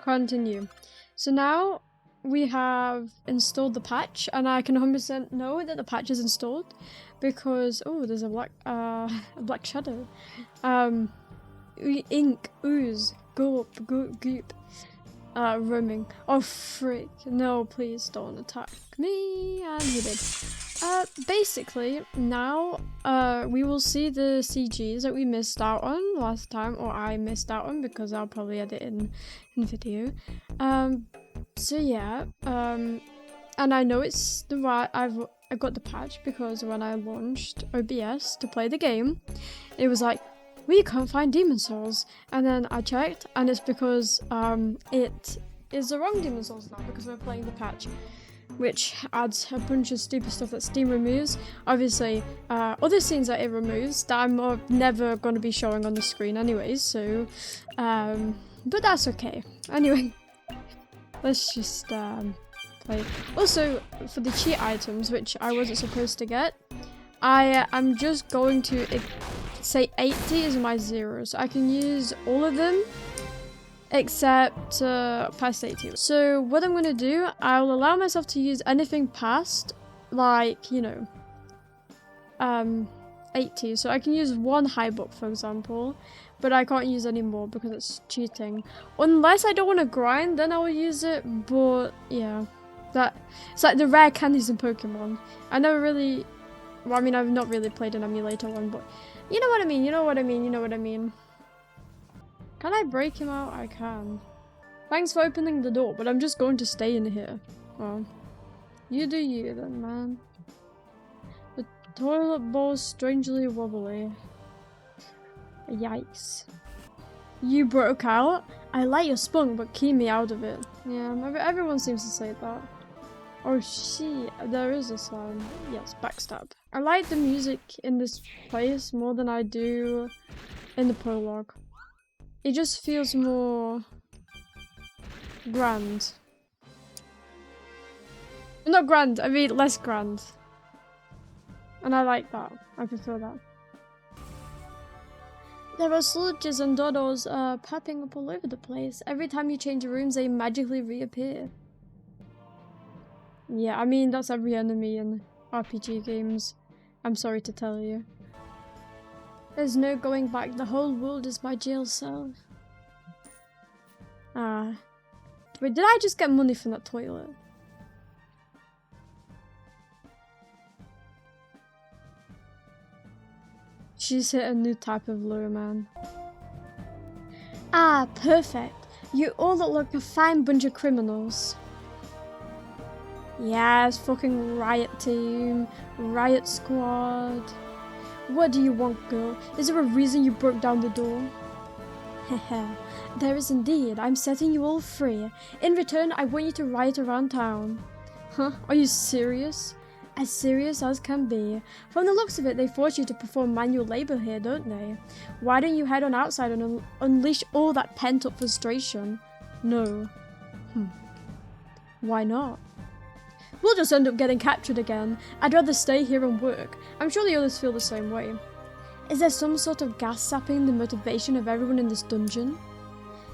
Continue. So now we have installed the patch, and I can 100% know that the patch is installed because there's a black shadow. Ink, ooze, gulp, goop. Roaming. Oh frick! No, please don't attack me. And he did. Basically, now, we will see the CGs that we missed out on last time, or I missed out on because I'll probably edit in video. So yeah, and I know it's the right, I got the patch because when I launched OBS to play the game, it was like, we can't find demon souls, and then I checked, and it's because, it is the wrong demon souls now because we're playing the patch, which adds a bunch of stupid stuff that Steam removes. Obviously, other scenes that it removes that I'm never going to be showing on the screen anyways, so, but that's okay. Anyway, let's just, play. Also, for the cheat items, which I wasn't supposed to get, I'm just going to say 80 is my zero, so I can use all of them except past 80. So what I'm gonna do, I'll allow myself to use anything past, like, 80. So I can use one high book, for example, but I can't use any more because it's cheating. Unless I don't want to grind, then I will use it, but yeah. It's like the rare candies in Pokemon. I never really, well, I mean, I've not really played an emulator one, but you know what I mean, you know what I mean, you know what I mean. Can I break him out? I can. Thanks for opening the door, but I'm just going to stay in here. Well, you do you then, man. The toilet bowl's strangely wobbly. Yikes. You broke out? I like your spunk, but keep me out of it. Yeah, everyone seems to say that. Oh shit, there is a sound. Yes, backstab. I like the music in this place more than I do in the prologue. It just feels more grand. Not grand, I mean less grand. And I like that. I prefer that. There are sludges and dodos popping up all over the place. Every time you change rooms, they magically reappear. Yeah, I mean, that's every enemy in RPG games. I'm sorry to tell you. There's no going back. The whole world is my jail cell. Wait, did I just get money from that toilet? She's hit a new type of lure, man. Ah, perfect. You all look like a fine bunch of criminals. Yes, fucking riot team, riot squad. What do you want, girl? Is there a reason you broke down the door? Haha, there is indeed. I'm setting you all free. In return, I want you to riot around town. Huh? Are you serious? As serious as can be. From the looks of it, they force you to perform manual labor here, don't they? Why don't you head on outside and unleash all that pent-up frustration? No. Why not? We'll just end up getting captured again. I'd rather stay here and work. I'm sure the others feel the same way. Is there some sort of gas sapping the motivation of everyone in this dungeon?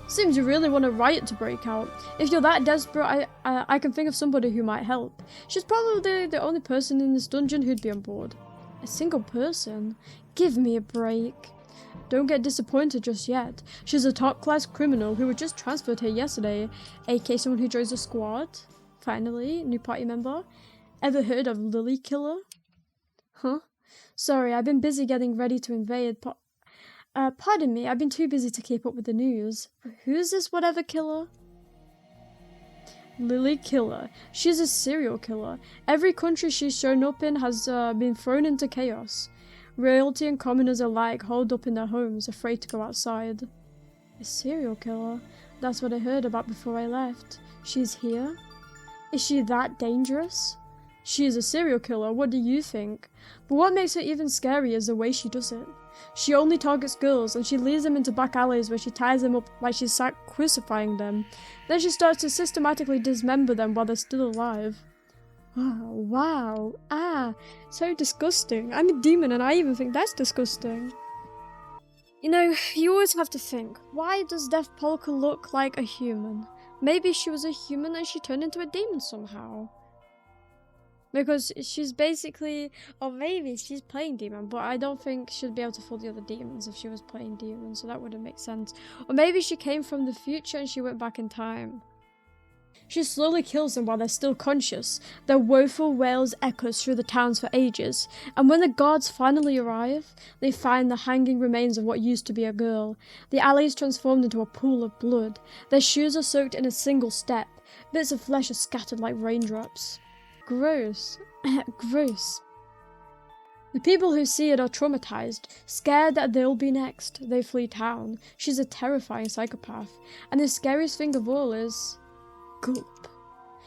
Seems you really want a riot to break out. If you're that desperate, I can think of somebody who might help. She's probably the only person in this dungeon who'd be on board. A single person? Give me a break. Don't get disappointed just yet. She's a top-class criminal who was just transferred here yesterday, aka someone who joins the squad. Finally, new party member. Ever heard of Lily Killer? Huh? Sorry, I've been busy getting ready to invade. Pardon me, I've been too busy to keep up with the news. Who's this whatever killer? Lily Killer. She's a serial killer. Every country she's shown up in has been thrown into chaos. Royalty and commoners alike holed up in their homes, afraid to go outside. A serial killer? That's what I heard about before I left. She's here? Is she that dangerous? She is a serial killer, what do you think? But what makes her even scarier is the way she does it. She only targets girls, and she leads them into back alleys where she ties them up like she's crucifying them. Then she starts to systematically dismember them while they're still alive. Oh, wow. So disgusting. I'm a demon and I even think that's disgusting. You know, you always have to think, why does Deathpolca look like a human? Maybe she was a human and she turned into a demon somehow. Because she's basically, or maybe she's playing demon, but I don't think she'd be able to fool the other demons if she was playing demon, so that wouldn't make sense. Or maybe she came from the future and she went back in time. She slowly kills them while they're still conscious. Their woeful wails echoes through the towns for ages, and when the guards finally arrive, they find the hanging remains of what used to be a girl. The alley is transformed into a pool of blood. Their shoes are soaked in a single step. Bits of flesh are scattered like raindrops. Gross. Gross. The people who see it are traumatized, scared that they'll be next. They flee town. She's a terrifying psychopath. And the scariest thing of all is... Gulp.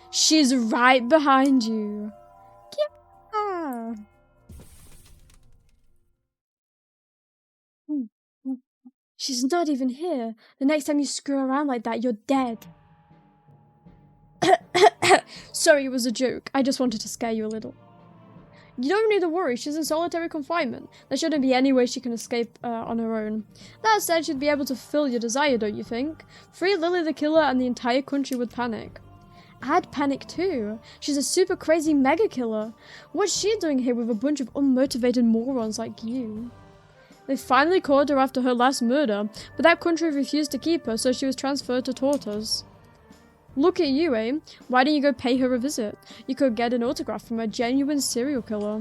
She's right behind you. Yeah. She's not even here. The next time you screw around like that, you're dead. Sorry, it was a joke. I just wanted to scare you a little. You don't need to worry, she's in solitary confinement. There shouldn't be any way she can escape on her own. That said, she'd be able to fill your desire, don't you think? Free Lily the Killer and the entire country would panic. I'd panic too. She's a super crazy mega killer. What's she doing here with a bunch of unmotivated morons like you? They finally caught her after her last murder, but that country refused to keep her, so she was transferred to Tortas. Look at you, eh? Why don't you go pay her a visit? You could get an autograph from a genuine serial killer.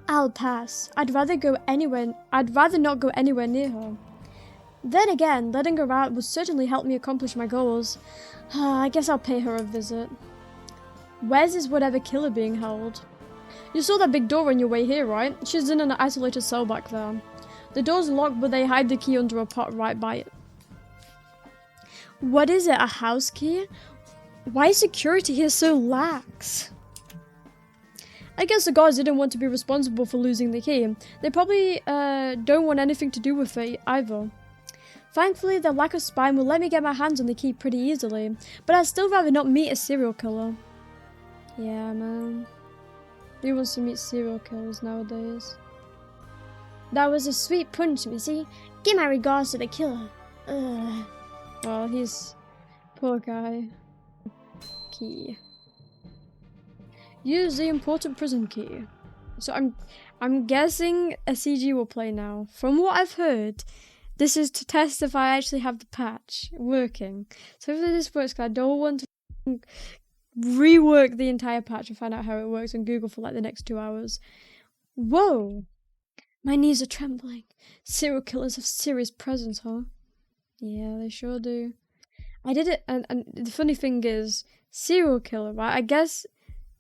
I'll pass. I'd rather not go anywhere near her. Then again, letting her out would certainly help me accomplish my goals. I guess I'll pay her a visit. Where's this whatever killer being held? You saw that big door on your way here, right? She's in an isolated cell back there. The door's locked, but they hide the key under a pot right by it. What is it, a house key? Why is security here so lax? I guess the guards didn't want to be responsible for losing the key. They probably don't want anything to do with it either. Thankfully, the lack of spine will let me get my hands on the key pretty easily, but I'd still rather not meet a serial killer. Yeah, man. Who wants to meet serial killers nowadays? That was a sweet punch, missy. Give my regards to the killer. Ugh. Well, he's... poor guy. Key. Use the important prison key. So I'm guessing a CG will play now. From what I've heard, this is to test if I actually have the patch working. So if this works, because I don't want to rework the entire patch and find out how it works on Google for like the next 2 hours. Whoa! My knees are trembling. Serial killers have serious presence, huh? Yeah, they sure do. I did it, and the funny thing is, serial killer, right? I guess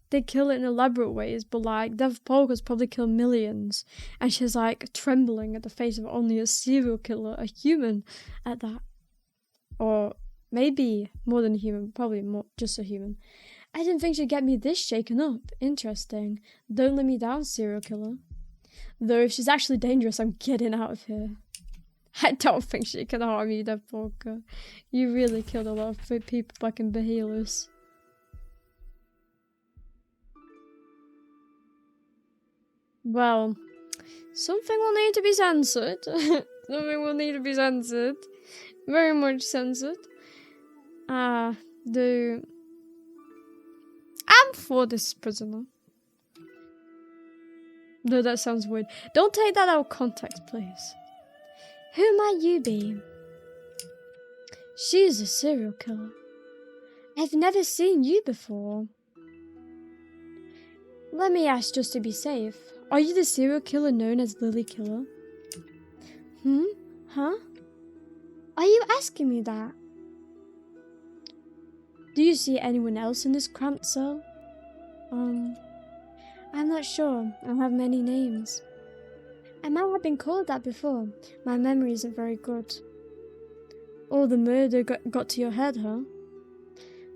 they kill it in elaborate ways, but like, Deathpolca's probably killed millions, and she's like trembling at the face of only a serial killer, a human at that. Or maybe more than a human, probably more just a human. I didn't think she'd get me this shaken up. Interesting. Don't let me down, serial killer. Though if she's actually dangerous, I'm getting out of here. I don't think she can harm you, Deathpolca. You really killed a lot of people back in Bahelus. Well, something will need to be censored. Something will need to be censored. Very much censored. I'm for this prisoner. No, that sounds weird. Don't take that out of context, please. Who might you be? She's a serial killer. I've never seen you before. Let me ask just to be safe. Are you the serial killer known as Lily Killer? Huh? Are you asking me that? Do you see anyone else in this cramped cell? I'm not sure. I have many names. I might have been called that before. My memory isn't very good. Oh, the murder got to your head, huh?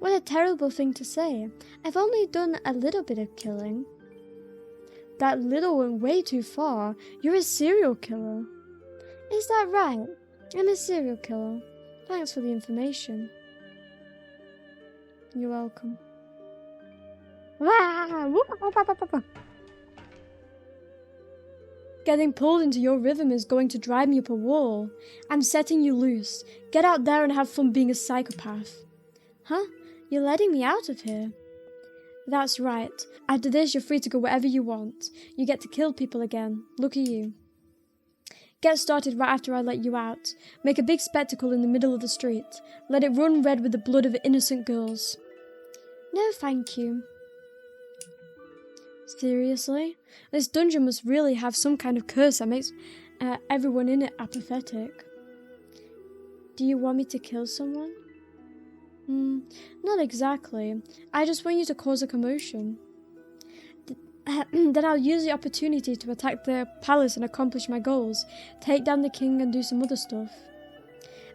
What a terrible thing to say. I've only done a little bit of killing. That little went way too far. You're a serial killer. Is that right? I'm a serial killer. Thanks for the information. You're welcome. Getting pulled into your rhythm is going to drive me up a wall. I'm setting you loose. Get out there and have fun being a psychopath. Huh? You're letting me out of here? That's right. After this, you're free to go wherever you want. You get to kill people again. Look at you. Get started right after I let you out. Make a big spectacle in the middle of the street. Let it run red with the blood of innocent girls. No, thank you. Seriously? This dungeon must really have some kind of curse that makes everyone in it apathetic. Do you want me to kill someone? Not exactly. I just want you to cause a commotion. Then I'll use the opportunity to attack the palace and accomplish my goals. Take down the king and do some other stuff.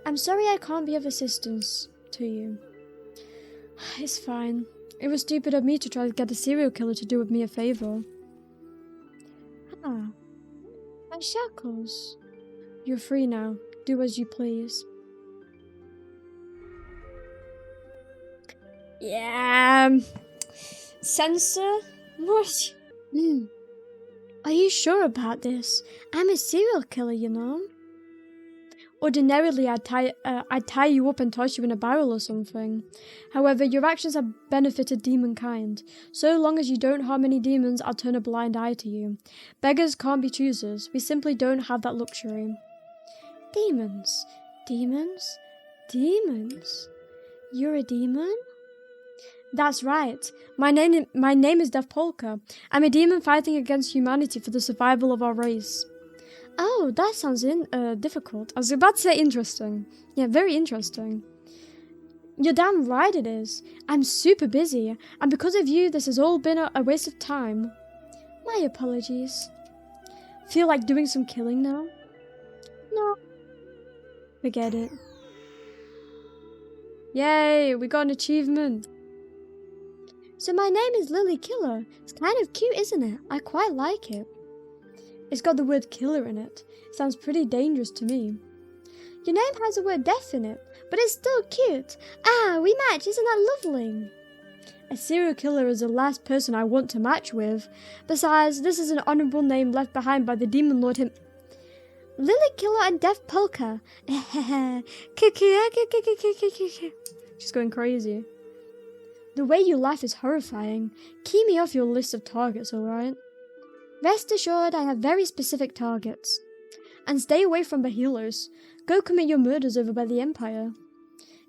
I'm sorry I can't be of assistance to you. It's fine. It was stupid of me to try to get a serial killer to do me a favor. Ah. My shackles. You're free now. Do as you please. Yeah. Censor? What? Are you sure about this? I'm a serial killer, you know. Ordinarily, I'd tie you up and toss you in a barrel or something. However, your actions have benefited demonkind. So long as you don't harm any demons, I'll turn a blind eye to you. Beggars can't be choosers. We simply don't have that luxury. Demons? Demons? Demons? You're a demon? That's right. My name is Deathpolca. I'm a demon fighting against humanity for the survival of our race. Oh, that sounds difficult. I was about to say interesting. Yeah, very interesting. You're damn right it is. I'm super busy, and because of you, this has all been a waste of time. My apologies. Feel like doing some killing now? No. Forget it. Yay, we got an achievement. So my name is Lily Killer. It's kind of cute, isn't it? I quite like it. It's got the word killer in it. Sounds pretty dangerous to me. Your name has the word death in it, but it's still cute. Ah, we match, isn't that lovely? A serial killer is the last person I want to match with. Besides, this is an honourable name left behind by the demon lord him. Lily Killer and Deathpolca. She's going crazy. The way you laugh is horrifying. Keep me off your list of targets, alright? Rest assured I have very specific targets. And stay away from the healers. Go commit your murders over by the Empire.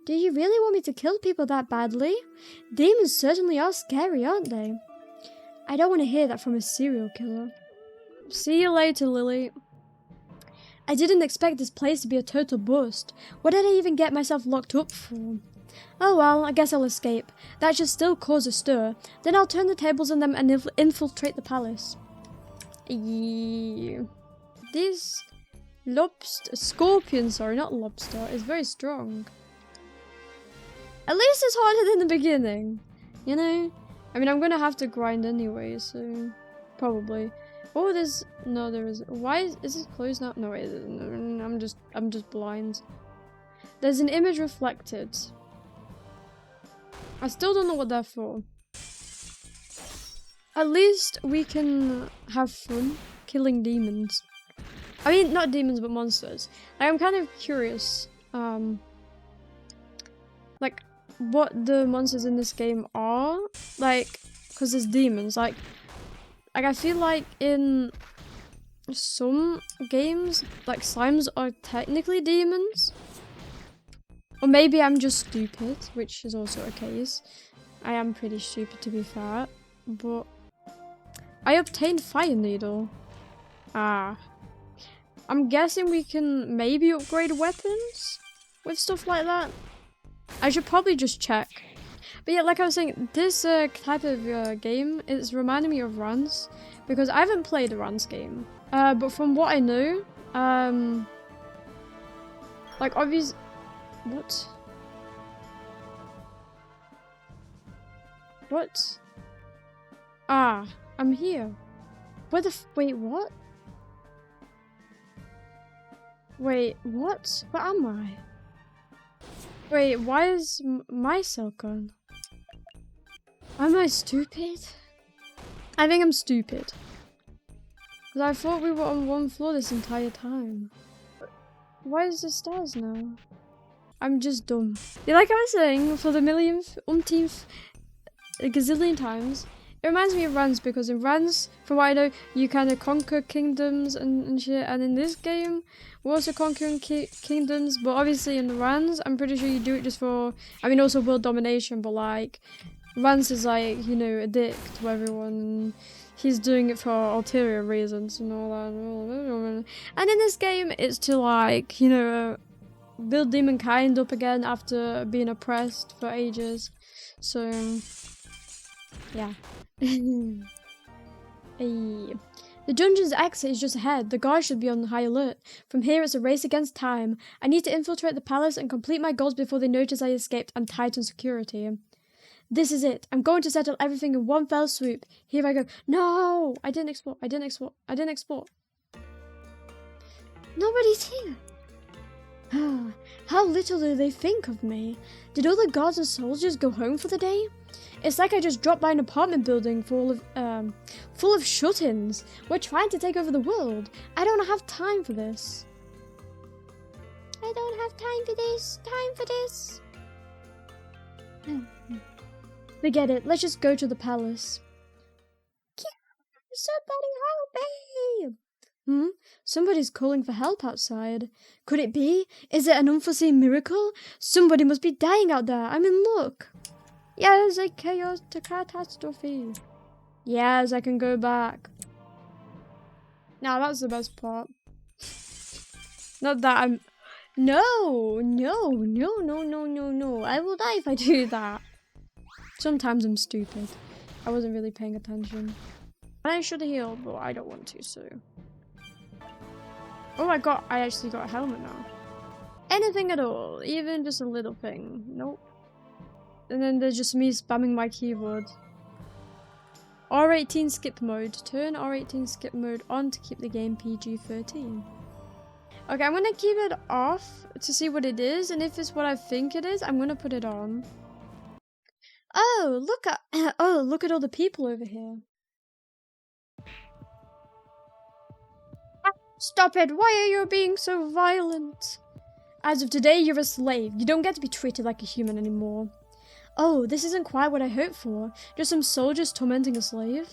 Do you really want me to kill people that badly? Demons certainly are scary, aren't they? I don't want to hear that from a serial killer. See you later, Lily. I didn't expect this place to be a total bust. What did I even get myself locked up for? Oh well, I guess I'll escape. That should still cause a stir. Then I'll turn the tables on them and infiltrate the palace. Yeah. This scorpion, not lobster, is very strong. At least it's harder than the beginning, you know? I mean, I'm gonna have to grind anyway, so probably. Oh, there is. Why is this closed now? No, wait, I'm just blind. There's an image reflected. I still don't know what they're for. At least we can have fun killing demons. I mean, not demons, but monsters. Like, I'm kind of curious, like, what the monsters in this game are. Like, because there's demons. Like, I feel like in some games, like, slimes are technically demons. Or maybe I'm just stupid, which is also a case. I am pretty stupid, to be fair. But I obtained Fire Needle. Ah. I'm guessing we can maybe upgrade weapons with stuff like that. I should probably just check. But yeah, like I was saying, this type of game is reminding me of Rance. Because I haven't played a Rance game. But from what I know, like obviously... What? What? Ah, I'm here. Where the wait, what? Wait, what? Where am I? Wait, why is my cell gone? Am I stupid? I think I'm stupid. Because I thought we were on one floor this entire time. Why is the stairs now? I'm just dumb. Like I was saying, for the millionth, umpteenth, a gazillion times, it reminds me of Rance, because in Rance, from what I know, you kind of conquer kingdoms and shit, and in this game, we're also conquering kingdoms, but obviously in Rance, I'm pretty sure you do it just for, I mean, also world domination, but like, Rance is like, you know, a dick to everyone, and he's doing it for ulterior reasons and all that. And in this game, it's to like, you know, build demonkind up again after being oppressed for ages. So, yeah. Hey. The dungeon's exit is just ahead. The guards should be on high alert. From here, it's a race against time. I need to infiltrate the palace and complete my goals before they notice I escaped and tighten security. This is it. I'm going to settle everything in one fell swoop. Here I go. No! I didn't explore. Nobody's here. How little do they think of me? Did all the guards and soldiers go home for the day? It's like I just dropped by an apartment building full of shut-ins. We're trying to take over the world. I don't have time for this. Forget it. Let's just go to the palace. Somebody help me! Somebody's calling for help outside. Could it be? Is it an unforeseen miracle? Somebody must be dying out there. I'm in luck. Yes, a chaos to catastrophe. Yes, I can go back. Now that's the best part. Not that I'm... No. I will die if I do that. Sometimes I'm stupid. I wasn't really paying attention. I should heal, but I don't want to, so... Oh, I actually got a helmet now. Anything at all, even just a little thing. Nope. And then there's just me spamming my keyboard. R18 skip mode. Turn R18 skip mode on to keep the game PG-13. Okay, I'm gonna keep it off to see what it is, and if it's what I think it is, I'm gonna put it on. Oh, look at all the people over here. Stop it! Why are you being so violent? As of today, you're a slave. You don't get to be treated like a human anymore. Oh, this isn't quite what I hoped for. Just some soldiers tormenting a slave?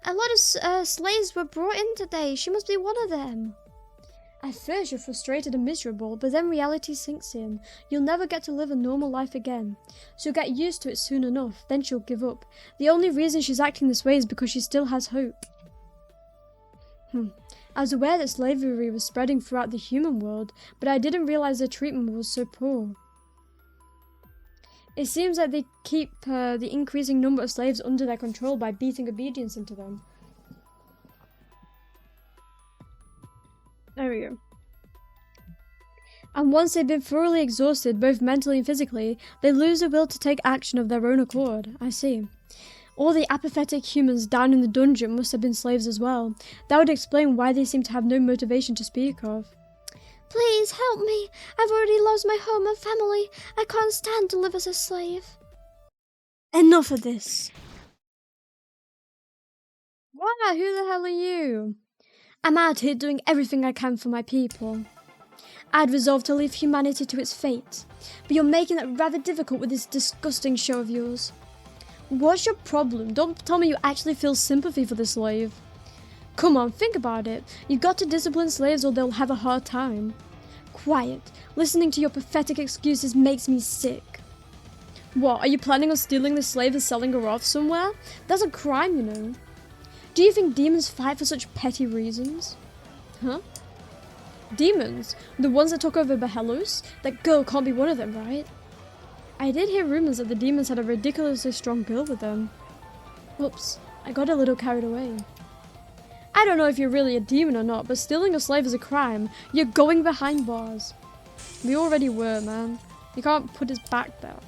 A lot of slaves were brought in today. She must be one of them. At first, you're frustrated and miserable, but then reality sinks in. You'll never get to live a normal life again. She'll get used to it soon enough, then she'll give up. The only reason she's acting this way is because she still has hope. I was aware that slavery was spreading throughout the human world, but I didn't realize their treatment was so poor. It seems like they keep the increasing number of slaves under their control by beating obedience into them. There we go. And once they've been thoroughly exhausted, both mentally and physically, they lose the will to take action of their own accord. I see. All the apathetic humans down in the dungeon must have been slaves as well. That would explain why they seem to have no motivation to speak of. Please help me. I've already lost my home and family. I can't stand to live as a slave. Enough of this. Wow, who the hell are you? I'm out here doing everything I can for my people. I'd resolved to leave humanity to its fate, but you're making it rather difficult with this disgusting show of yours. What's your problem? Don't tell me you actually feel sympathy for the slave. Come on, think about it. You've got to discipline slaves or they'll have a hard time. Quiet. Listening to your pathetic excuses makes me sick. What, are you planning on stealing the slave and selling her off somewhere? That's a crime, you know. Do you think demons fight for such petty reasons? Huh? Demons? The ones that took over Behelos? That girl can't be one of them, right? I did hear rumors that the demons had a ridiculously strong girl with them. Oops, I got a little carried away. I don't know if you're really a demon or not, but stealing a slave is a crime. You're going behind bars. We already were, man. You can't put us back there.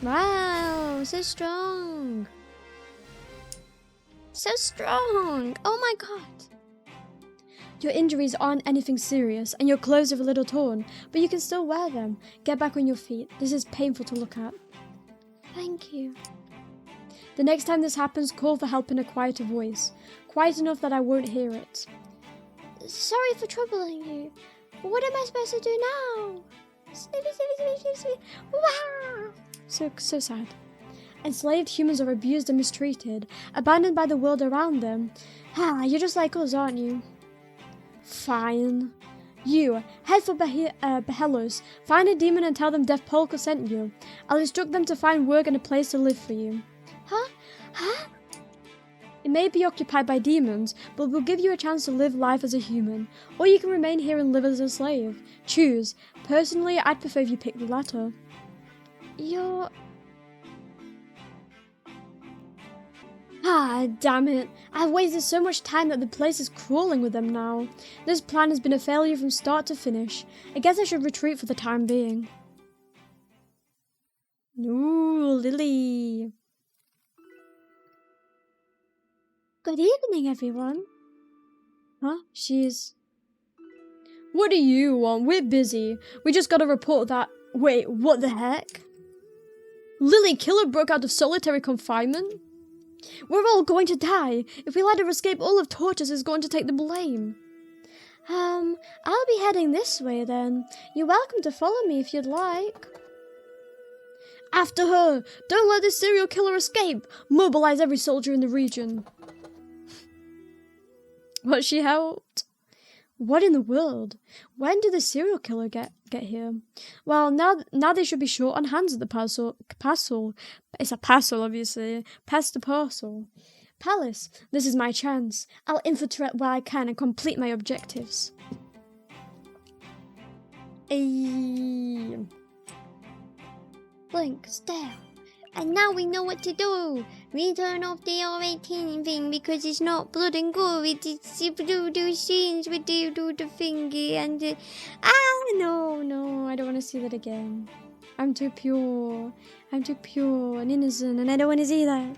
Wow, so strong. So strong. Oh my god. Your injuries aren't anything serious, and your clothes are a little torn, but you can still wear them. Get back on your feet. This is painful to look at. Thank you. The next time this happens, call for help in a quieter voice. Quiet enough that I won't hear it. Sorry for troubling you. What am I supposed to do now? Snippy, snippy, snippy, snippy. Wow. So sad. Enslaved humans are abused and mistreated, abandoned by the world around them. You're just like us, aren't you? Fine. You, head for Behelos, find a demon and tell them Deathpolca sent you. I'll instruct them to find work and a place to live for you. Huh? It may be occupied by demons, but will give you a chance to live life as a human, or you can remain here and live as a slave. Choose. Personally, I'd prefer if you pick the latter. You're... Damn it. I've wasted so much time that the place is crawling with them now. This plan has been a failure from start to finish. I guess I should retreat for the time being. Ooh, Lily. Good evening, everyone. Huh? She's... What do you want? We're busy. We just got a report that... Wait, what the heck? Lily Killer broke out of solitary confinement? We're all going to die. If we let her escape, all of Tortas is going to take the blame. I'll be heading this way then. You're welcome to follow me if you'd like. After her! Don't let this serial killer escape! Mobilize every soldier in the region. But she helped. What in the world? When did the serial killer get here? Well, now they should be short on hands at the parcel. It's a parcel, obviously. Past the parcel. Palace, this is my chance. I'll infiltrate where I can and complete my objectives. Blink, stare. And now we know what to do. We turn off the R18 thing because it's not blood and gore. It's do scenes with do the thingy and no, I don't want to see that again. I'm too pure and innocent, and I don't want to see that.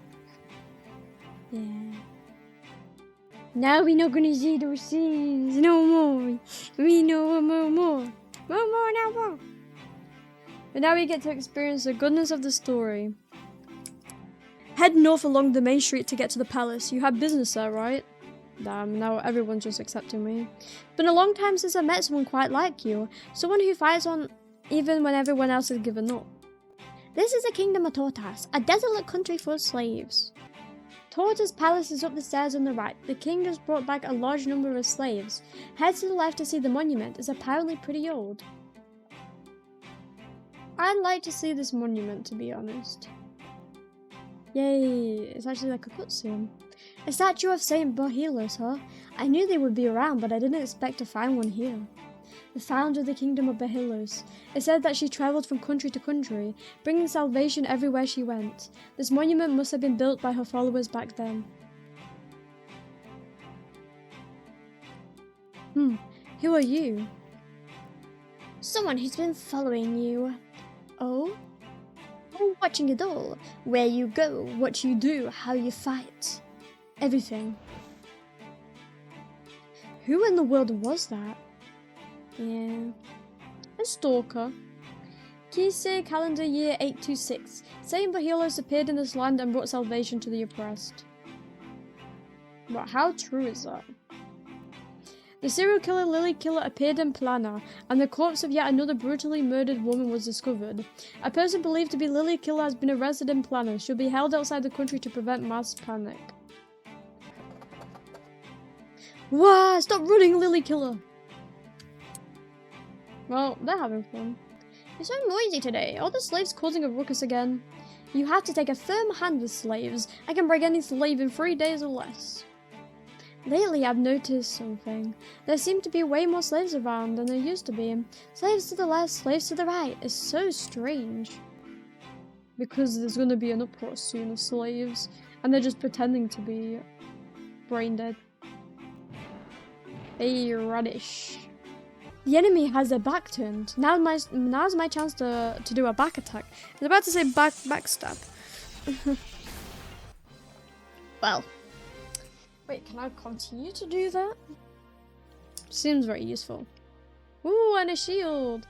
Yeah. Now we're not gonna see those scenes no more. We know more. But now we get to experience the goodness of the story. Head north along the main street to get to the palace. You have business there, right? Damn, now everyone's just accepting me. It's been a long time since I met someone quite like you. Someone who fights on even when everyone else has given up. This is the kingdom of Tortas, a desolate country full of slaves. Tortas' palace is up the stairs on the right. The king just brought back a large number of slaves. Head to the left to see the monument. It's apparently pretty old. I'd like to see this monument, to be honest. Yay, it's actually like a cutscene. A statue of Saint Behelos, huh? I knew they would be around, but I didn't expect to find one here. The founder of the kingdom of Behelos. It said that she travelled from country to country, bringing salvation everywhere she went. This monument must have been built by her followers back then. Who are you? Someone who's been following you. Oh? I'm watching it all. Where you go, what you do, how you fight. Everything. Who in the world was that? Yeah. A stalker. Kise calendar year 826. Saint Behelos appeared in this land and brought salvation to the oppressed. But how true is that? The serial killer Lily Killer appeared in Plana, and the corpse of yet another brutally murdered woman was discovered. A person believed to be Lily Killer has been arrested in Plana. She'll be held outside the country to prevent mass panic. Wow, stop running, Lily Killer! Well, they're having fun. It's so noisy today. All the slaves causing a ruckus again. You have to take a firm hand with slaves. I can break any slave in 3 days or less. Lately, I've noticed something. There seem to be way more slaves around than there used to be. Slaves to the left, slaves to the right. It's so strange. Because there's going to be an uproar soon of slaves, and they're just pretending to be brain dead. Hey, radish. The enemy has their back turned. Now's my chance to do a back attack. I was about to say backstab. Well. Wait, can I continue to do that? Seems very useful. Ooh, and a shield!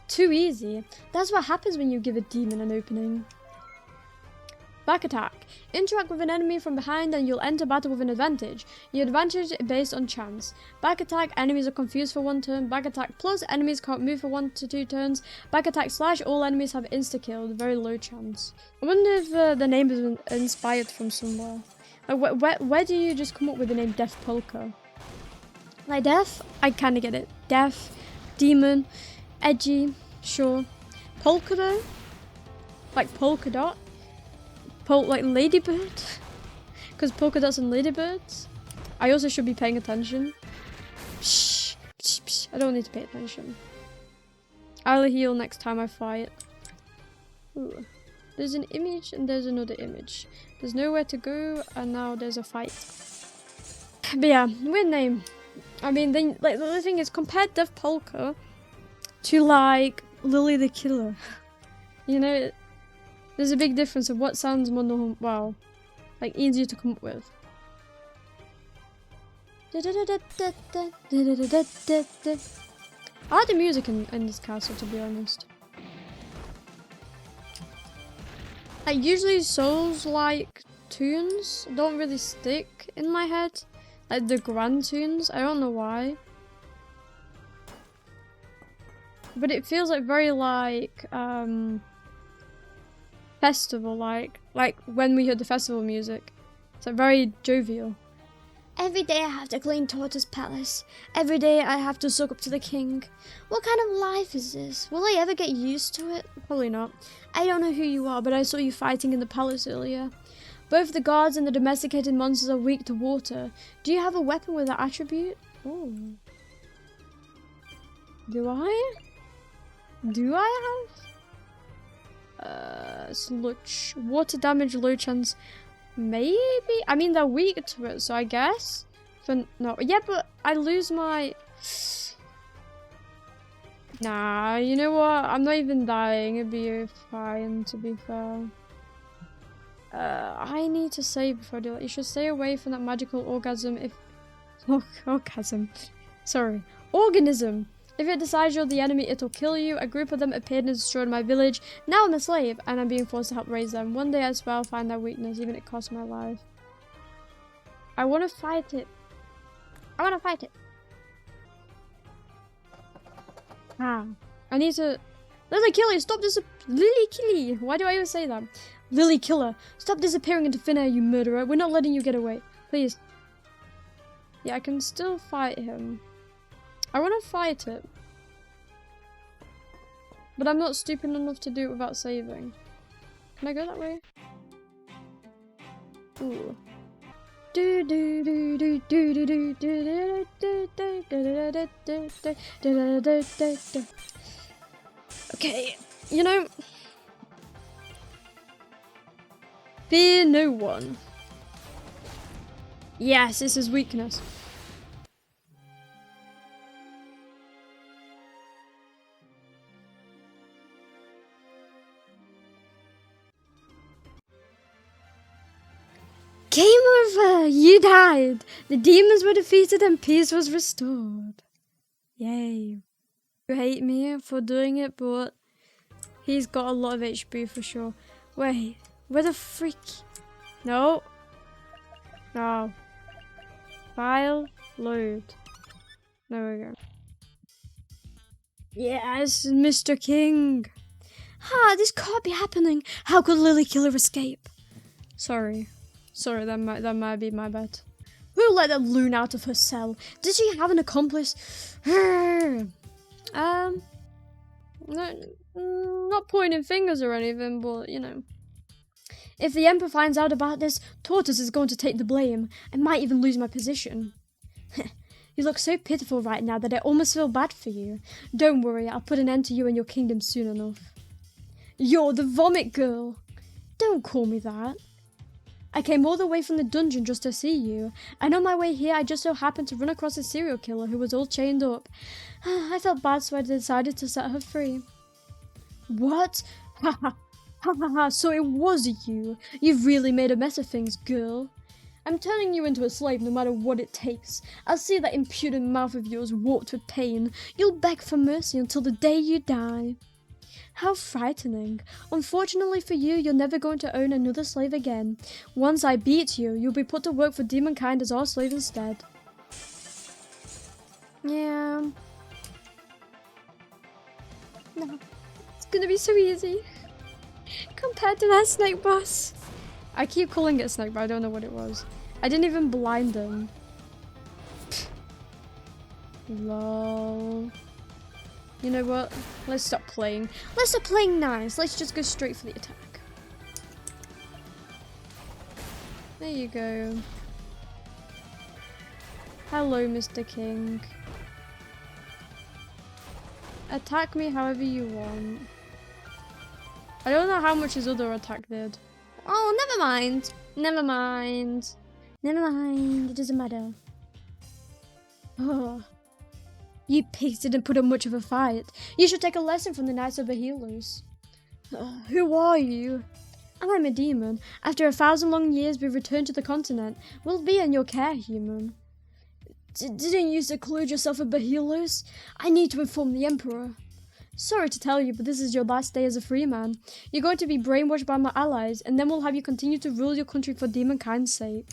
Too easy. That's what happens when you give a demon an opening. Back attack. Interact with an enemy from behind and you'll enter battle with an advantage. Your advantage is based on chance. Back attack, enemies are confused for 1 turn. Back attack plus, enemies can't move for 1 to 2 turns. Back attack slash, all enemies have insta-kill, very low chance. I wonder if the name is inspired from somewhere. Like, where do you just come up with the name Deathpolca? Like death, I kinda get it. Death, demon, edgy, sure. Polka though? Like polka dot? Like ladybird? Because polka dots and ladybirds? I also should be paying attention. Psh, psh, psh. I don't need to pay attention. I'll heal next time I fight. Ooh. There's an image and there's another image. There's nowhere to go and now there's a fight. But yeah, weird name. I mean, like the thing is, compare Deathpolca to like Lily the Killer. You know, there's a big difference of what sounds more normal, well, like easier to come up with. I like the music in this castle, to be honest. Like usually Souls-like tunes don't really stick in my head. Like the grand tunes, I don't know why. But it feels like very like festival, like when we heard the festival music. It's like very jovial. Every day I have to clean Tortas' palace. Every day I have to suck up to the king. What kind of life is this? Will I ever get used to it? Probably not. I don't know who you are, but I saw you fighting in the palace earlier. Both the guards and the domesticated monsters are weak to water. Do you have a weapon with that attribute? Oh. Do I? Do I have? Sludge. Water damage, low chance. Maybe? I mean, they're weak to it, so I guess. No. Yeah, but I lose my... Nah, you know what? I'm not even dying. It'd be fine, to be fair. I need to save before I do that. You should stay away from that magical orgasm if... Orgasm. Sorry. Organism. If it decides you're the enemy, it'll kill you. A group of them appeared and destroyed my village. Now I'm a slave, and I'm being forced to help raise them. One day I swear I'll find their weakness, even if it costs my life. I want to fight it. I want to fight it. Ah. I need to... Lily Killer, stop this... Lily Killy! Why do I always say that? Lily Killer, stop disappearing into thin air, you murderer. We're not letting you get away. Please. Yeah, I can still fight him. I want to fight it. But I'm not stupid enough to do it without saving. Can I go that way? Ooh. Okay, you know, fear no one. Yes, this is weakness. Game over! You died! The demons were defeated and peace was restored. Yay. You hate me for doing it, but he's got a lot of HP for sure. Wait, where the freak? No. No. File, load. There we go. Yes, Mr. King. This can't be happening. How could Lily Killer escape? Sorry, that might be my bad. Who let that loon out of her cell? Does she have an accomplice? Not pointing fingers or anything, but you know. If the Emperor finds out about this, Tortas is going to take the blame. I might even lose my position. You look so pitiful right now that I almost feel bad for you. Don't worry, I'll put an end to you and your kingdom soon enough. You're the vomit girl. Don't call me that. I came all the way from the dungeon just to see you, and on my way here I just so happened to run across a serial killer who was all chained up. I felt bad, so I decided to set her free. What? Ha ha ha, so it was you. You've really made a mess of things, girl. I'm turning you into a slave no matter what it takes. I'll see that impudent mouth of yours warped with pain. You'll beg for mercy until the day you die. How frightening. Unfortunately for you, you're never going to own another slave again. Once I beat you, you'll be put to work for demonkind as our slave instead. Yeah. No. It's gonna be so easy. Compared to that snake boss. I keep calling it snake, but I don't know what it was. I didn't even blind them. Lol. You know what? Let's stop playing. Let's stop playing nice. Let's just go straight for the attack. There you go. Hello, Mr. King. Attack me however you want. I don't know how much his other attack did. Oh, never mind. Never mind. Never mind. It doesn't matter. Oh. You pigs didn't put up much of a fight. You should take a lesson from the Knights of the Healers. Who are you? I'm a demon. After 1,000 long years, we've returned to the continent. We'll be in your care, human. Didn't you seclude yourself at the Healers? I need to inform the Emperor. Sorry to tell you, but this is your last day as a free man. You're going to be brainwashed by my allies, and then we'll have you continue to rule your country for demonkind's sake.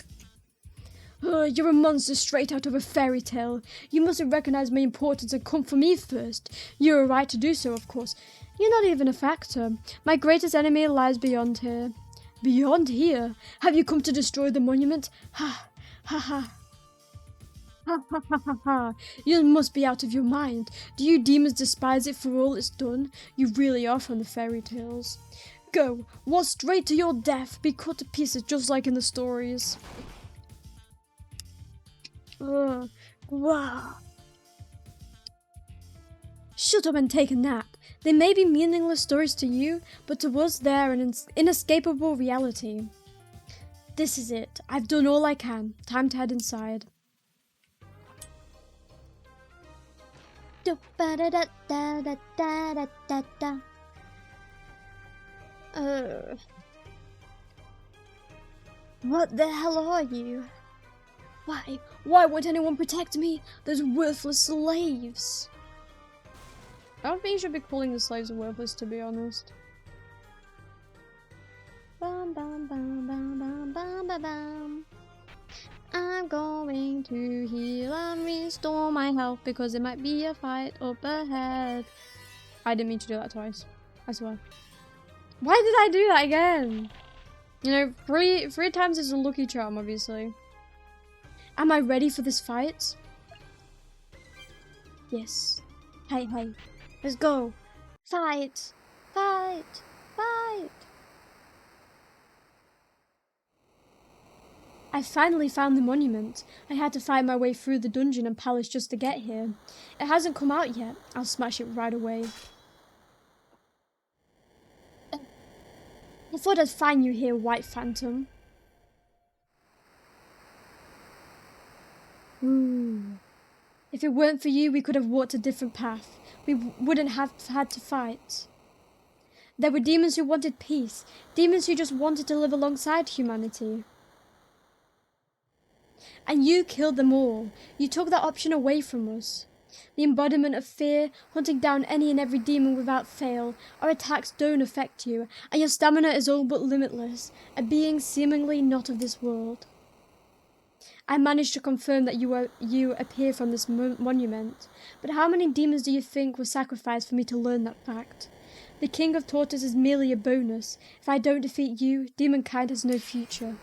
You're a monster straight out of a fairy tale. You mustn't recognize my importance and come for me first. You're right to do so, of course. You're not even a factor. My greatest enemy lies beyond here. Beyond here? Have you come to destroy the monument? Ha, ha, ha. Ha ha ha ha ha. You must be out of your mind. Do you demons despise it for all it's done? You really are from the fairy tales. Go, walk straight to your death. Be cut to pieces just like in the stories. Wow. Shut up and take a nap. They may be meaningless stories to you, but to us they're an inescapable reality. This is it. I've done all I can. Time to head inside. What the hell are you? Why won't anyone protect me? Those worthless slaves. I don't think you should be calling the slaves worthless, to be honest. Bum, bum, bum, bum, bum, bum, bum, bum. I'm going to heal and restore my health because there might be a fight up ahead. I didn't mean to do that twice. I swear. Why did I do that again? You know, three times is a lucky charm, obviously. Am I ready for this fight? Yes. Hey, let's go. Fight! Fight! Fight! I finally found the monument. I had to find my way through the dungeon and palace just to get here. It hasn't come out yet. I'll smash it right away. I thought I'd find you here, White Phantom. If it weren't for you, we could have walked a different path. We wouldn't have had to fight. There were demons who wanted peace, demons who just wanted to live alongside humanity. And you killed them all. You took that option away from us. The embodiment of fear, hunting down any and every demon without fail. Our attacks don't affect you, and your stamina is all but limitless, a being seemingly not of this world. I managed to confirm that you appear from this monument, but how many demons do you think were sacrificed for me to learn that fact? The King of Tortas is merely a bonus. If I don't defeat you, demonkind has no future.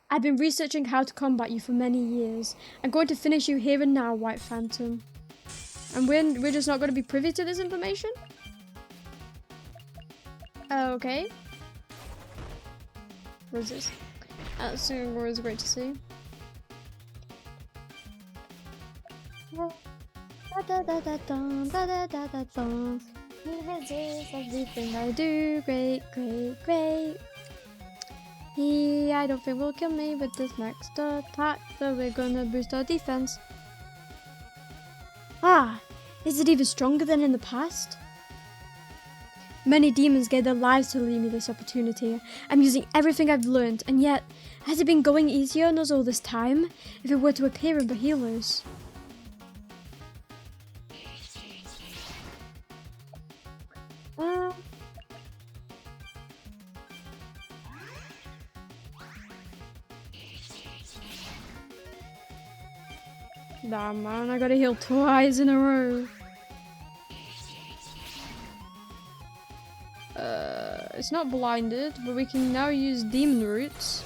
I've been researching how to combat you for many years. I'm going to finish you here and now, White Phantom. And we're just not going to be privy to this information? Okay. What is this? Singing is great to see. This is everything I do. Great, great, great. I don't think will kill me with this next attack, so we're gonna boost our defense. Is it even stronger than in the past? Many demons gave their lives to leave me this opportunity. I'm using everything I've learned, and yet, has it been going easier on us all this time? If it were to appear in the healers. Damn, man, I gotta heal twice in a row. It's not blinded, but we can now use demon roots.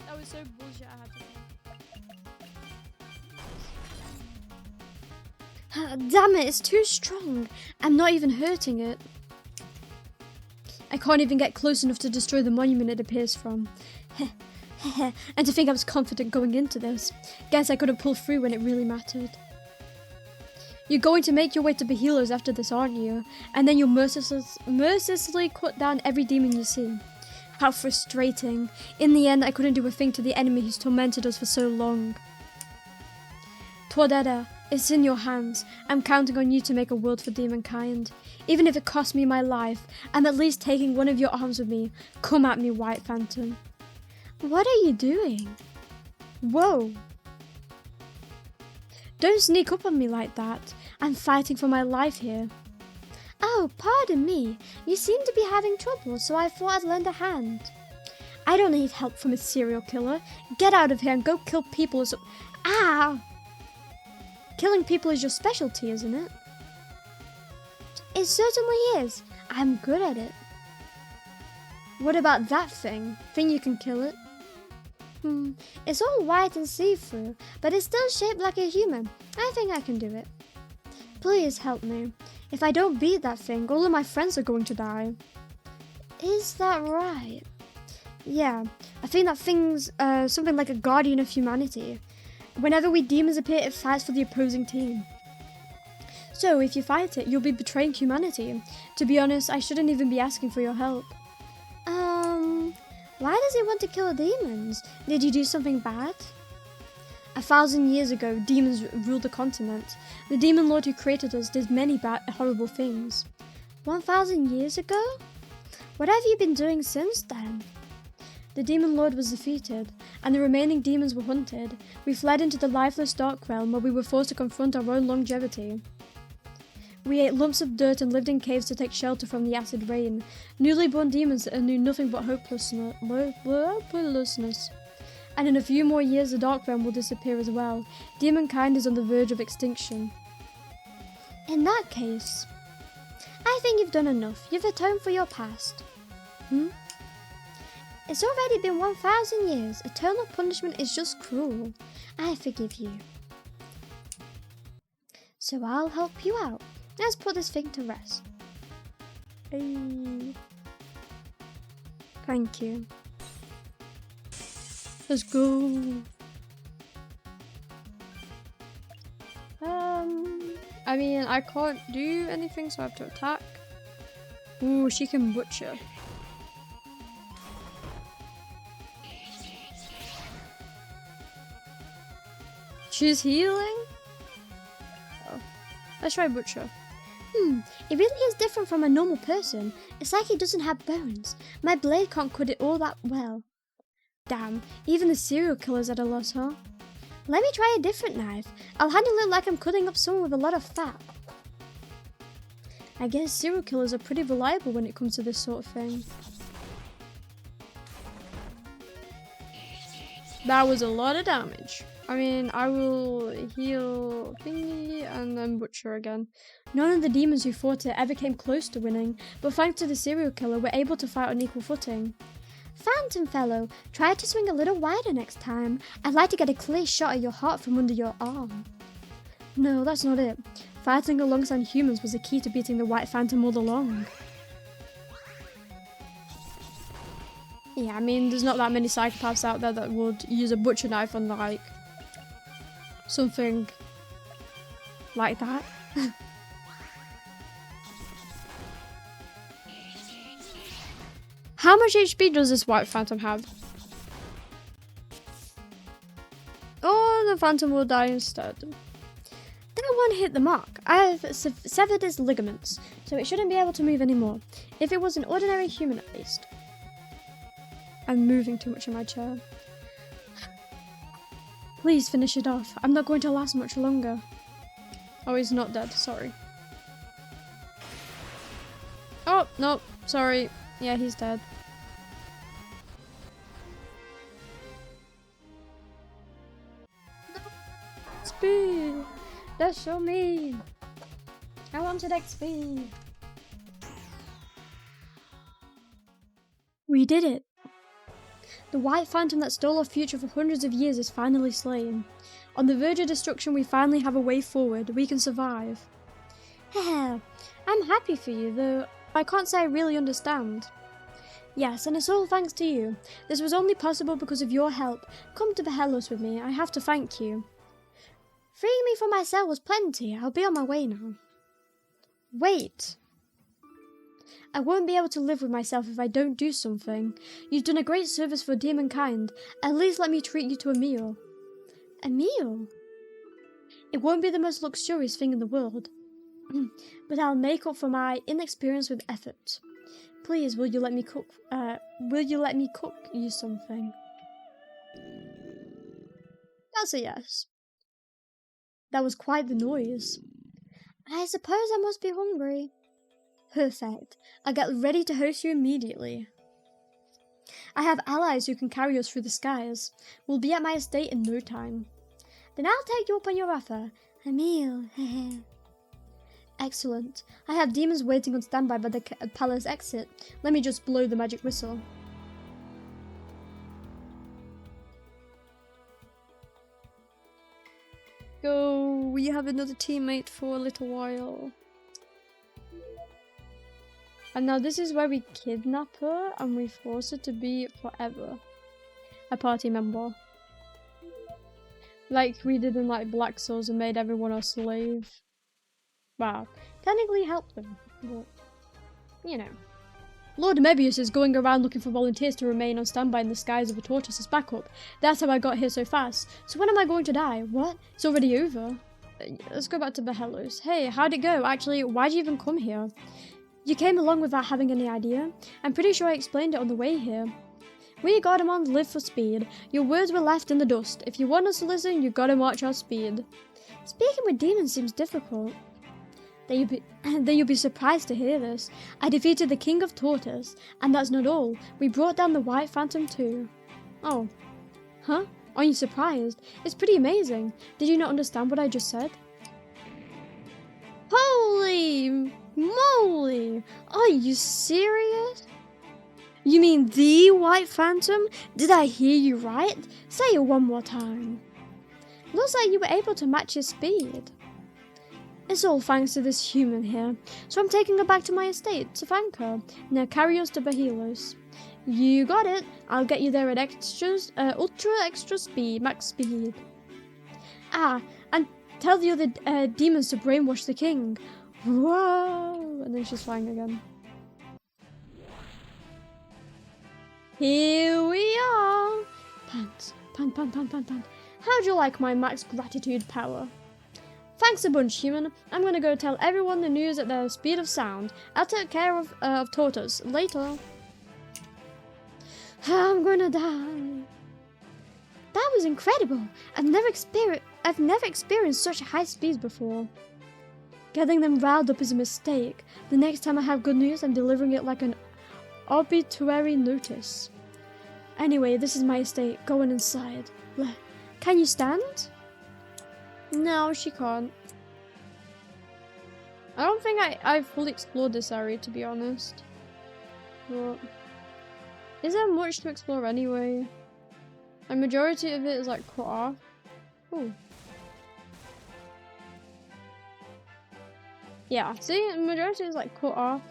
That was so bullshit, I had to. Damn it, it's too strong. I'm not even hurting it. I can't even get close enough to destroy the monument it appears from. And to think I was confident going into this. Guess I could have pulled through when it really mattered. You're going to make your way to Behelos after this, aren't you? And then you'll mercilessly cut down every demon you see. How frustrating. In the end, I couldn't do a thing to the enemy who's tormented us for so long. Tordetta, it's in your hands. I'm counting on you to make a world for demonkind. Even if it costs me my life, I'm at least taking one of your arms with me. Come at me, White Phantom. What are you doing? Whoa. Don't sneak up on me like that. I'm fighting for my life here. Oh, pardon me. You seem to be having trouble, so I thought I'd lend a hand. I don't need help from a serial killer. Get out of here and go kill people. Ah! Killing people is your specialty, isn't it? It certainly is. I'm good at it. What about that thing? Think you can kill it? It's all white and see-through, but it's still shaped like a human. I think I can do it. Please help me. If I don't beat that thing, all of my friends are going to die. Is that right? Yeah, I think that thing's something like a guardian of humanity. Whenever we demons appear, it fights for the opposing team. So, if you fight it, you'll be betraying humanity. To be honest, I shouldn't even be asking for your help. Why does he want to kill demons? Did you do something bad? 1,000 years ago, demons ruled the continent. The demon lord who created us did many bad, horrible things. 1,000 years ago? What have you been doing since then? The demon lord was defeated, and the remaining demons were hunted. We fled into the lifeless dark realm where we were forced to confront our own longevity. We ate lumps of dirt and lived in caves to take shelter from the acid rain. Newly born demons that knew nothing but hopelessness. And in a few more years the dark realm will disappear as well. Demonkind is on the verge of extinction. In that case, I think you've done enough. You've atoned for your past. It's already been 1,000 years. Eternal punishment is just cruel. I forgive you. So I'll help you out. Let's put this thing to rest. Hey. Thank you. Let's go. I mean, I can't do anything, so I have to attack. Ooh, she can butcher. She's healing? Oh. Let's try butcher. It really is different from a normal person. It's like he doesn't have bones. My blade can't cut it all that well. Damn, even the serial killer's at a loss, huh? Let me try a different knife. I'll handle it like I'm cutting up someone with a lot of fat. I guess serial killers are pretty reliable when it comes to this sort of thing. That was a lot of damage. I mean, I will heal thingy and then butcher again. None of the demons who fought it ever came close to winning, but thanks to the serial killer, we're able to fight on equal footing. Phantom fellow, try to swing a little wider next time. I'd like to get a clear shot at your heart from under your arm. No, that's not it. Fighting alongside humans was the key to beating the White Phantom all along. Yeah, I mean, there's not that many psychopaths out there that would use a butcher knife on, like, something like that. How much HP does this White Phantom have? Oh, the Phantom will die instead. That one hit the mark. I've severed its ligaments, so it shouldn't be able to move anymore. If it was an ordinary human, at least. I'm moving too much in my chair. Please finish it off. I'm not going to last much longer. Oh, he's not dead. Sorry. Oh, no. Sorry. Yeah, he's dead. XP! That's so mean! I wanted XP! We did it! The white phantom that stole our future for hundreds of years is finally slain. On the verge of destruction, we finally have a way forward. We can survive. Heh, I'm happy for you, though I can't say I really understand. Yes, and it's all thanks to you. This was only possible because of your help. Come to Behelos with me. I have to thank you. Freeing me from my cell was plenty. I'll be on my way now. Wait. I won't be able to live with myself if I don't do something. You've done a great service for demonkind. At least let me treat you to a meal. A meal? It won't be the most luxurious thing in the world. But I'll make up for my inexperience with effort. Please, will you let me cook you something? That's a yes. That was quite the noise. I suppose I must be hungry. Perfect. I'll get ready to host you immediately. I have allies who can carry us through the skies. We'll be at my estate in no time. Then I'll take you up on your offer. A meal. Excellent. I have demons waiting on standby by the palace exit. Let me just blow the magic whistle. Go. We have another teammate for a little while. And now this is where we kidnap her and we force her to be forever a party member. Like we did in like Black Souls and made everyone a slave. Wow. Technically helped them, but you know. Lord Mebius is going around looking for volunteers to remain on standby in the skies of a Tortas as backup. That's how I got here so fast. So when am I going to die? What? It's already over. Let's go back to Behelos. Hey, how'd it go? Actually, why'd you even come here? You came along without having any idea. I'm pretty sure I explained it on the way here. We Godamons live for speed. Your words were left in the dust. If you want us to listen, you gotta watch our speed. Speaking with demons seems difficult. Then you'll be surprised to hear this. I defeated the King of Tortas, and that's not all. We brought down the White Phantom too. Oh. Huh? Are you surprised? It's pretty amazing. Did you not understand what I just said? Holy moly! Are you serious? You mean the White Phantom? Did I hear you right? Say it one more time. Looks like you were able to match his speed. It's all thanks to this human here, so I'm taking her back to my estate to thank her. Now carry us to Behelos. You got it. I'll get you there at ultra extra speed, max speed. Ah, and tell the other demons to brainwash the king. Whoa! And then she's flying again. Here we are. Pants, pant, pant, pant, pant, pant. How'd you like my max gratitude power? Thanks a bunch, human. I'm gonna go tell everyone the news at the speed of sound. I'll take care of Tortas later. I'm gonna die. That was incredible. I've never experienced such high speeds before. Getting them riled up is a mistake. The next time I have good news, I'm delivering it like an obituary notice. Anyway, this is my estate. Going inside. Can you stand? No, she can't. I don't think I've fully explored this area, to be honest. But is there much to explore anyway? A majority of it is like cut off. Ooh. Yeah, see, the majority is like cut off.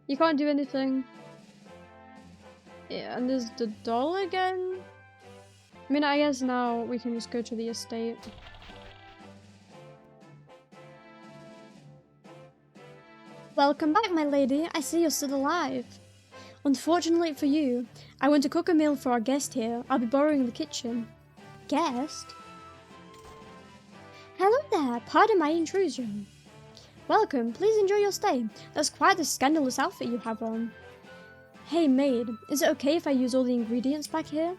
You can't do anything. Yeah, and there's the doll again. I mean, I guess now we can just go to the estate. Welcome back, my lady. I see you're still alive. Unfortunately for you, I went to cook a meal for our guest here. I'll be borrowing the kitchen. Guest? Hello there. Pardon my intrusion. Welcome. Please enjoy your stay. That's quite the scandalous outfit you have on. Hey, maid. Is it okay if I use all the ingredients back here?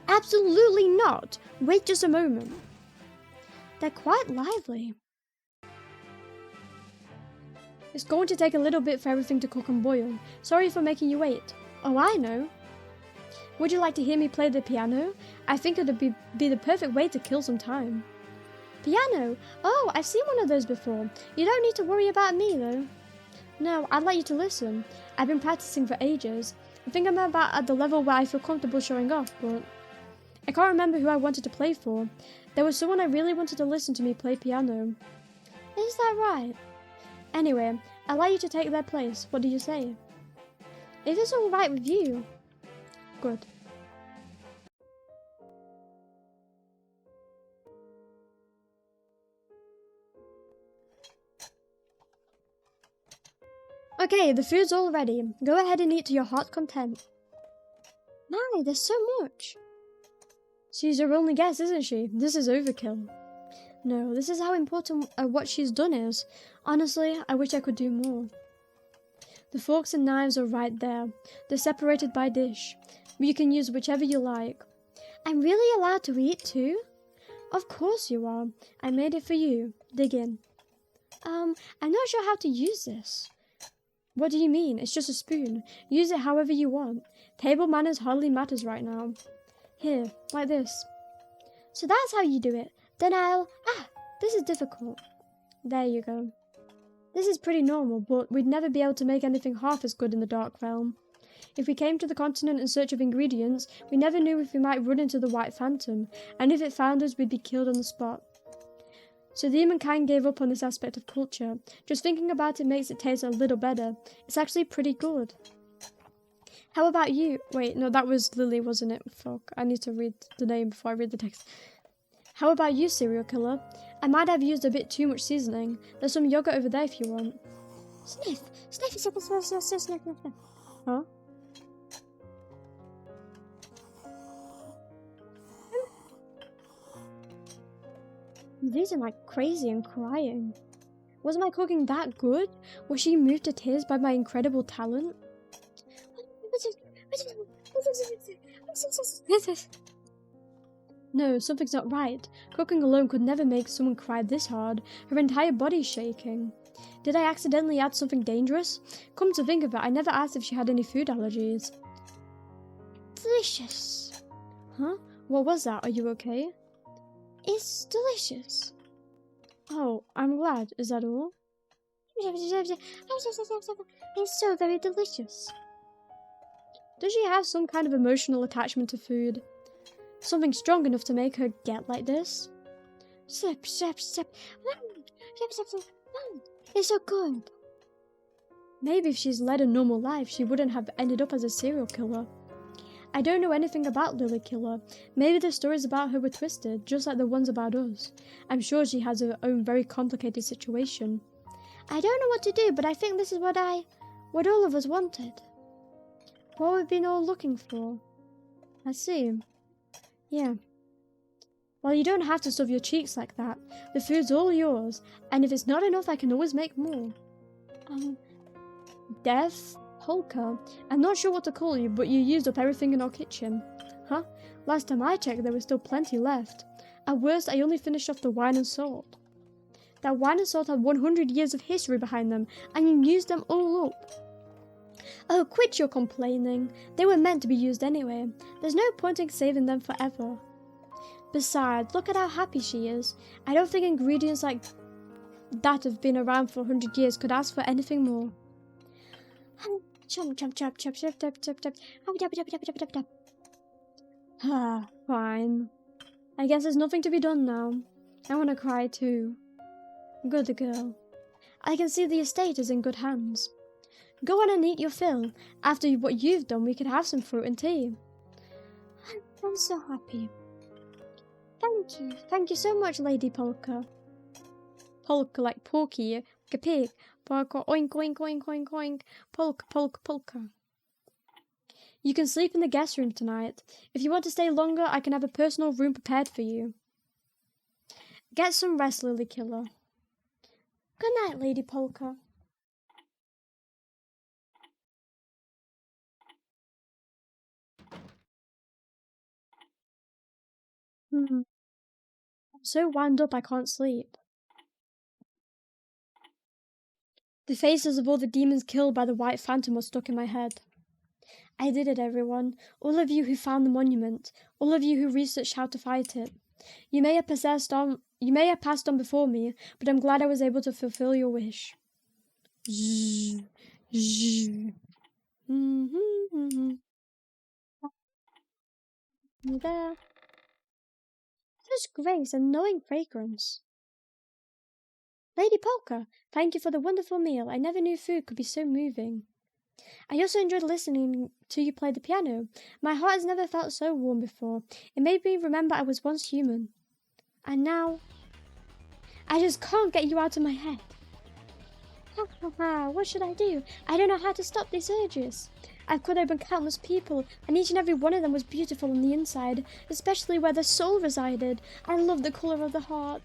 Absolutely not. Wait just a moment. They're quite lively. It's going to take a little bit for everything to cook and boil. Sorry for making you wait. Oh, I know. Would you like to hear me play the piano? I think it would be the perfect way to kill some time. Piano? Oh, I've seen one of those before. You don't need to worry about me, though. No, I'd like you to listen. I've been practicing for ages. I think I'm about at the level where I feel comfortable showing off, but I can't remember who I wanted to play for. There was someone I really wanted to listen to me play piano. Is that right? Anyway, I'd like you to take their place. What do you say? If it's all right with you. Good. Okay, the food's all ready. Go ahead and eat to your heart's content. My, there's so much. She's your only guest, isn't she? This is overkill. No, this is how important what she's done is. Honestly, I wish I could do more. The forks and knives are right there. They're separated by dish. You can use whichever you like. I'm really allowed to eat too? Of course you are. I made it for you. Dig in. I'm not sure how to use this. What do you mean? It's just a spoon. Use it however you want. Table manners hardly matters right now. Here, like this. So that's how you do it. Then this is difficult. There you go. This is pretty normal, but we'd never be able to make anything half as good in the Dark Realm. If we came to the continent in search of ingredients, we never knew if we might run into the White Phantom, and if it found us, we'd be killed on the spot. So the humankind gave up on this aspect of culture. Just thinking about it makes it taste a little better. It's actually pretty good. How about you? Wait, no, that was Lily, wasn't it? Fuck, I need to read the name before I read the text. How about you, serial killer? I might have used a bit too much seasoning. There's some yogurt over there if you want. Sniff! Sniff, sniff, sniff, sniff, sniff, sniff, sniff. Huh? These are like crazy and crying. Was my cooking that good? Was she moved to tears by my incredible talent? No, something's not right. Cooking alone could never make someone cry this hard. Her entire body's shaking. Did I accidentally add something dangerous? Come to think of it, I never asked if she had any food allergies. Delicious. Huh? What was that? Are you okay? It's delicious. Oh, I'm glad. Is that all? It's so very delicious. Does she have some kind of emotional attachment to food? Something strong enough to make her get like this? Sip, sip, sip. It's so good. Maybe if she's led a normal life, she wouldn't have ended up as a serial killer. I don't know anything about Lily Killer. Maybe the stories about her were twisted, just like the ones about us. I'm sure she has her own very complicated situation. I don't know what to do, but I think this is what all of us wanted. What we've been all looking for. I see. Yeah. Well, you don't have to stuff your cheeks like that. The food's all yours, and if it's not enough, I can always make more. Deathpolca. I'm not sure what to call you, but you used up everything in our kitchen. Huh? Last time I checked, there was still plenty left. At worst, I only finished off the wine and salt. That wine and salt had 100 years of history behind them, and you used them all up. Oh, quit your complaining. They were meant to be used anyway. There's no point in saving them forever. Besides, look at how happy she is. I don't think ingredients like that have been around for 100 years could ask for anything more. Ah, fine. I guess there's nothing to be done now. I want to cry too. Good girl. I can see the estate is in good hands. Go on and eat your fill. After what you've done, we could have some fruit and tea. I'm so happy. Thank you. Thank you so much, Lady Polka. Polka like porky, like a pig. Polka, oink, oink, oink, oink, oink. Polka, polka, polka. You can sleep in the guest room tonight. If you want to stay longer, I can have a personal room prepared for you. Get some rest, Lily Killer. Good night, Lady Polka. I'm so wound up I can't sleep. The faces of all the demons killed by the White Phantom were stuck in my head. I did it, everyone. All of you who found the monument. All of you who researched how to fight it. You may have passed on before me, but I'm glad I was able to fulfill your wish. You there? Such grace and knowing fragrance. Lady Polka, thank you for the wonderful meal. I never knew food could be so moving. I also enjoyed listening to you play the piano. My heart has never felt so warm before. It made me remember I was once human. And now, I just can't get you out of my head. What should I do? I don't know how to stop these urges. I've cut open countless people, and each and every one of them was beautiful on the inside, especially where their soul resided. I love the colour of the heart.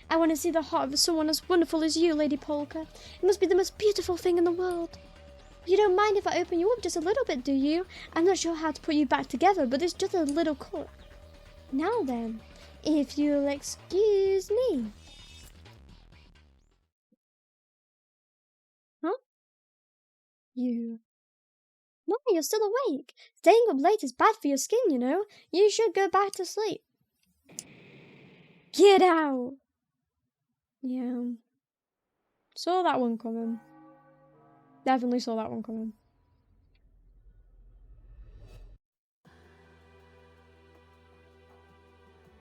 I want to see the heart of someone as wonderful as you, Lady Polka. It must be the most beautiful thing in the world. You don't mind if I open you up just a little bit, do you? I'm not sure how to put you back together, but it's just a little cut. Now then, if you'll excuse me. Huh? You... No, you're still awake. Staying up late is bad for your skin, you know. You should go back to sleep. Get out! Yeah. Saw that one coming. Definitely saw that one coming.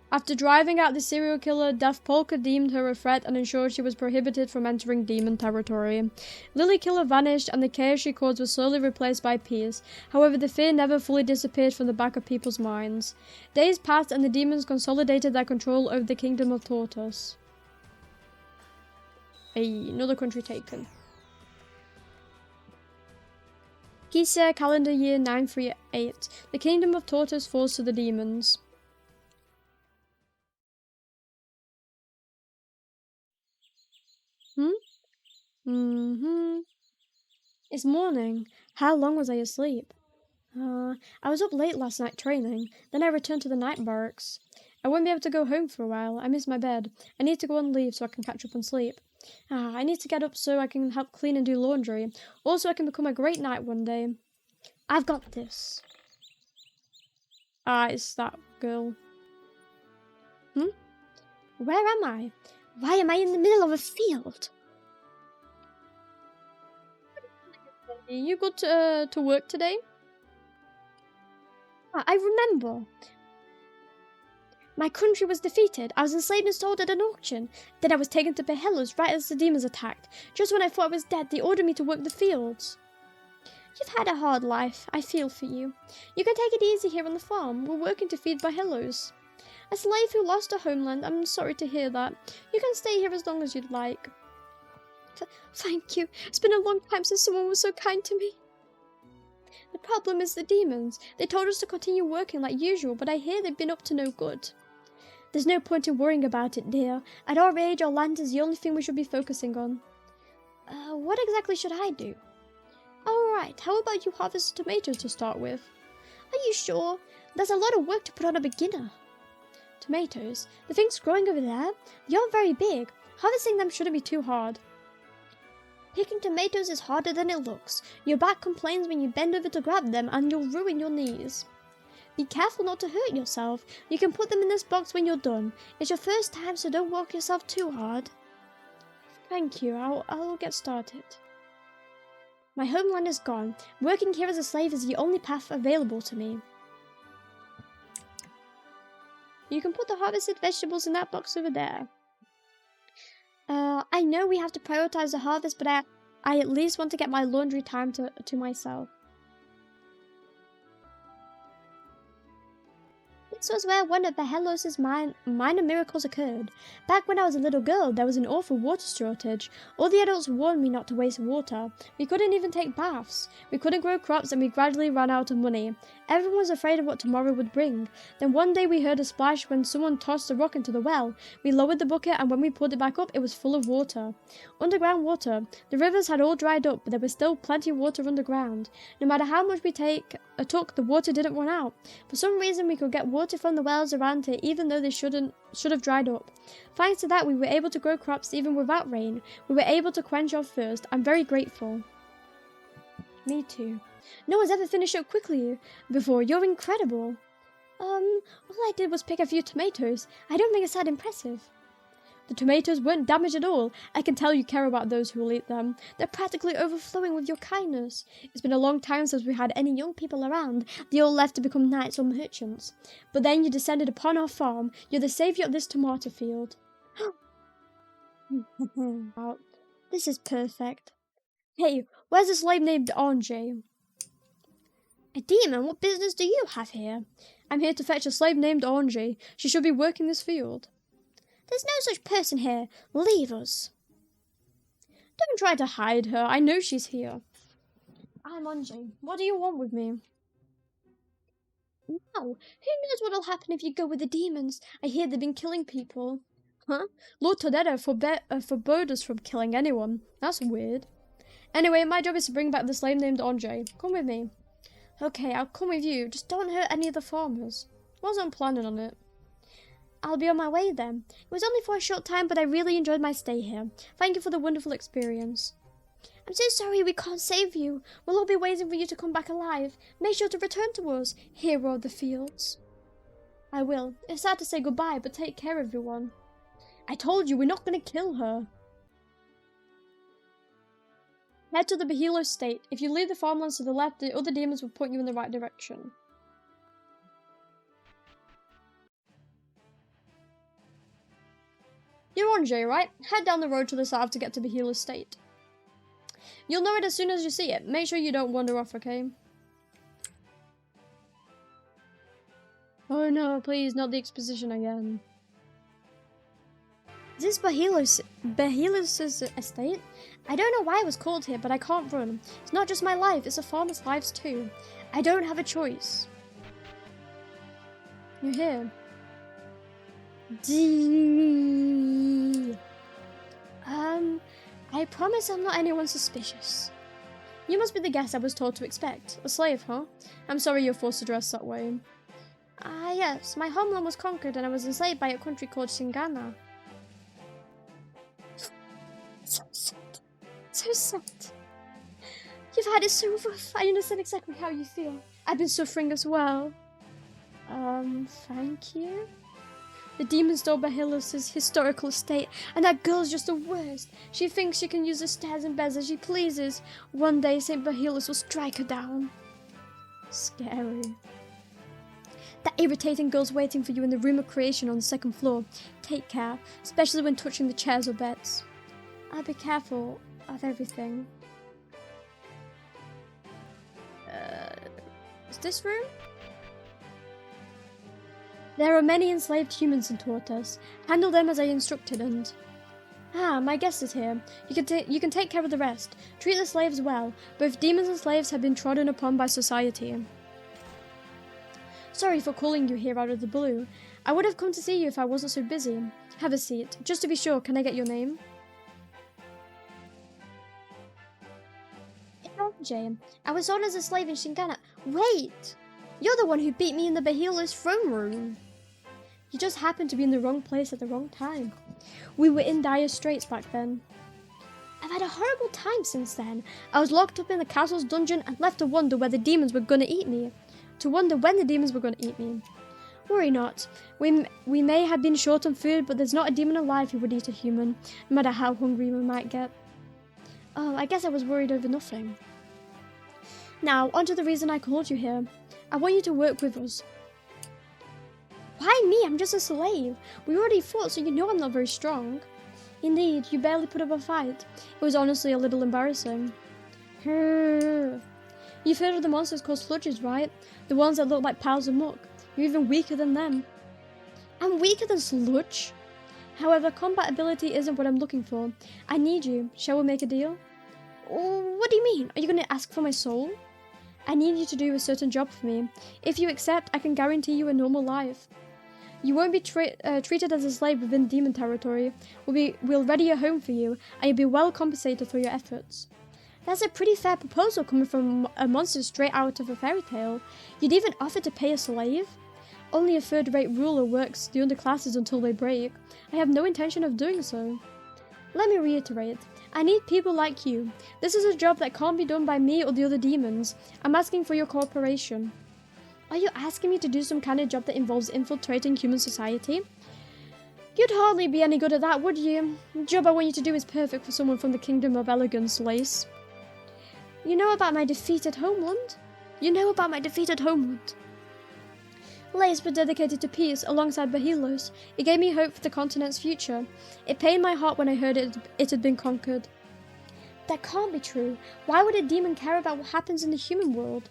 After driving out the serial killer, Deathpolca deemed her a threat and ensured she was prohibited from entering demon territory. Lily Killer vanished and the chaos she caused was slowly replaced by peace. However, the fear never fully disappeared from the back of people's minds. Days passed and the demons consolidated their control over the kingdom of Tortas. Another country taken. Kisa, calendar year 938. The kingdom of Tortas falls to the demons. It's morning. How long was I asleep? I was up late last night training. Then I returned to the night barracks. I won't be able to go home for a while. I miss my bed. I need to go on leave so I can catch up on sleep. I need to get up so I can help clean and do laundry. Also, I can become a great knight one day. I've got this. It's that girl. Where am I? Why am I in the middle of a field? You got to work today? I remember. My country was defeated. I was enslaved and sold at an auction. Then I was taken to Behelos right as the demons attacked. Just when I thought I was dead, they ordered me to work the fields. You've had a hard life. I feel for you. You can take it easy here on the farm. We're working to feed Behelos. A slave who lost her homeland. I'm sorry to hear that. You can stay here as long as you'd like. Thank you. It's been a long time since someone was so kind to me. The problem is the demons. They told us to continue working like usual, but I hear they've been up to no good. There's no point in worrying about it, dear. At our age, our land is the only thing we should be focusing on. What exactly should I do? Alright, how about you harvest tomatoes to start with? Are you sure? There's a lot of work to put on a beginner. Tomatoes? The things growing over there? They aren't very big. Harvesting them shouldn't be too hard. Picking tomatoes is harder than it looks. Your back complains when you bend over to grab them and you'll ruin your knees. Be careful not to hurt yourself. You can put them in this box when you're done. It's your first time, so don't work yourself too hard. Thank you. I'll get started. My homeland is gone. Working here as a slave is the only path available to me. You can put the harvested vegetables in that box over there. I know we have to prioritize the harvest, but I at least want to get my laundry time to myself. This was where one of Behelos' minor miracles occurred. Back when I was a little girl, there was an awful water shortage. All the adults warned me not to waste water. We couldn't even take baths. We couldn't grow crops and we gradually ran out of money. Everyone was afraid of what tomorrow would bring. Then one day we heard a splash when someone tossed a rock into the well. We lowered the bucket and when we pulled it back up, it was full of water. Underground water. The rivers had all dried up, but there was still plenty of water underground. No matter how much we took, the water didn't run out. For some reason, we could get water water from the wells around here even though they should have dried up. Thanks to that, we were able to grow crops even without rain. We were able to quench our thirst. I'm very grateful. Me too. No one's ever finished so quickly before. You're incredible. All I did was pick a few tomatoes. I don't think it's that impressive. The tomatoes weren't damaged at all. I can tell you care about those who will eat them. They're practically overflowing with your kindness. It's been a long time since we had any young people around. They all left to become knights or merchants. But then you descended upon our farm. You're the savior of this tomato field. Wow, this is perfect. Hey, where's a slave named Ange? A demon? What business do you have here? I'm here to fetch a slave named Ange. She should be working this field. There's no such person here. Leave us. Don't try to hide her. I know she's here. I'm Ange. What do you want with me? No. Who knows what'll happen if you go with the demons? I hear they've been killing people. Huh? Lord Todetta forbade us from killing anyone. That's weird. Anyway, my job is to bring back the slave named Ange. Come with me. Okay, I'll come with you. Just don't hurt any of the farmers. Wasn't planning on it. I'll be on my way then. It was only for a short time, but I really enjoyed my stay here. Thank you for the wonderful experience. I'm so sorry we can't save you. We'll all be waiting for you to come back alive. Make sure to return to us, hero of the fields. I will. It's sad to say goodbye, but take care, everyone. I told you, we're not going to kill her. Head to the Bahilo State. If you leave the farmlands to the left, the other demons will point you in the right direction. You're Ange, right? Head down the road to the south to get to Bahilo State. You'll know it as soon as you see it. Make sure you don't wander off, okay? Oh no, please, not the exposition again. Is this Bahilos' estate? I don't know why it was called here, but I can't run. It's not just my life, it's a farmer's lives too. I don't have a choice. You're here. I promise I'm not anyone suspicious. You must be the guest I was told to expect. A slave, huh? I'm sorry you're forced to dress that way. Ah, yes. My homeland was conquered and I was enslaved by a country called Shingana. So sad. So sad. You've had it so rough. I understand exactly how you feel. I've been suffering as well. Thank you? The demon stole Bahilos' historical estate, and that girl's just the worst. She thinks she can use the stairs and beds as she pleases. One day, St. Bahilos will strike her down. Scary. That irritating girl's waiting for you in the room of creation on the second floor. Take care, especially when touching the chairs or beds. I'll be careful of everything. Is this room? There are many enslaved humans in Tortas. Handle them as I instructed and... Ah, my guest is here. You can take care of the rest. Treat the slaves well. Both demons and slaves have been trodden upon by society. Sorry for calling you here out of the blue. I would have come to see you if I wasn't so busy. Have a seat. Just to be sure, can I get your name? Ange. I was sold as a slave in Shingana. Wait! You're the one who beat me in the Bahilos throne room. You just happened to be in the wrong place at the wrong time. We were in dire straits back then. I've had a horrible time since then. I was locked up in the castle's dungeon and left to wonder where the demons were going to eat me. To wonder when the demons were going to eat me. Worry not. We may have been short on food, but there's not a demon alive who would eat a human, no matter how hungry we might get. Oh, I guess I was worried over nothing. Now, on to the reason I called you here. I want you to work with us. Why me? I'm just a slave. We already fought, so you know I'm not very strong. Indeed, you barely put up a fight. It was honestly a little embarrassing. You've heard of the monsters called sludges, right? The ones that look like piles of muck. You're even weaker than them. I'm weaker than sludge? However, combat ability isn't what I'm looking for. I need you. Shall we make a deal? What do you mean? Are you going to ask for my soul? I need you to do a certain job for me. If you accept, I can guarantee you a normal life. You won't be treated as a slave within demon territory. We'll ready a home for you, and you'll be well compensated for your efforts. That's a pretty fair proposal coming from a monster straight out of a fairy tale. You'd even offer to pay a slave? Only a third-rate ruler works the underclasses until they break. I have no intention of doing so. Let me reiterate. I need people like you. This is a job that can't be done by me or the other demons. I'm asking for your cooperation. Are you asking me to do some kind of job that involves infiltrating human society? You'd hardly be any good at that, would you? The job I want you to do is perfect for someone from the Kingdom of Elegance, Lace. You know about my defeated homeland? Lace was dedicated to peace alongside Bahilos. It gave me hope for the continent's future. It pained my heart when I heard it had been conquered. That can't be true. Why would a demon care about what happens in the human world?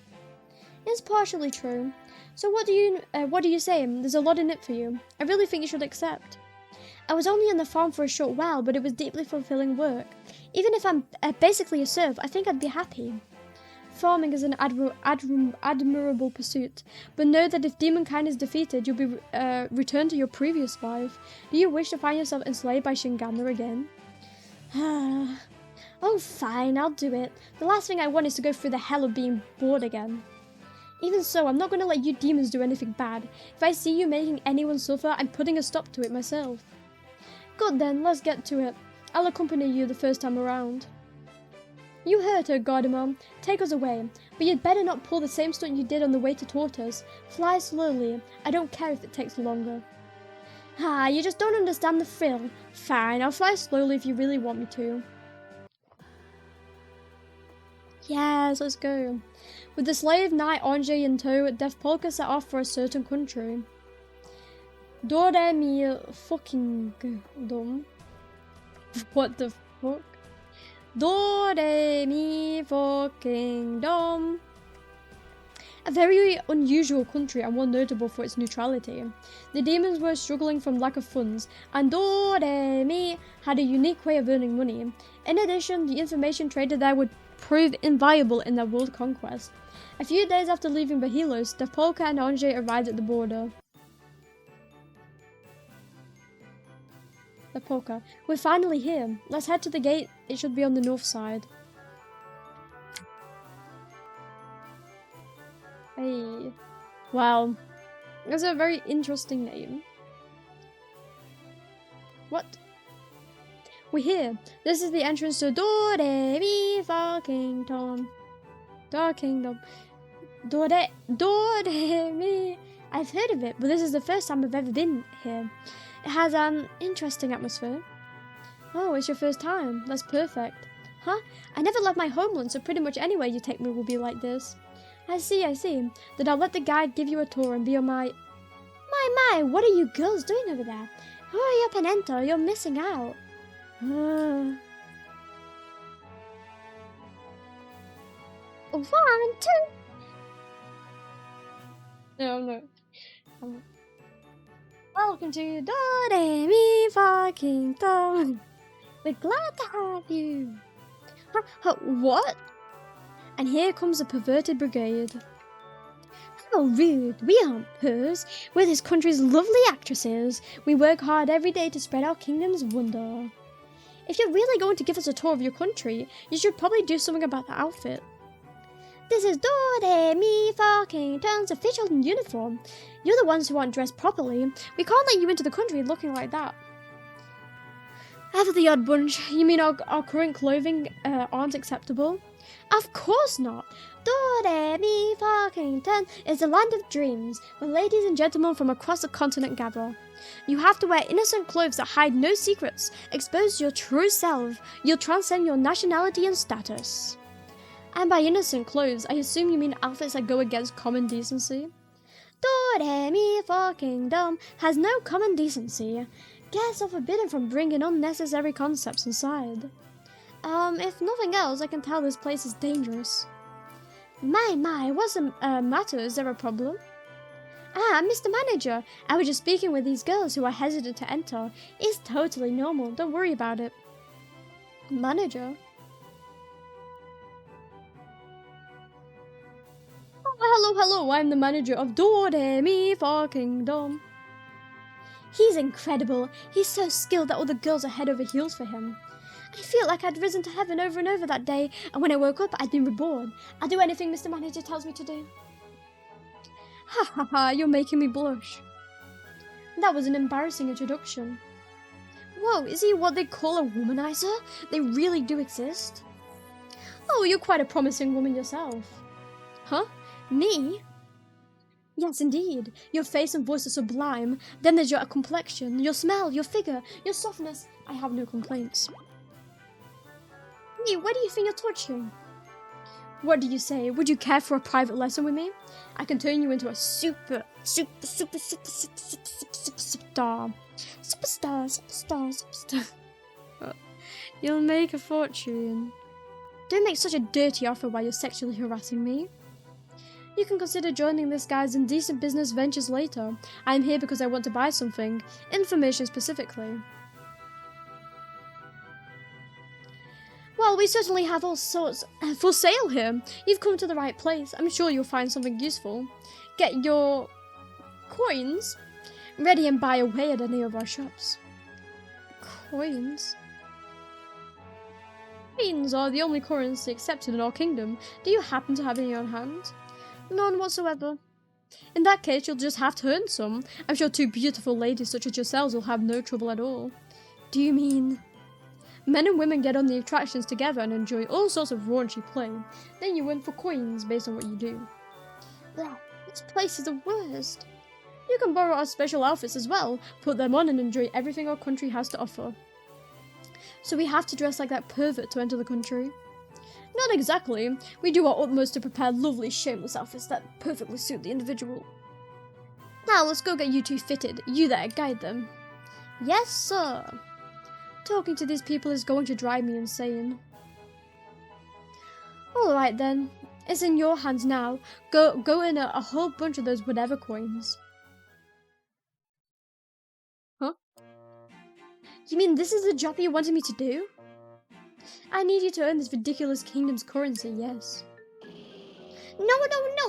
It's partially true. So what do you say? There's a lot in it for you. I really think you should accept. I was only on the farm for a short while, but it was deeply fulfilling work. Even if I'm basically a serf, I think I'd be happy. Farming is an admirable pursuit, but know that if demonkind is defeated, you'll be returned to your previous life. Do you wish to find yourself enslaved by Shingana again? Oh, fine, I'll do it. The last thing I want is to go through the hell of being bored again. Even so, I'm not going to let you demons do anything bad. If I see you making anyone suffer, I'm putting a stop to it myself. Good then, let's get to it. I'll accompany you the first time around. You heard her, Gardemar. Take us away. But you'd better not pull the same stunt you did on the way to Tortas. Fly slowly. I don't care if it takes longer. You just don't understand the thrill. Fine, I'll fly slowly if you really want me to. Yes, let's go. With the slave knight Ange in tow, Deathpolca set off for a certain country. Dore mi fucking dum. What the fuck? Dore mi fucking dum. A very unusual country and one notable for its neutrality. The demons were struggling from lack of funds, and Dore mi had a unique way of earning money. In addition, the information traded there would prove invaluable in their world conquest. A few days after leaving Bahilos, Deathpolca and Ange arrived at the border. Deathpolca, we're finally here. Let's head to the gate. It should be on the north side. Hey. Wow. That's a very interesting name. What? We're here. This is the entrance to Dore mi fa Kingdom. Dore Kingdom. Dore mi. I've heard of it, but this is the first time I've ever been here. It has an interesting atmosphere. Oh, it's your first time. That's perfect. Huh? I never left my homeland, so pretty much anywhere you take me will be like this. I see. Then I'll let the guide give you a tour and be on my... My, what are you girls doing over there? Hurry up and enter, you're missing out. 1, 2. No. Welcome to Dore mi fa Kingdom. We're glad to have you. What? And here comes the perverted brigade. How rude. We aren't pers. We're this country's lovely actresses. We work hard every day to spread our kingdom's wonder. If you're really going to give us a tour of your country, you should probably do something about the outfit. This is Dore mi fa Kingdom's official uniform. You're the ones who aren't dressed properly. We can't let you into the country looking like that. Ever the odd bunch. You mean our current clothing aren't acceptable? Of course not. Dore mi fa Kingdom is the land of dreams, where ladies and gentlemen from across the continent gather. You have to wear innocent clothes that hide no secrets, expose your true self. You'll transcend your nationality and status. And by innocent clothes, I assume you mean outfits that go against common decency? Dore mi fa Kingdom has no common decency. Guests are forbidden from bringing unnecessary concepts inside. If nothing else, I can tell this place is dangerous. My, what's the matter? Is there a problem? Mr. Manager, I was just speaking with these girls who are hesitant to enter. It's totally normal, don't worry about it. Manager? Oh, hello, I'm the manager of Dore mi fa Kingdom. He's incredible. He's so skilled that all the girls are head over heels for him. I feel like I'd risen to heaven over and over that day, and when I woke up, I'd been reborn. I'll do anything Mr. Manager tells me to do. Ha ha ha, you're making me blush. That was an embarrassing introduction. Whoa, is he what they call a womanizer? They really do exist? Oh, you're quite a promising woman yourself. Huh? Me? Yes, indeed. Your face and voice are sublime. Then there's your complexion, your smell, your figure, your softness. I have no complaints. Hey, where do you think you're touching? What do you say? Would you care for a private lesson with me? I can turn you into a superstar. Superstar. You'll make a fortune. Don't make such a dirty offer while you're sexually harassing me. You can consider joining this guy's indecent business ventures later. I'm here because I want to buy something. Information specifically. Well, we certainly have all sorts for sale here. You've come to the right place. I'm sure you'll find something useful. Get your coins ready and buy away at any of our shops. Coins? Coins are the only currency accepted in our kingdom. Do you happen to have any on hand? None whatsoever. In that case, you'll just have to earn some. I'm sure two beautiful ladies such as yourselves will have no trouble at all. Do you mean... Men and women get on the attractions together and enjoy all sorts of raunchy play. Then you win for coins based on what you do. Blah, this place is the worst. You can borrow our special outfits as well, put them on and enjoy everything our country has to offer. So we have to dress like that pervert to enter the country? Not exactly. We do our utmost to prepare lovely, shameless outfits that perfectly suit the individual. Now let's go get you two fitted. You there, guide them. Yes, sir. Talking to these people is going to drive me insane. Alright then. It's in your hands now. Go earn a whole bunch of those whatever coins. Huh? You mean this is the job you wanted me to do? I need you to earn this ridiculous kingdom's currency, yes. No,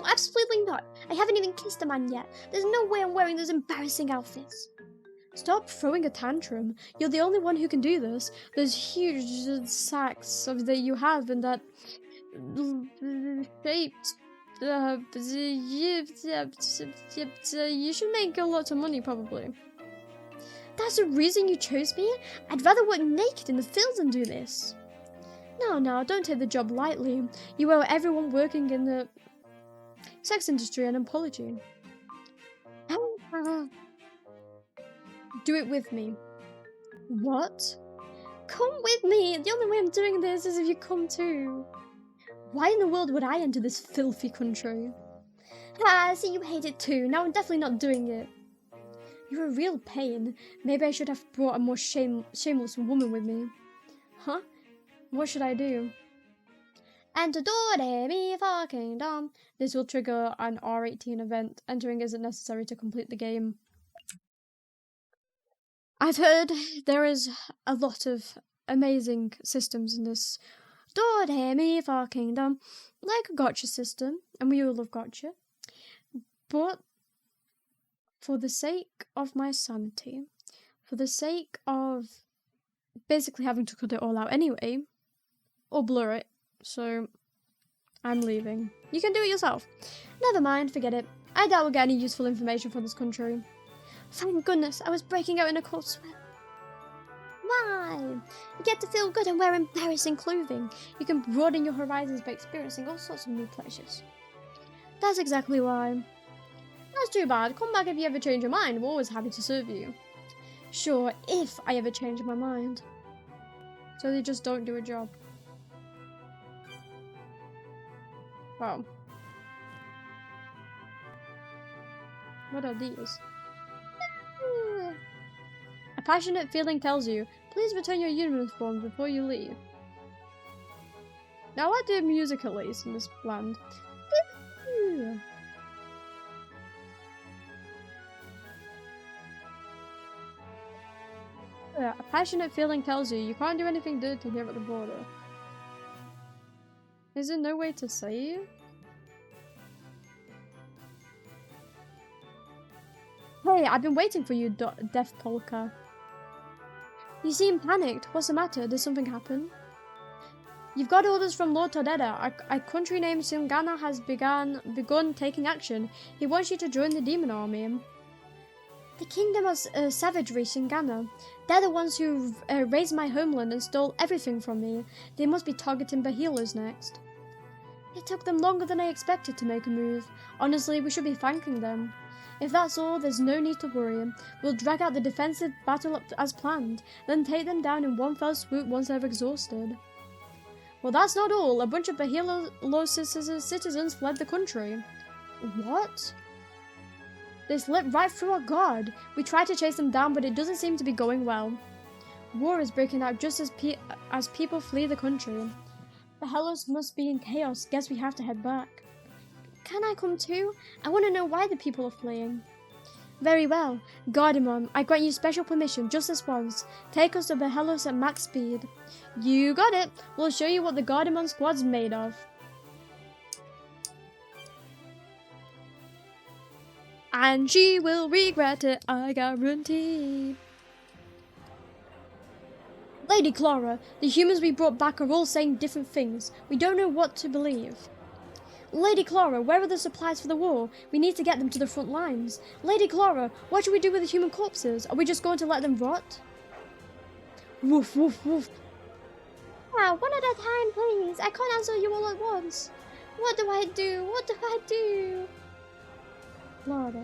absolutely not. I haven't even kissed a man yet. There's no way I'm wearing those embarrassing outfits. Stop throwing a tantrum. You're the only one who can do this. Those huge sacks that you have and that shaped. You should make a lot of money, probably. That's the reason you chose me? I'd rather work naked in the fields than do this. No, don't take the job lightly. You owe everyone working in the sex industry an apology. Do it with me. What? Come with me! The only way I'm doing this is if you come too. Why in the world would I enter this filthy country? I see you hate it too. Now I'm definitely not doing it. You're a real pain. Maybe I should have brought a more shameless woman with me. Huh? What should I do? Enter do, re, mi, fa, kingdom. This will trigger an R18 event. Entering isn't necessary to complete the game. I've heard there is a lot of amazing systems in this do, re, mi, fa, kingdom. Like a gotcha system, and we all love gotcha. But for the sake of my sanity, for the sake of basically having to cut it all out anyway, or blur it, so I'm leaving. You can do it yourself. Never mind, forget it. I doubt we'll get any useful information from this country. Thank goodness, I was breaking out in a cold sweat. Why? You get to feel good and wear embarrassing clothing. You can broaden your horizons by experiencing all sorts of new pleasures. That's exactly why. That's too bad. Come back if you ever change your mind. We're always happy to serve you. Sure, if I ever change my mind. So they just don't do a job. Wow. What are these? A passionate feeling tells you, please return your uniform before you leave. Now I do music at least in this land. A passionate feeling tells you can't do anything dirty here at the border. Is there no way to save? Hey, I've been waiting for you, Deathpolca. You seem panicked. What's the matter? Did something happen? You've got orders from Lord Tordera. A country named Shingana has begun taking action. He wants you to join the demon army. The kingdom of savagery, Shingana. They're the ones who raised my homeland and stole everything from me. They must be targeting Bahilos next. It took them longer than I expected to make a move. Honestly, we should be thanking them. If that's all, there's no need to worry. We'll drag out the defensive battle up as planned, then take them down in one fell swoop once they're exhausted. Well, that's not all. A bunch of Bahilos citizens fled the country. What? They slipped right through our guard. We tried to chase them down, but it doesn't seem to be going well. War is breaking out just as people flee the country. The Hellos must be in chaos. Guess we have to head back. Can I come too? I want to know why the people are fleeing. Very well. Guardian, I grant you special permission just this once. Take us to the Hellos at max speed. You got it. We'll show you what the Guardian squad's made of. And she will regret it, I guarantee. Lady Clara, the humans we brought back are all saying different things. We don't know what to believe. Lady Clara, where are the supplies for the war? We need to get them to the front lines. Lady Clara, what should we do with the human corpses? Are we just going to let them rot? Woof, woof, woof. Now, one at a time, please. I can't answer you all at once. What do I do? What do I do? Florida.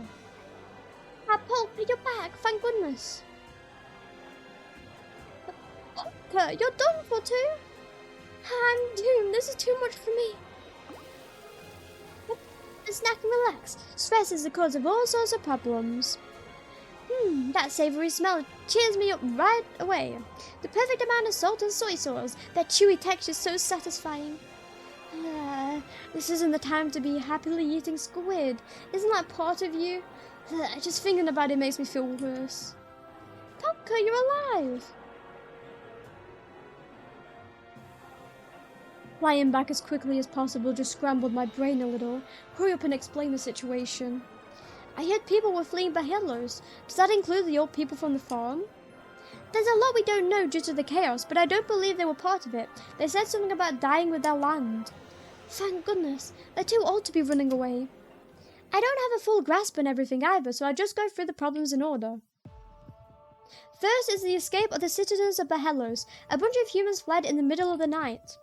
Polka, you're back. Thank goodness. Polka, you're done for too? I'm doomed. This is too much for me. Snack and relax. Stress is the cause of all sorts of problems. That savory smell cheers me up right away. The perfect amount of salt and soy sauce. That chewy texture is so satisfying. This isn't the time to be happily eating squid. Isn't that part of you? Just thinking about it makes me feel worse. Polka, you're alive! Flying back as quickly as possible just scrambled my brain a little. Hurry up and explain the situation. I heard people were fleeing Bahilos. Does that include the old people from the farm? There's a lot we don't know due to the chaos, but I don't believe they were part of it. They said something about dying with their land. Thank goodness. They're too old to be running away. I don't have a full grasp on everything either, so I'll just go through the problems in order. First is the escape of the citizens of Bahilos. A bunch of humans fled in the middle of the night.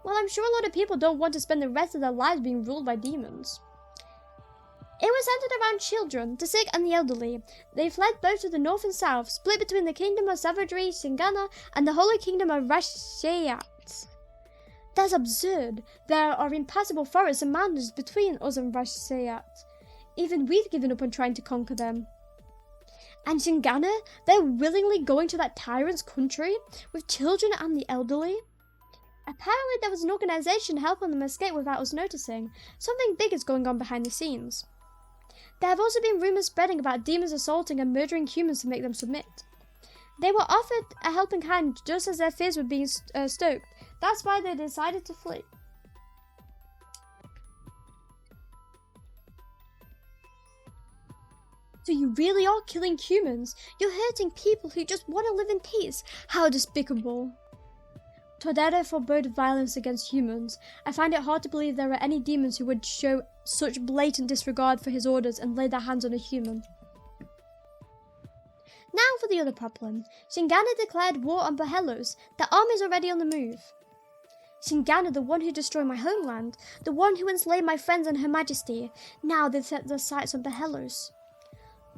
Well, I'm sure a lot of people don't want to spend the rest of their lives being ruled by demons. It was centered around children, the sick and the elderly. They fled both to the north and south, split between the kingdom of savagery, Shingana, and the holy kingdom of Rashayat. That's absurd. There are impassable forests and mountains between us and Rashayat. Even we've given up on trying to conquer them. And Shingana, they're willingly going to that tyrant's country with children and the elderly? Apparently there was an organization helping them escape without us noticing. Something big is going on behind the scenes. There have also been rumors spreading about demons assaulting and murdering humans to make them submit. They were offered a helping hand just as their fears were being stoked. That's why they decided to flee. So you really are killing humans? You're hurting people who just want to live in peace. How despicable. Tordera forbade violence against humans. I find it hard to believe there are any demons who would show such blatant disregard for his orders and lay their hands on a human. Now for the other problem. Shingana declared war on Bahilos. Their army's already on the move. Shingana, the one who destroyed my homeland, the one who enslaved my friends and Her Majesty. Now they've set their sights on Bahilos.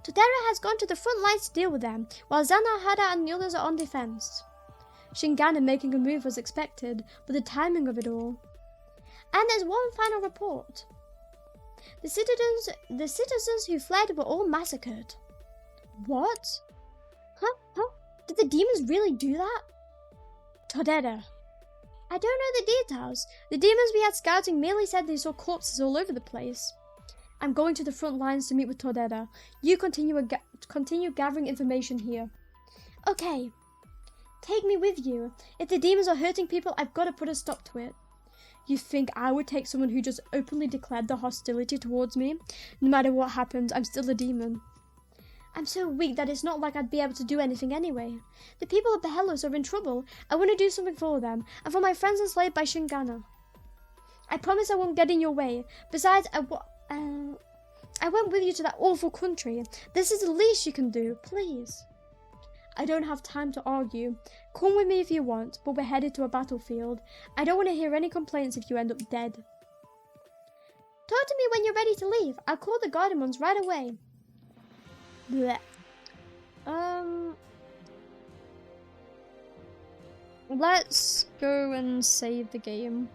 Tordera has gone to the front lines to deal with them, while Zana, Hada and the others are on defense. Shingana making a move was expected, but the timing of it all. And there's one final report. The citizens who fled were all massacred. What? Huh? Did the demons really do that? Tordera. I don't know the details. The demons we had scouting merely said they saw corpses all over the place. I'm going to the front lines to meet with Tordera. You continue gathering information here. Okay. Take me with you. If the demons are hurting people, I've got to put a stop to it. You think I would take someone who just openly declared their hostility towards me? No matter what happens, I'm still a demon. I'm so weak that it's not like I'd be able to do anything anyway. The people of Behelos are in trouble. I want to do something for them, and for my friends enslaved by Shingana. I promise I won't get in your way. Besides, I went with you to that awful country. This is the least you can do, please. I don't have time to argue. Come with me if you want, but we're headed to a battlefield. I don't want to hear any complaints if you end up dead. Talk to me when you're ready to leave. I'll call the Guardians right away. Blech. Let's go and save the game.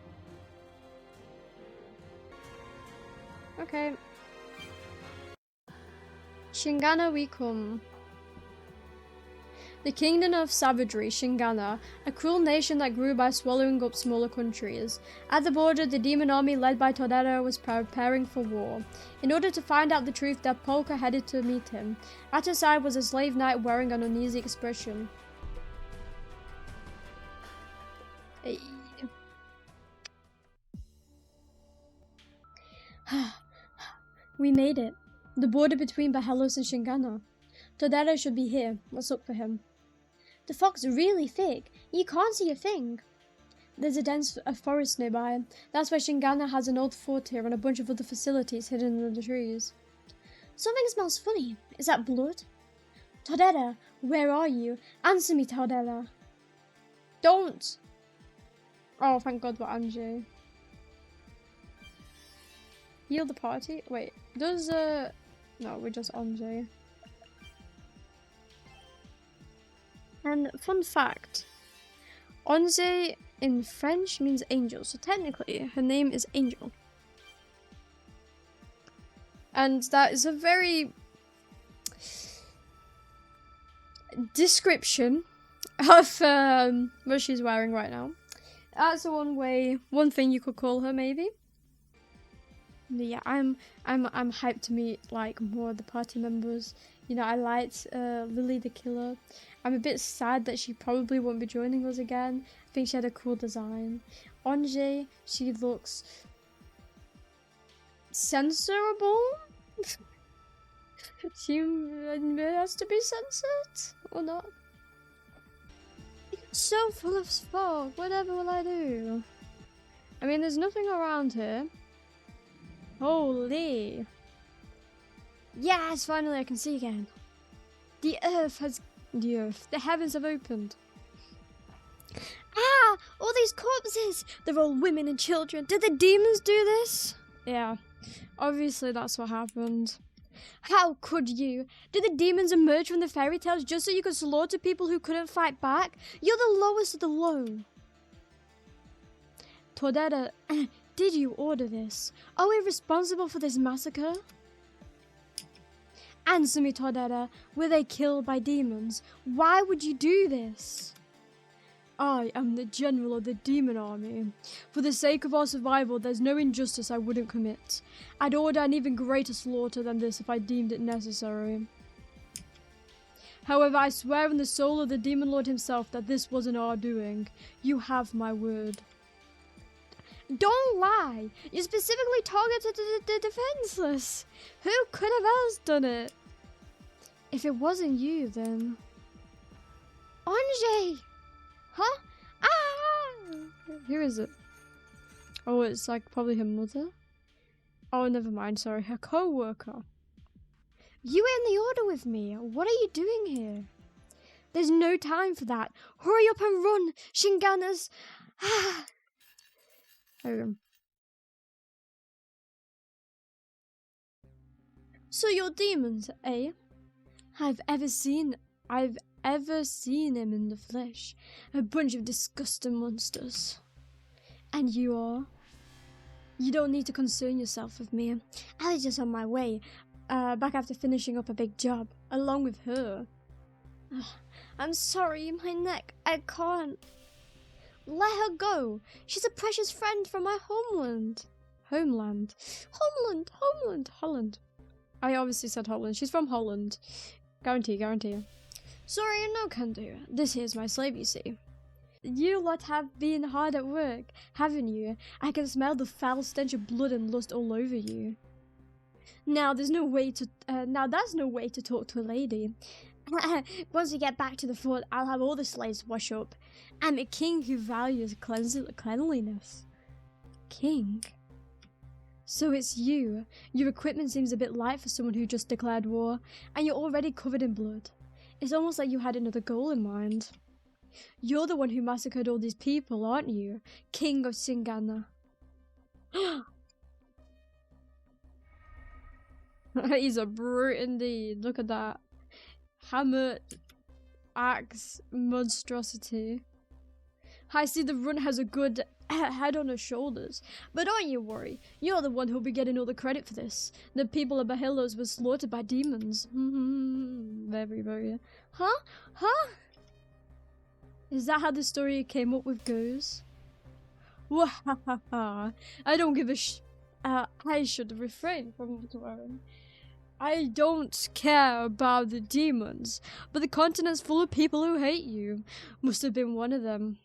Okay. Shingana we come. The kingdom of savagery, Shingana, a cruel nation that grew by swallowing up smaller countries. At the border, the demon army led by Tortas was preparing for war. In order to find out the truth, Deathpolca headed to meet him. At her side was a slave knight wearing an uneasy expression. Hey. We made it. The border between Behelos and Shingana. Tortas should be here. Let's look for him. The fog's really thick. You can't see a thing. There's a dense forest nearby. That's why Shingana has an old fort here and a bunch of other facilities hidden in the trees. Something smells funny. Is that blood? Tortas, where are you? Answer me, Tortas. Don't! Oh, thank God for Ange. Heal the party? Wait, does, no, we're just Ange. And fun fact, Ange in French means angel, so technically her name is Angel. And that is a very description of what she's wearing right now. That's one thing you could call her maybe. Yeah, I'm hyped to meet like more of the party members. You know, I liked Lily the Killer. I'm a bit sad that she probably won't be joining us again. I think she had a cool design. Ange, she looks censorable. She has to be censored or not? It's so full of fog. Whatever will I do? I mean, there's nothing around here. Holy. Yes, finally I can see again. The heavens have opened. Ah! All these corpses! They're all women and children. Did the demons do this? Yeah, obviously that's what happened. How could you? Did the demons emerge from the fairy tales just so you could slaughter people who couldn't fight back? You're the lowest of the low. Tortas, did you order this? Are we responsible for this massacre? Answer me, Tortas. Were they killed by demons? Why would you do this? I am the general of the demon army. For the sake of our survival, there's no injustice I wouldn't commit. I'd order an even greater slaughter than this if I deemed it necessary. However, I swear in the soul of the demon lord himself that this wasn't our doing. You have my word. Don't lie! You specifically targeted the defenseless! Who could have else done it? If it wasn't you, then... Ange! Huh? Ah! Who is it? Oh, it's like probably her mother? Oh, never mind, sorry, her co-worker. You were in the order with me. What are you doing here? There's no time for that. Hurry up and run, Shingana's... Ah! So you're demons, eh? I've ever seen him in the flesh. A bunch of disgusting monsters. And you are? You don't need to concern yourself with me. I was just on my way, back after finishing up a big job, along with her. I'm sorry, my neck, I can't. Let her go. She's a precious friend from my homeland. Holland. I obviously said Holland. She's from Holland. Guarantee. Sorry, no can do. This here's my slave, you see. You lot have been hard at work, haven't you? I can smell the foul stench of blood and lust all over you. Now that's no way to talk to a lady. Once we get back to the fort, I'll have all the slaves wash up. I'm a king who values cleanliness. King? So it's you. Your equipment seems a bit light for someone who just declared war, and you're already covered in blood. It's almost like you had another goal in mind. You're the one who massacred all these people, aren't you? King of Shingana. He's a brute indeed. Look at that. Hammer, axe, monstrosity. I see the runt has a good head on her shoulders, but don't you worry, you're the one who'll be getting all the credit for this. The people of Bahilos were slaughtered by demons. Very, very... Huh? Is that how the story came up with goes? Wahahaha. I don't give a I should refrain from swearing. I don't care about the demons, but the continent's full of people who hate you. Must have been one of them.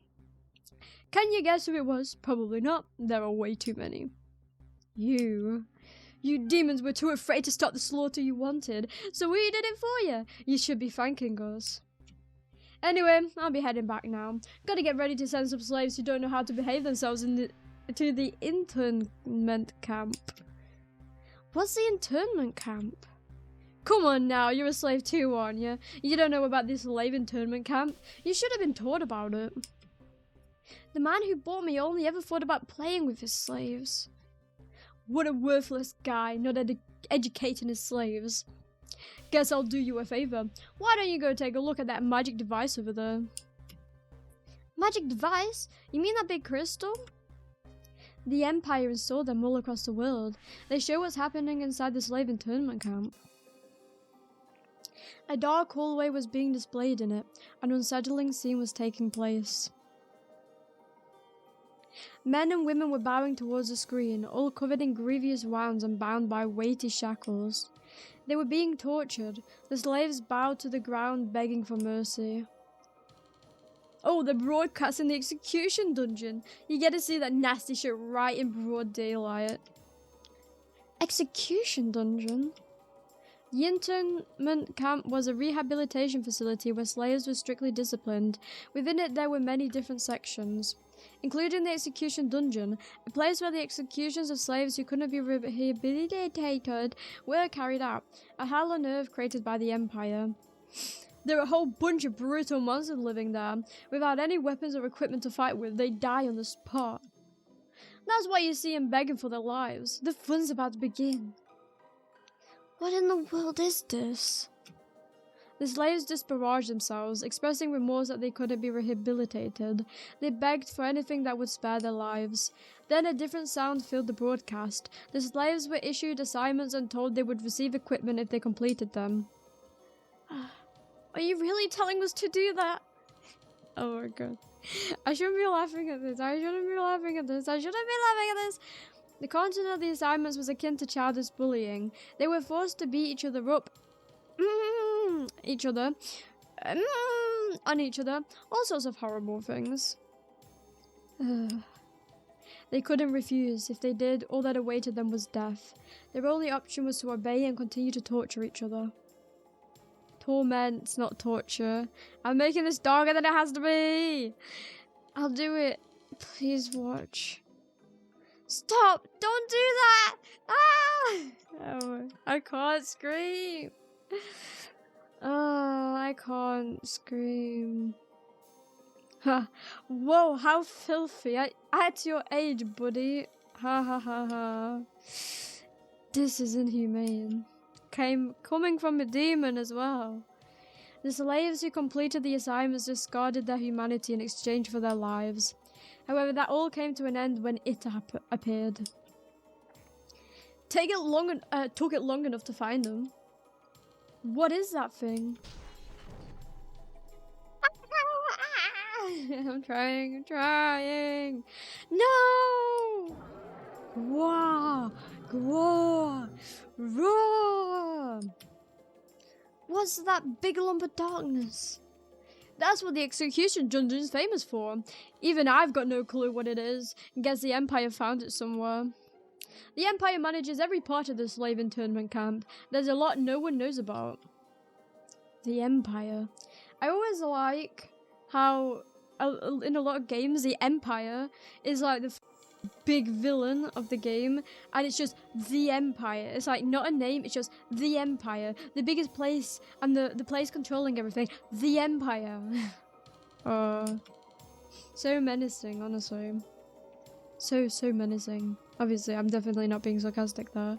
Can you guess who it was? Probably not. There are way too many. You demons were too afraid to stop the slaughter you wanted, so we did it for you. You should be thanking us. Anyway, I'll be heading back now. Gotta get ready to send some slaves who don't know how to behave themselves to the internment camp. What's the internment camp? Come on now, you're a slave too, aren't you? You don't know about this slave internment camp? You should have been taught about it. The man who bought me only ever thought about playing with his slaves. What a worthless guy, not educating his slaves. Guess I'll do you a favor. Why don't you go take a look at that magic device over there? Magic device? You mean that big crystal? The Empire installed them all across the world. They show what's happening inside the slave internment camp. A dark hallway was being displayed in it. An unsettling scene was taking place. Men and women were bowing towards the screen, all covered in grievous wounds and bound by weighty shackles. They were being tortured. The slaves bowed to the ground, begging for mercy. Oh, they're broadcasting the execution dungeon. You get to see that nasty shit right in broad daylight. Execution dungeon? The internment camp was a rehabilitation facility where slaves were strictly disciplined. Within it there were many different sections, including the execution dungeon, a place where the executions of slaves who couldn't be rehabilitated were carried out, a hell on earth created by the Empire. There are a whole bunch of brutal monsters living there. Without any weapons or equipment to fight with, they die on the spot. That's why you see them begging for their lives. The fun's about to begin. What in the world is this? The slaves disparaged themselves, expressing remorse that they couldn't be rehabilitated. They begged for anything that would spare their lives. Then a different sound filled the broadcast. The slaves were issued assignments and told they would receive equipment if they completed them. Are you really telling us to do that? Oh my god. I shouldn't be laughing at this. The content of the assignments was akin to childish bullying. They were forced to beat each other up. On each other. All sorts of horrible things. They couldn't refuse. If they did, all that awaited them was death. Their only option was to obey and continue to torture each other. Torment, not torture. I'm making this darker than it has to be. I'll do it. Please watch. Stop! Don't do that! Ah! Oh, I can't scream. Oh, I can't scream. Whoa, how filthy. At your age, buddy. Ha ha ha ha. This is inhumane. Coming from a demon as well. The slaves who completed the assignments discarded their humanity in exchange for their lives. However, that all came to an end when it appeared. Took it long enough to find them. What is that thing? I'm trying. No! Wah! Roar! Roar! What's that big lump of darkness? That's what the execution dungeon's famous for. Even I've got no clue what it is. Guess the Empire found it somewhere. The Empire manages every part of the slave internment camp. There's a lot no one knows about. The Empire. I always like how in a lot of games the Empire is like the big villain of the game, and it's just the Empire. It's like not a name, it's just the Empire. The biggest place and the place controlling everything. The Empire. So menacing, honestly. So menacing. Obviously, I'm definitely not being sarcastic there.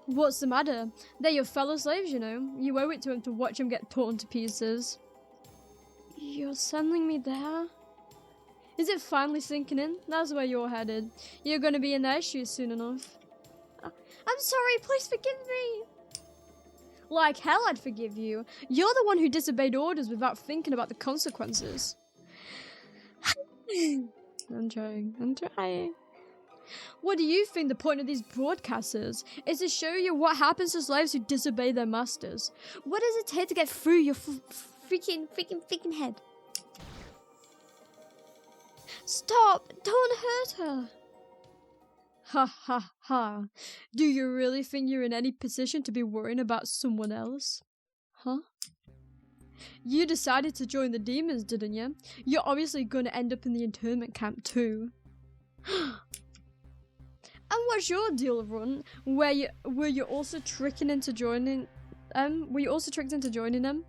What's the matter? They're your fellow slaves, you know. You owe it to them to watch them get torn to pieces. You're sending me there? Is it finally sinking in? That's where you're headed. You're gonna be in their shoes soon enough. I'm sorry, please forgive me. Like hell I'd forgive you. You're the one who disobeyed orders without thinking about the consequences. I'm trying. What do you think the point of these broadcasts is? Is to show you what happens to slaves who disobey their masters. What does it take to get through your freaking head? Stop! Don't hurt her! Ha ha ha. Do you really think you're in any position to be worrying about someone else? Huh? You decided to join the demons, didn't you? You're obviously going to end up in the internment camp too. And what's your deal, Run? Were you also tricked into joining them?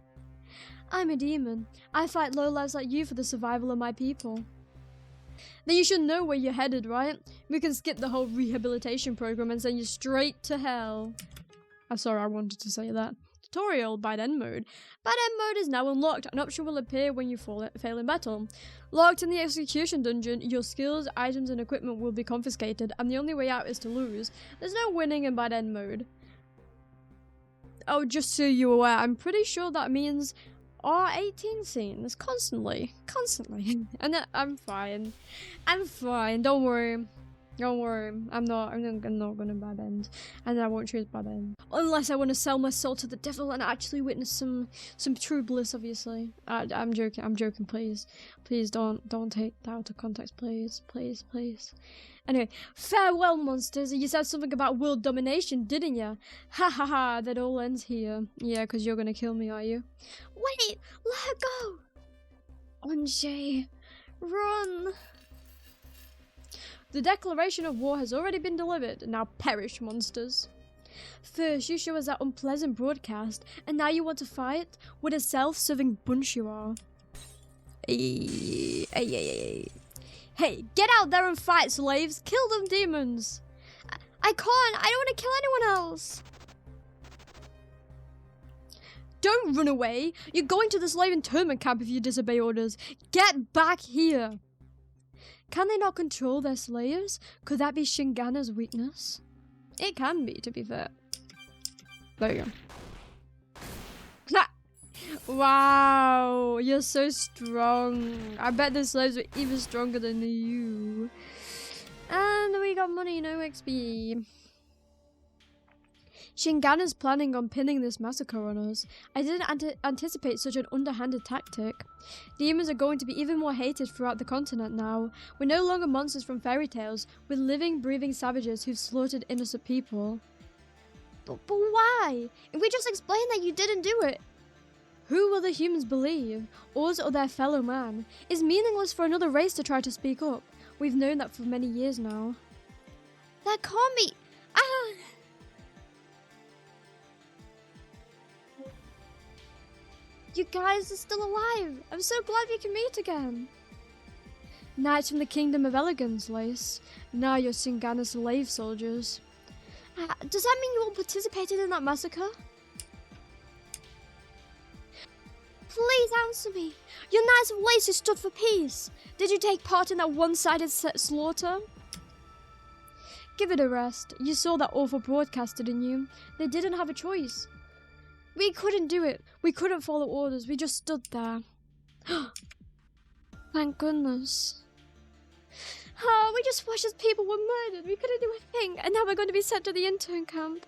I'm a demon. I fight lowlives like you for the survival of my people. Then you should know where you're headed, right? We can skip the whole rehabilitation program and send you straight to hell. I'm sorry, I wanted to say that. Tutorial, Bad End Mode. Bad End Mode is now unlocked. An option will appear when you fail in battle. Locked in the execution dungeon, your skills, items, and equipment will be confiscated, and the only way out is to lose. There's no winning in Bad End Mode. Oh, just so you're aware, I'm pretty sure that means R18 scenes constantly. And I'm fine. Don't worry. I'm not gonna bad end, and I won't choose bad end unless I want to sell my soul to the devil and actually witness some true bliss. Obviously, I'm joking. Please don't take that out of context. Please. Anyway, farewell, monsters. You said something about world domination, didn't you? Ha ha ha. That all ends here. Yeah, because you're gonna kill me, are you? Wait, let her go. Ange, run. The declaration of war has already been delivered. Now perish, monsters. First, you show us that unpleasant broadcast, and now you want to fight? What a self-serving bunch you are. Hey, get out there and fight, slaves! Kill them, demons! I can't! I don't want to kill anyone else! Don't run away! You're going to the slave internment camp if you disobey orders. Get back here! Can they not control their slaves? Could that be Shingana's weakness? It can be, to be fair. There you go. Wow, you're so strong. I bet the slaves were even stronger than you. And we got money, no XP. Shingana's planning on pinning this massacre on us. I didn't anticipate such an underhanded tactic. Demons are going to be even more hated throughout the continent now. We're no longer monsters from fairy tales. We're living, breathing savages who've slaughtered innocent people. But why? If we just explain that you didn't do it. Who will the humans believe? Us or their fellow man? It's meaningless for another race to try to speak up. We've known that for many years now. That can't be... You guys are still alive! I'm so glad we can meet again! Knights from the Kingdom of Elegance, Lace. Now you're Shingana's slave soldiers. Does that mean you all participated in that massacre? Please answer me! You're Knights of Lace who stood for peace! Did you take part in that one-sided slaughter? Give it a rest. You saw that awful broadcast, didn't you? They didn't have a choice. We couldn't do it. We couldn't follow orders. We just stood there. Thank goodness. Oh, we just watched as people were murdered. We couldn't do a thing. And now we're going to be sent to the intern camp.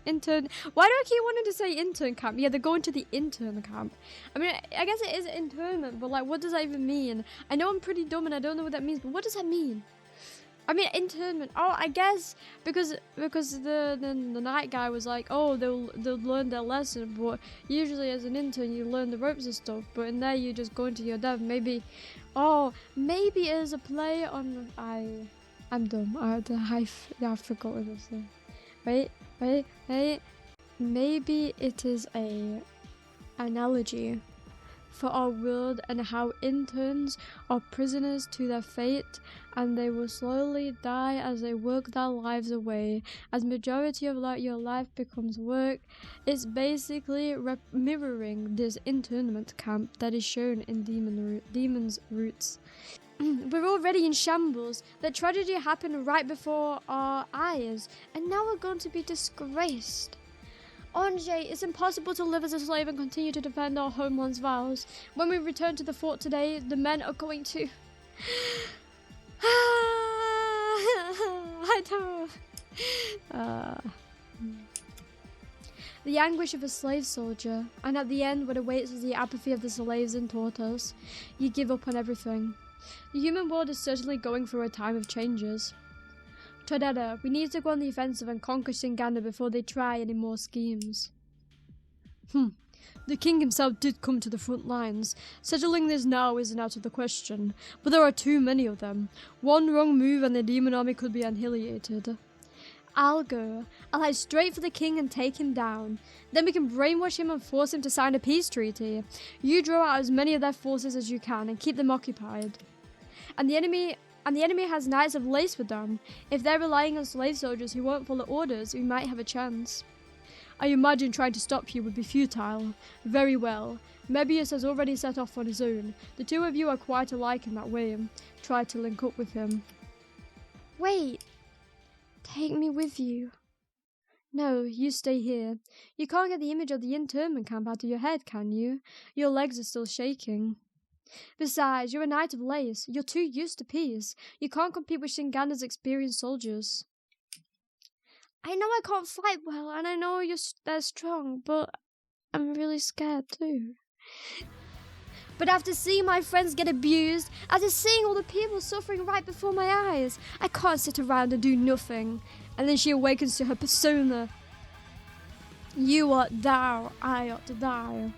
Intern. Why do I keep wanting to say intern camp? Yeah, they're going to the intern camp. I mean, I guess it is internment, but like, what does that even mean? I know I'm pretty dumb and I don't know what that means, but what does that mean? I mean, internment. Oh, I guess because the night guy was like, oh, they'll learn their lesson, but usually as an intern you learn the ropes and stuff, but in there you just go into your dev. Maybe, oh, maybe it is a play on. I'm dumb. I forgot what I was saying. Wait. Maybe it is a analogy for our world and how interns are prisoners to their fate, and they will slowly die as they work their lives away. As majority of your life becomes work, it's basically mirroring this internment camp that is shown in Demon's Roots. We're already in shambles. The tragedy happened right before our eyes, and now we're going to be disgraced. Ange, it's impossible to live as a slave and continue to defend our homeland's vows. When we return to the fort today, the men are going to... I don't... The anguish of a slave soldier, and at the end what awaits is the apathy of the slaves in Tortas. You give up on everything. The human world is certainly going through a time of changes. Todetta, we need to go on the offensive and conquer Shingana before they try any more schemes. The king himself did come to the front lines. Settling this now isn't out of the question, but there are too many of them. One wrong move and the demon army could be annihilated. I'll go. I'll head straight for the king and take him down. Then we can brainwash him and force him to sign a peace treaty. You draw out as many of their forces as you can and keep them occupied. And the enemy has Knights of Lace with them. If they're relying on slave soldiers who won't follow orders, we might have a chance. I imagine trying to stop you would be futile. Very well. Mebius has already set off on his own. The two of you are quite alike in that way. Try to link up with him. Wait. Take me with you. No, you stay here. You can't get the image of the internment camp out of your head, can you? Your legs are still shaking. Besides, you're a Knight of Lace. You're too used to peace. You can't compete with Shingana's experienced soldiers. I know I can't fight well, and I know they're strong, but I'm really scared too. But after seeing my friends get abused, after seeing all the people suffering right before my eyes, I can't sit around and do nothing. And then she awakens to her persona. You art thou, I ought to die.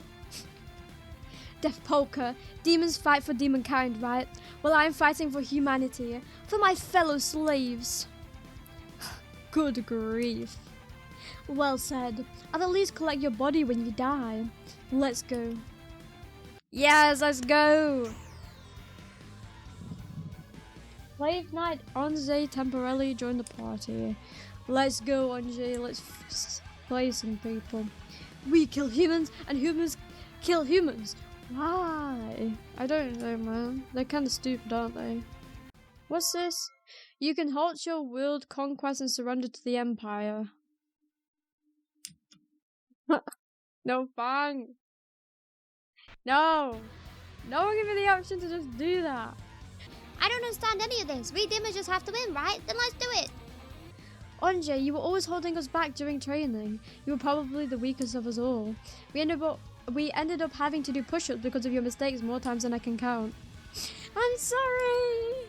Deathpolca, demons fight for demonkind, right? Well, I'm fighting for humanity, for my fellow slaves. Good grief. Well said. I'll at least collect your body when you die. Let's go. Yes, let's go! Slave Knight Ange temporarily joined the party. Let's go, Ange. Let's play some people. We kill humans, and humans kill humans. Why? I don't know, man. They're kind of stupid, aren't they? What's this? You can halt your world conquest and surrender to the Empire. No fun. No. No one give me the option to just do that. I don't understand any of this. We demons just have to win, right? Then let's do it. Ange, you were always holding us back during training. You were probably the weakest of us all. We ended up having to do push-ups because of your mistakes more times than I can count. I'm sorry!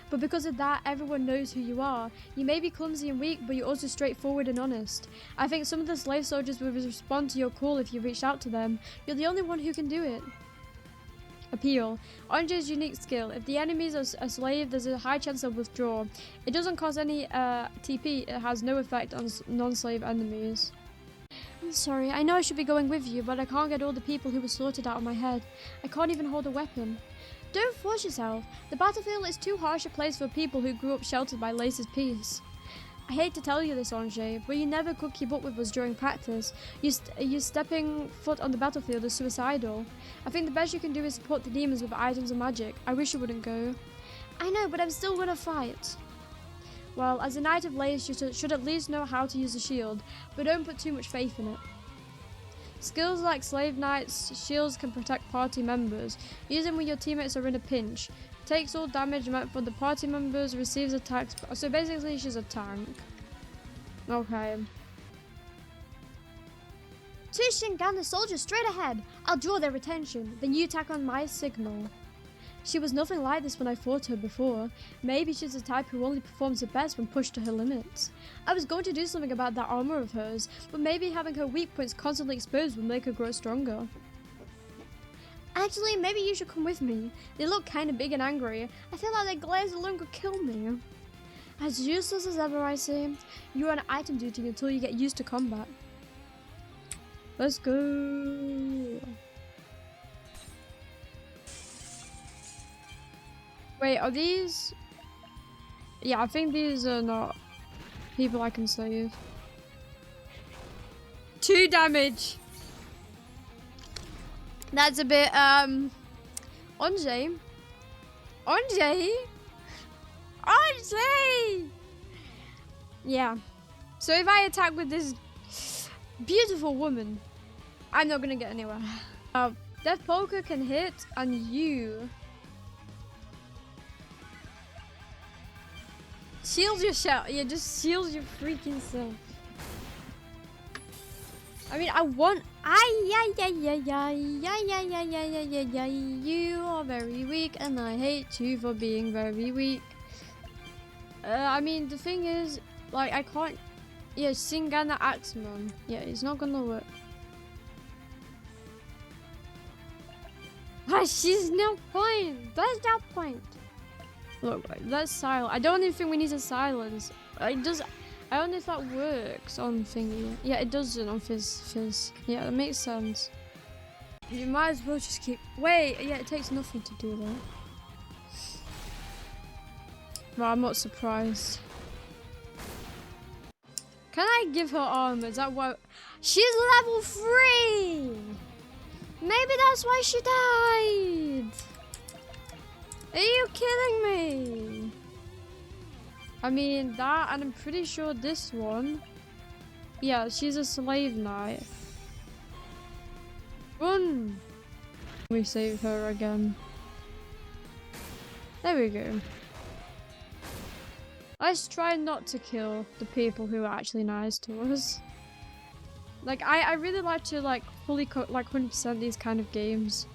But because of that, everyone knows who you are. You may be clumsy and weak, but you're also straightforward and honest. I think some of the slave soldiers would respond to your call if you reached out to them. You're the only one who can do it. Appeal. Ange's unique skill. If the enemy's a slave, there's a high chance they'll withdraw. It doesn't cause any TP. It has no effect on non-slave enemies. I'm sorry. I know I should be going with you, but I can't get all the people who were slaughtered out of my head. I can't even hold a weapon. Don't force yourself. The battlefield is too harsh a place for people who grew up sheltered by Lace's peace. I hate to tell you this, Ange, but you never could keep up with us during practice. You stepping foot on the battlefield is suicidal. I think the best you can do is support the demons with items and magic. I wish you wouldn't go. I know, but I'm still gonna fight. Well, as a Knight of Lace, you should at least know how to use a shield, but don't put too much faith in it. Skills like Slave Knight's shields can protect party members. Use them when your teammates are in a pinch. Takes all damage meant for the party members, receives attacks. So basically she's a tank. Okay. 2 Shingana soldiers straight ahead. I'll draw their attention, then you attack on my signal. She was nothing like this when I fought her before. Maybe she's the type who only performs her best when pushed to her limits. I was going to do something about that armor of hers, but maybe having her weak points constantly exposed will make her grow stronger. Actually, maybe you should come with me. They look kinda big and angry. I feel like their glares alone could kill me. As useless as ever, I say. You're on item duty until you get used to combat. Let's go. Wait, are these... Yeah, I think these are not people I can save. 2 damage! That's a bit, Ange? Ange? Ange! Yeah. So if I attack with this beautiful woman, I'm not gonna get anywhere. Deathpolca can hit, and you... Shield yourself. Yeah, just shield your freaking self. I mean, I want... You are very weak, and I hate you for being very weak. I mean, the thing is, like, I can't... Yeah, Shingana Axeman. Yeah, it's not gonna work. She's no point. There's no point. Look, that's silent. I don't even think we need to silence. It does. I don't know if that works on thingy. Yeah, it doesn't on fizz. Yeah, that makes sense. You might as well just keep. Wait, yeah, it takes nothing to do that. Well, I'm not surprised. Can I give her armor? Is that what? She's level 3. Maybe that's why she died. Are you kidding me? I mean, that, and I'm pretty sure this one. Yeah, she's a slave knight. Run! We save her again. There we go. Let's try not to kill the people who are actually nice to us. Like, I really like to, like, fully, like, 100% these kind of games.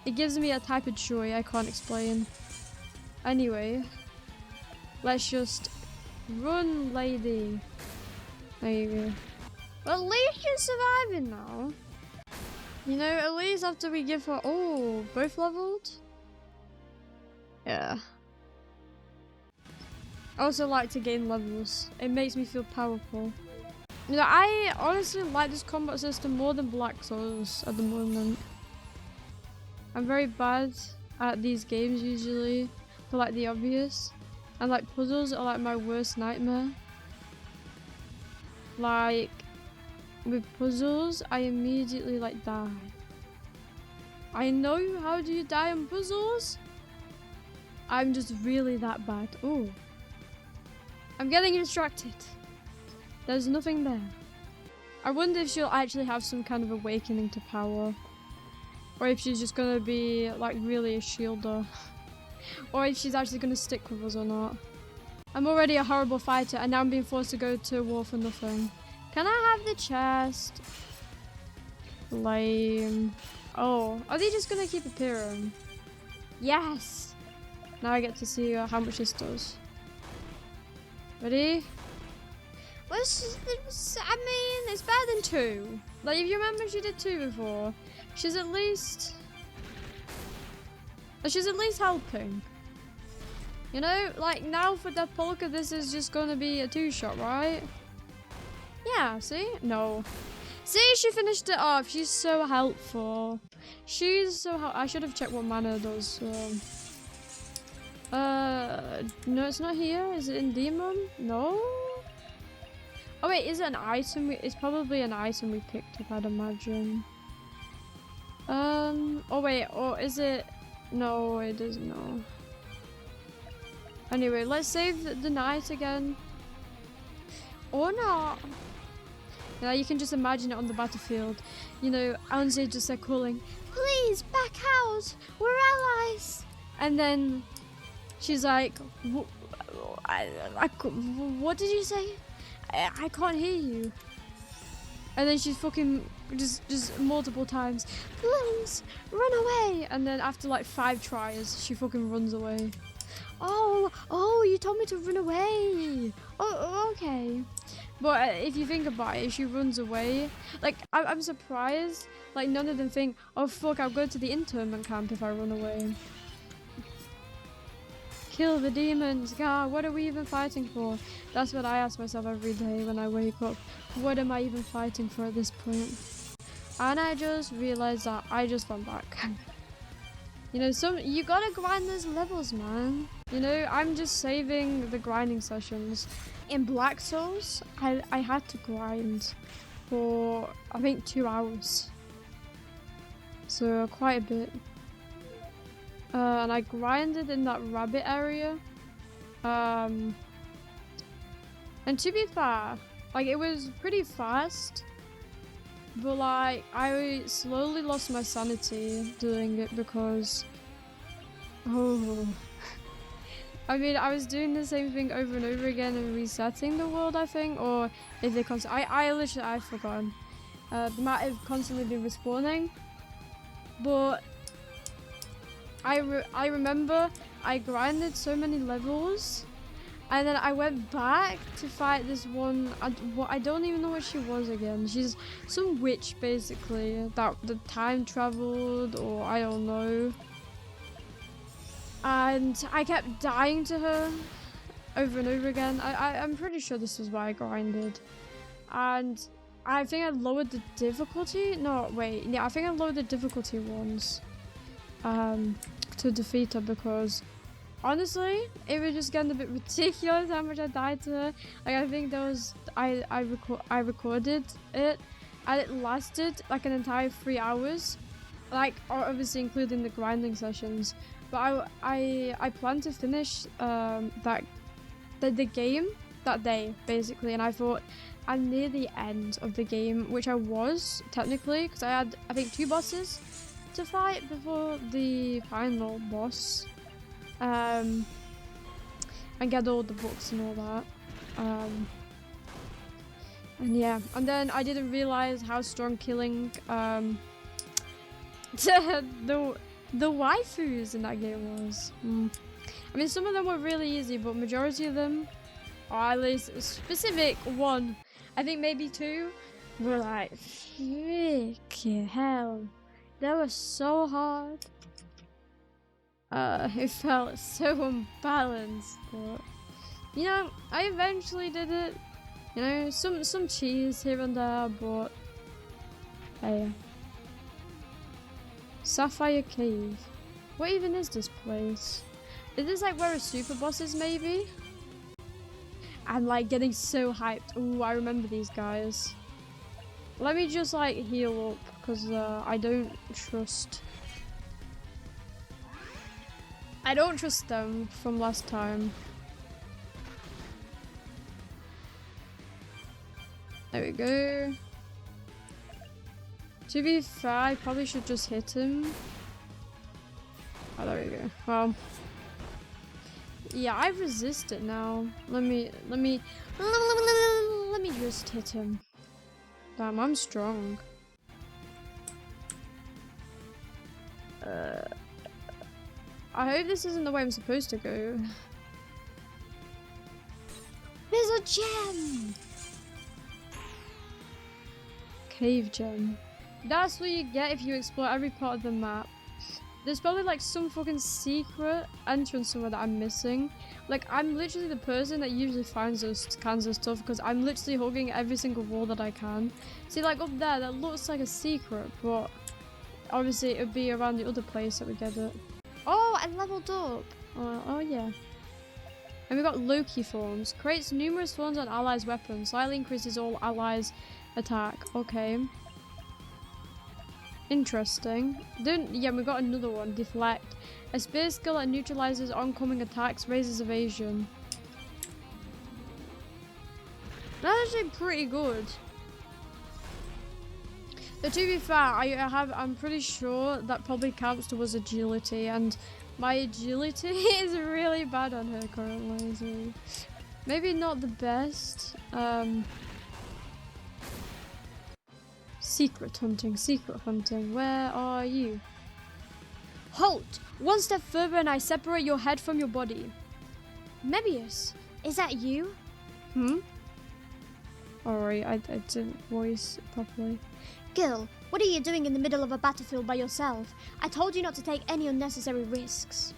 It gives me a type of joy I can't explain. Anyway, let's just run, lady. There you go. Well, at least she's surviving now. You know, at least after we give her... Oh, both leveled? Yeah. I also like to gain levels. It makes me feel powerful. You know, I honestly like this combat system more than Black Souls at the moment. I'm very bad at these games usually, for like the obvious. And like puzzles are like my worst nightmare. Like, with puzzles, I immediately like die. I know how do you die on puzzles? I'm just really that bad. Oh. I'm getting distracted. There's nothing there. I wonder if she'll actually have some kind of awakening to power. Or if she's just gonna be like really a shielder. Or if she's actually gonna stick with us or not. I'm already a horrible fighter and now I'm being forced to go to war for nothing. Can I have the chest? Lame. Oh, are they just gonna keep appearing? Yes! Now I get to see how much this does. Ready? I mean, it's better than 2. Like, if you remember, she did 2 before. She's at least helping. You know, like now for Deathpolca, this is just gonna be a 2-shot, right? Yeah, see? No. See, she finished it off. She's so helpful. She's so helpful. I should have checked what mana does. No, it's not here. Is it in Demon? No? Oh wait, is it an item? It's probably an item we picked up, I'd imagine. Oh wait, or is it? No, it isn't, no. Anyway, let's save the night again. Or not. Yeah, you can just imagine it on the battlefield. You know, Ange just like calling, "Please, back out! We're allies!" And then she's like, what did you say? I can't hear you. And then she's fucking just multiple times, please run away. And then after like 5 tries, she fucking runs away. Oh, you told me to run away. Oh, okay. But if you think about it, she runs away. Like, I'm surprised. Like, none of them think, oh fuck, I'll go to the internment camp if I run away. Kill the demons. God, what are we even fighting for? That's what I ask myself every day when I wake up. What am I even fighting for at this point? And I just realized that I just went back. You know, you gotta grind those levels, man. You know, I'm just saving the grinding sessions. In Black Souls, I had to grind for, I think, 2 hours. So, quite a bit. And I grinded in that rabbit area. And to be fair, like, it was pretty fast. But, like, I slowly lost my sanity doing it because... Oh... I mean, I was doing the same thing over and over again and resetting the world, I think, or if they constantly... I've forgotten. They might have constantly been respawning. But... I remember I grinded so many levels, and then I went back to fight this one. I don't even know what she was again. She's some witch basically that the time traveled, or I don't know. And I kept dying to her over and over again. I'm pretty sure this was why I grinded, and I think I lowered the difficulty. No, wait, yeah, I think I lowered the difficulty once. To defeat her because honestly it was just getting a bit ridiculous how much I died to her. Like, I think there was I recorded it and it lasted like an entire 3 hours, like obviously including the grinding sessions. But I plan to finish the game that day basically, and I thought I'm near the end of the game, which I was technically, because I had I think 2 bosses to fight before the final boss, and get all the books and all that, and yeah, and then I didn't realize how strong killing the waifus in that game was. I mean, some of them were really easy, but majority of them, or at least a specific one, I think maybe 2, were like freaking hell. That was so hard. It felt so unbalanced, but you know, I eventually did it. You know, some cheese here and there, but hey. Sapphire Cave. What even is this place? Is this like where a super boss is, maybe? I'm like getting so hyped. Ooh, I remember these guys. Let me just like heal up, because I don't trust them from last time. There we go. To be fair, I probably should just hit him. Oh, there we go. Well, yeah, I resist it now. Let me just hit him. Damn, I'm strong. I hope this isn't the way I'm supposed to go. There's a gem! Cave gem. That's what you get if you explore every part of the map. There's probably like some fucking secret entrance somewhere that I'm missing. Like, I'm literally the person that usually finds those kinds of stuff, because I'm literally hugging every single wall that I can. See, like up there, that looks like a secret, but obviously it would be around the other place that we get it. Oh, I leveled up! Oh yeah. And we got Loki Thorns. Creates numerous thorns on allies' weapons. Slightly increases all allies' attack. Okay. Interesting. Then, yeah, we got another one. Deflect. A spear skill that neutralizes oncoming attacks, raises evasion. That's actually pretty good. But to be fair, I'm pretty sure that probably counts towards agility, and my agility is really bad on her currently, so maybe not the best. Secret hunting. Where are you? Halt! One step further and I separate your head from your body. Mebius, is that you? Alright, I didn't voice properly. Girl, what are you doing in the middle of a battlefield by yourself? I told you not to take any unnecessary risks.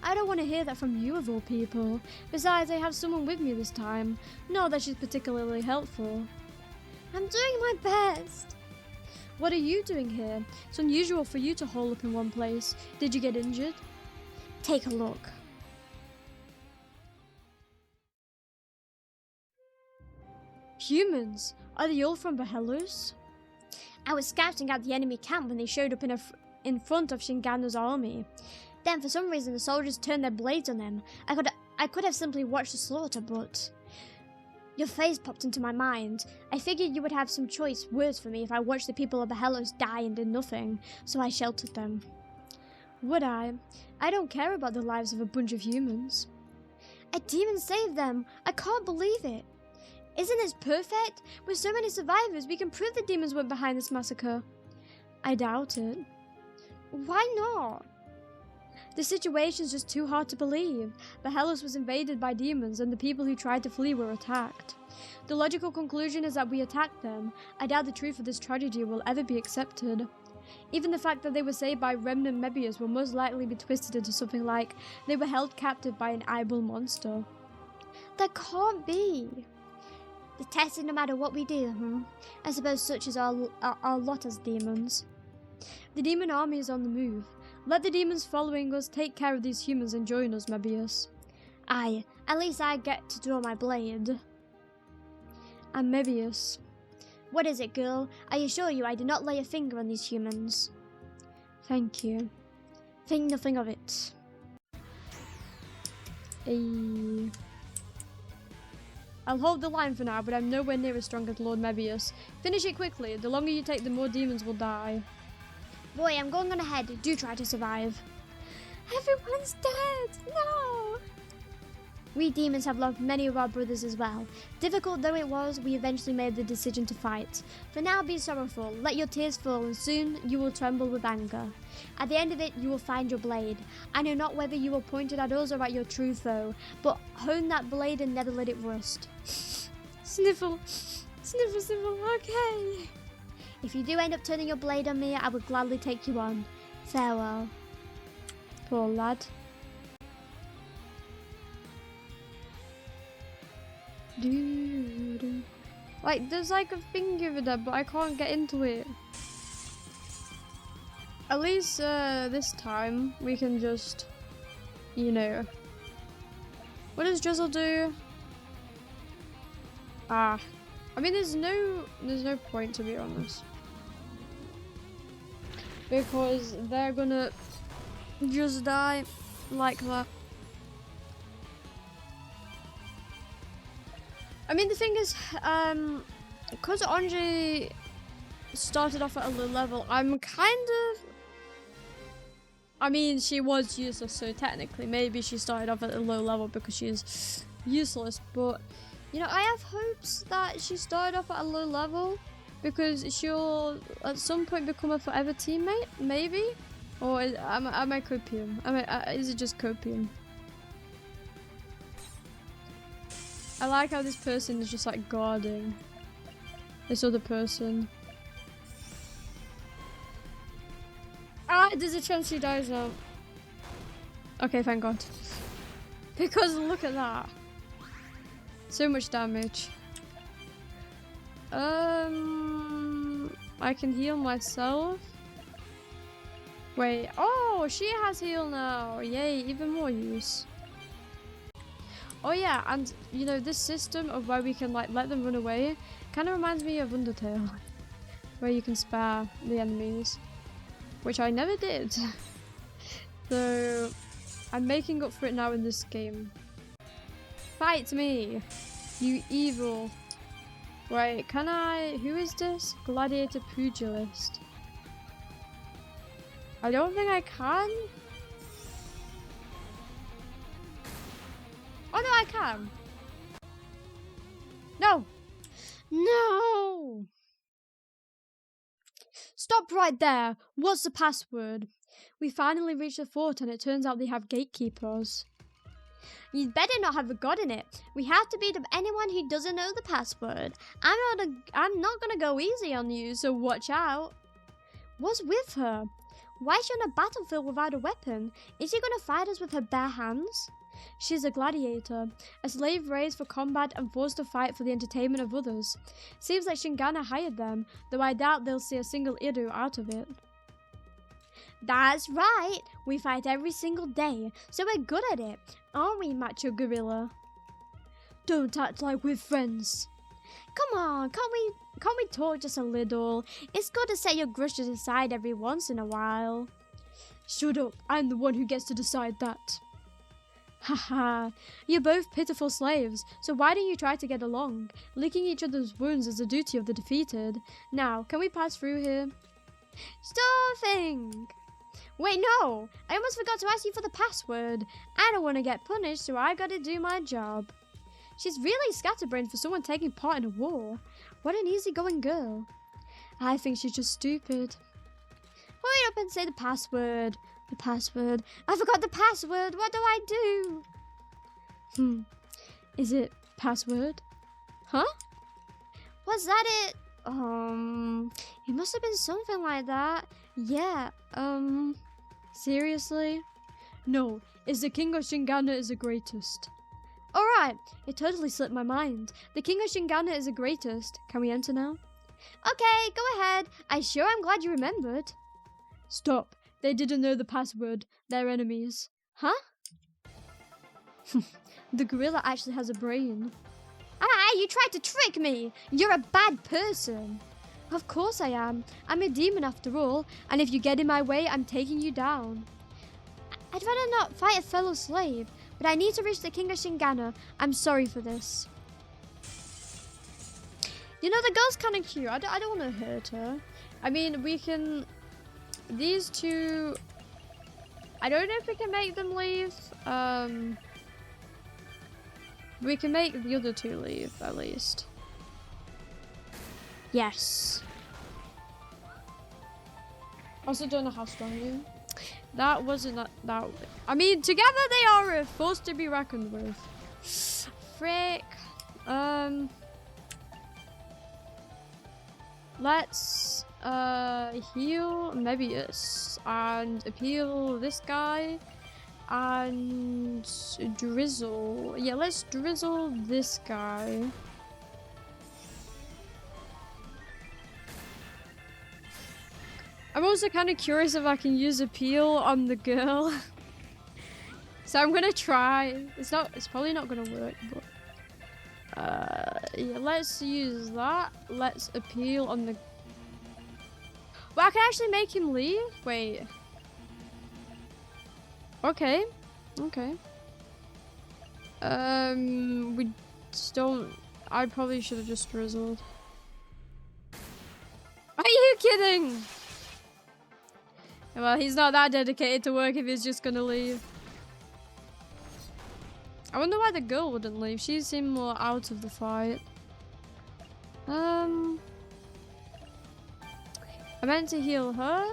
I don't want to hear that from you of all people. Besides, I have someone with me this time. Not that she's particularly helpful. I'm doing my best. What are you doing here? It's unusual for you to hole up in one place. Did you get injured? Take a look. Humans? Are they all from Behelos? I was scouting out the enemy camp when they showed up in front of Shingana's army. Then, for some reason, the soldiers turned their blades on them. I could have simply watched the slaughter, but your face popped into my mind. I figured you would have some choice words for me if I watched the people of Behelos die and did nothing, so I sheltered them. Would I? I don't care about the lives of a bunch of humans. A demon saved them. I can't believe it. Isn't this perfect? With so many survivors, we can prove the demons weren't behind this massacre. I doubt it. Why not? The situation's just too hard to believe. Behelos was invaded by demons and the people who tried to flee were attacked. The logical conclusion is that we attacked them. I doubt the truth of this tragedy will ever be accepted. Even the fact that they were saved by remnant Mebius will most likely be twisted into something like they were held captive by an eyeball monster. That can't be. The test is no matter what we do, I suppose such is our lot as demons. The demon army is on the move. Let the demons following us take care of these humans and join us, Mebius. Aye, at least I get to draw my blade. And Mebius. What is it, girl? I assure you I did not lay a finger on these humans. Thank you. Think nothing of it. I'll hold the line for now, but I'm nowhere near as strong as Lord Mebius. Finish it quickly. The longer you take, the more demons will die. Boy, I'm going on ahead. Do try to survive. Everyone's dead! No! We demons have lost many of our brothers as well. Difficult though it was, we eventually made the decision to fight. For now, be sorrowful. Let your tears fall, and soon you will tremble with anger. At the end of it, you will find your blade. I know not whether you will point it at us or at your true foe, but hone that blade and never let it rust. Sniffle. Sniffle, sniffle. Okay. If you do end up turning your blade on me, I would gladly take you on. Farewell. Poor lad. Like, there's like a thing over there, but I can't get into it. At least this time we can just, you know. What does Drizzle do? I mean, there's no point, to be honest, because they're gonna just die like that. I mean, the thing is, because Ange started off at a low level, I'm kind of... I mean, she was useless, so technically maybe she started off at a low level because she's useless, but, you know, I have hopes that she started off at a low level because she'll at some point become a forever teammate, maybe? Or am I copium? Is it just copium? I like how this person is just like guarding this other person. There's a chance she dies now. Okay, thank God. Because look at that. So much damage. I can heal myself. Wait, oh, she has heal now. Yay, even more use. Oh yeah, and you know, this system of where we can like let them run away kind of reminds me of Undertale, where you can spare the enemies, which I never did. So I'm making up for it now in this game. Fight me, you evil. Right, can I... who is this? Gladiator Pugilist. I don't think I can. Oh no, I can. No. No. Stop right there! What's the password? We finally reached the fort and it turns out they have gatekeepers. You'd better not have forgotten it. We have to beat up anyone who doesn't know the password. I'm not gonna go easy on you, so watch out. What's with her? Why is she on a battlefield without a weapon? Is she gonna fight us with her bare hands? She's a gladiator, a slave raised for combat and forced to fight for the entertainment of others. Seems like Shingana hired them, though I doubt they'll see a single Iru out of it. That's right. We fight every single day, so we're good at it, aren't we, macho gorilla? Don't act like we're friends. Come on, can't we talk just a little? It's good to set your grudges aside every once in a while. Shut up, I'm the one who gets to decide that. Haha, you're both pitiful slaves, so why don't you try to get along? Licking each other's wounds is the duty of the defeated. Now, can we pass through here? Stuffing! Wait, no! I almost forgot to ask you for the password. I don't want to get punished, so I gotta do my job. She's really scatterbrained for someone taking part in a war. What an easygoing girl. I think she's just stupid. Hurry up and say the password. The password. I forgot the password. What do I do? Is it password? Huh? Was that it? It must have been something like that. Yeah, Seriously? No, it's the King of Shingana is the greatest. Alright, it totally slipped my mind. The King of Shingana is the greatest. Can we enter now? Okay, go ahead. I sure am glad you remembered. Stop. They didn't know the password. They're enemies. Huh? The gorilla actually has a brain. Ah, you tried to trick me. You're a bad person. Of course I am. I'm a demon after all, and if you get in my way, I'm taking you down. I'd rather not fight a fellow slave, but I need to reach the King of Shingana. I'm sorry for this. You know, the girl's kind of cute. I don't want to hurt her. I mean, we can... These two... I don't know if we can make them leave. We can make the other two leave, at least. Yes. Also don't know how strong you. That wasn't that. I mean, together they are a force to be reckoned with. Frick. Let's heal Mebius and appeal this guy and drizzle. Yeah, let's drizzle this guy. I'm also kind of curious if I can use appeal on the girl. So I'm gonna try. It's probably not gonna work, but yeah, let's use that. Let's appeal on the... Well, I can actually make him leave? Wait. Okay. Okay. We just don't... I probably should have just drizzled. Are you kidding? Well, he's not that dedicated to work if he's just gonna leave. I wonder why the girl wouldn't leave. She seemed more out of the fight. I meant to heal her,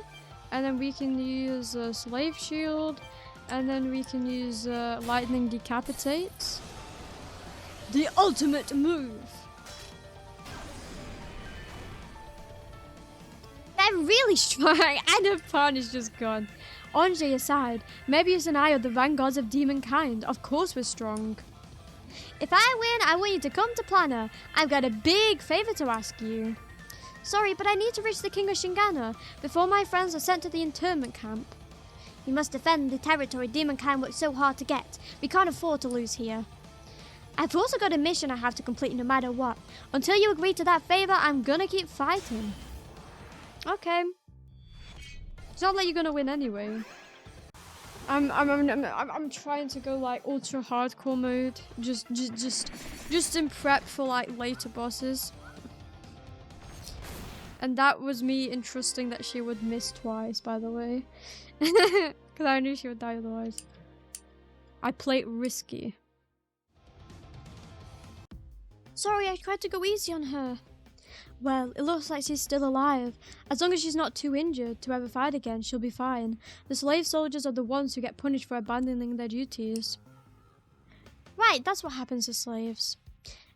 and then we can use a slave shield, and then we can use lightning decapitate. The ultimate move. They're really strong. And her pawn is just gone. Ange aside, Mebius and I are the vanguards of demonkind. Of course we're strong. If I win, I want you to come to Plana. I've got a big favor to ask you. Sorry, but I need to reach the King of Shingana before my friends are sent to the internment camp. You must defend the territory demonkind worked so hard to get. We can't afford to lose here. I've also got a mission I have to complete no matter what. Until you agree to that favor, I'm gonna keep fighting. Okay. It's not like you're gonna win anyway. I'm trying to go like ultra hardcore mode, just in prep for like later bosses. And that was me entrusting that she would miss twice, by the way, because I knew she would die otherwise. I played risky. Sorry, I tried to go easy on her. Well, it looks like she's still alive. As long as she's not too injured to ever fight again, she'll be fine. The slave soldiers are the ones who get punished for abandoning their duties. Right, that's what happens to slaves.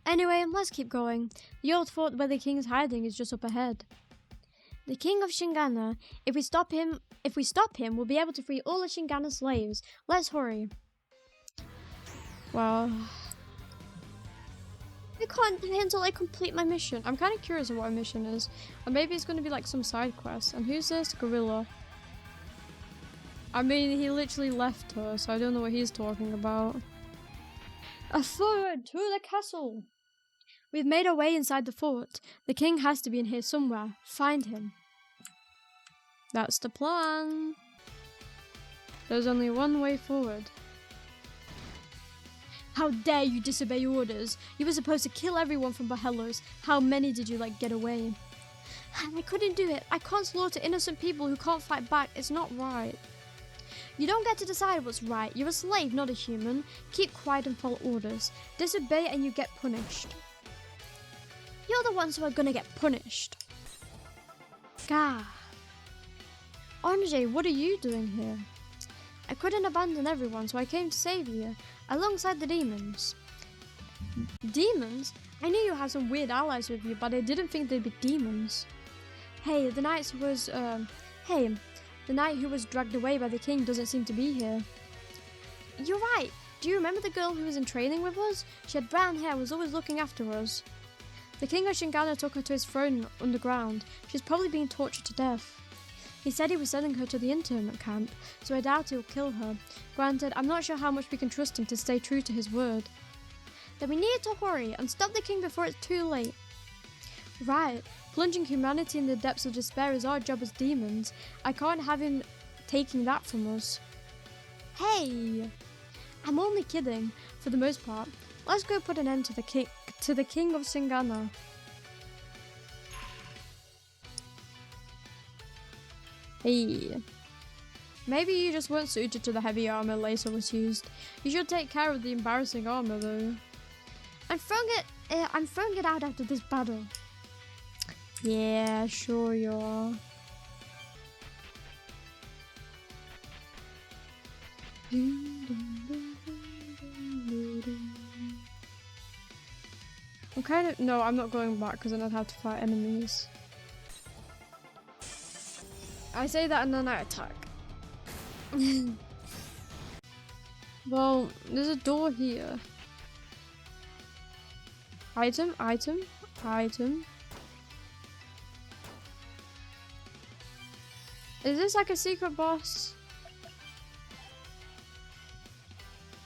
Anyway, let's keep going. The old fort where the king's hiding is just up ahead. The king of Shingana. If we stop him, we'll be able to free all the Shingana slaves. Let's hurry. Wow. I can't do it until I complete my mission. I'm kind of curious of what a mission is. Or maybe it's going to be like some side quest. And who's this? Gorilla. I mean, he literally left her, so I don't know what he's talking about. Forward to the castle! We've made our way inside the fort. The king has to be in here somewhere. Find him. That's the plan. There's only one way forward. How dare you disobey orders? You were supposed to kill everyone from Bahellos. How many did you let get away? I couldn't do it. I can't slaughter innocent people who can't fight back. It's not right. You don't get to decide what's right. You're a slave, not a human. Keep quiet and follow orders. Disobey and you get punished. You're the ones who are gonna get punished. Gah. Ange, what are you doing here? I couldn't abandon everyone, so I came to save you, alongside the demons. Demons? I knew you had some weird allies with you, but I didn't think they'd be demons. Hey, the knight who was dragged away by the king doesn't seem to be here. You're right. Do you remember the girl who was in training with us? She had brown hair and was always looking after us. The king of Shingana took her to his throne underground. She's probably being tortured to death. He said he was sending her to the internment camp, so I doubt he'll kill her. Granted, I'm not sure how much we can trust him to stay true to his word. Then we need to hurry and stop the king before it's too late. Right, plunging humanity in the depths of despair is our job as demons. I can't have him taking that from us. Hey! I'm only kidding, for the most part. Let's go put an end to the king of Shingana. Hey. Maybe you just weren't suited to the heavy armor Lacer was used. You should take care of the embarrassing armor though. I'm throwing it out after this battle. Yeah, sure you are. I'm not going back because then I'd have to fight enemies. I say that and then I attack. Well, there's a door here. Item, item, item. Is this like a secret boss?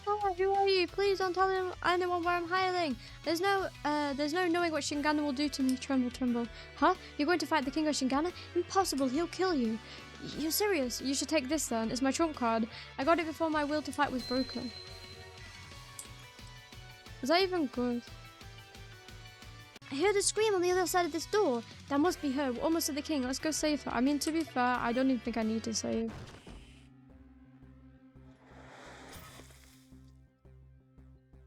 Oh, who are you? Please don't tell anyone where I'm hiding. There's no knowing what Shingana will do to me. Tremble, tremble. Huh? You're going to fight the king of Shingana? Impossible, he'll kill you. You're serious? You should take this then. It's my trump card. I got it before my will to fight was broken. Is that even good? I heard a scream on the other side of this door. That must be her. We're almost at the king. Let's go save her. I mean, to be fair, I don't even think I need to save.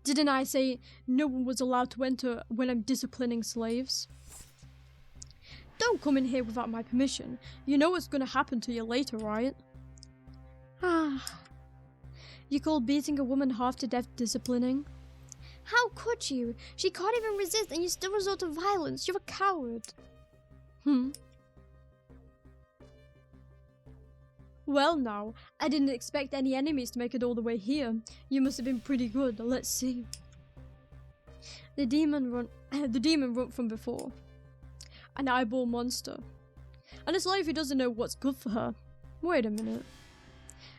Didn't I say no one was allowed to enter when I'm disciplining slaves? Don't come in here without my permission. You know what's gonna happen to you later, right? Ah. You call beating a woman half to death disciplining? How could you? She can't even resist and you still resort to violence. You're a coward. Well now, I didn't expect any enemies to make it all the way here. You must have been pretty good. Let's see. The demon run from before. An eyeball monster. And a slave who doesn't know what's good for her. Wait a minute.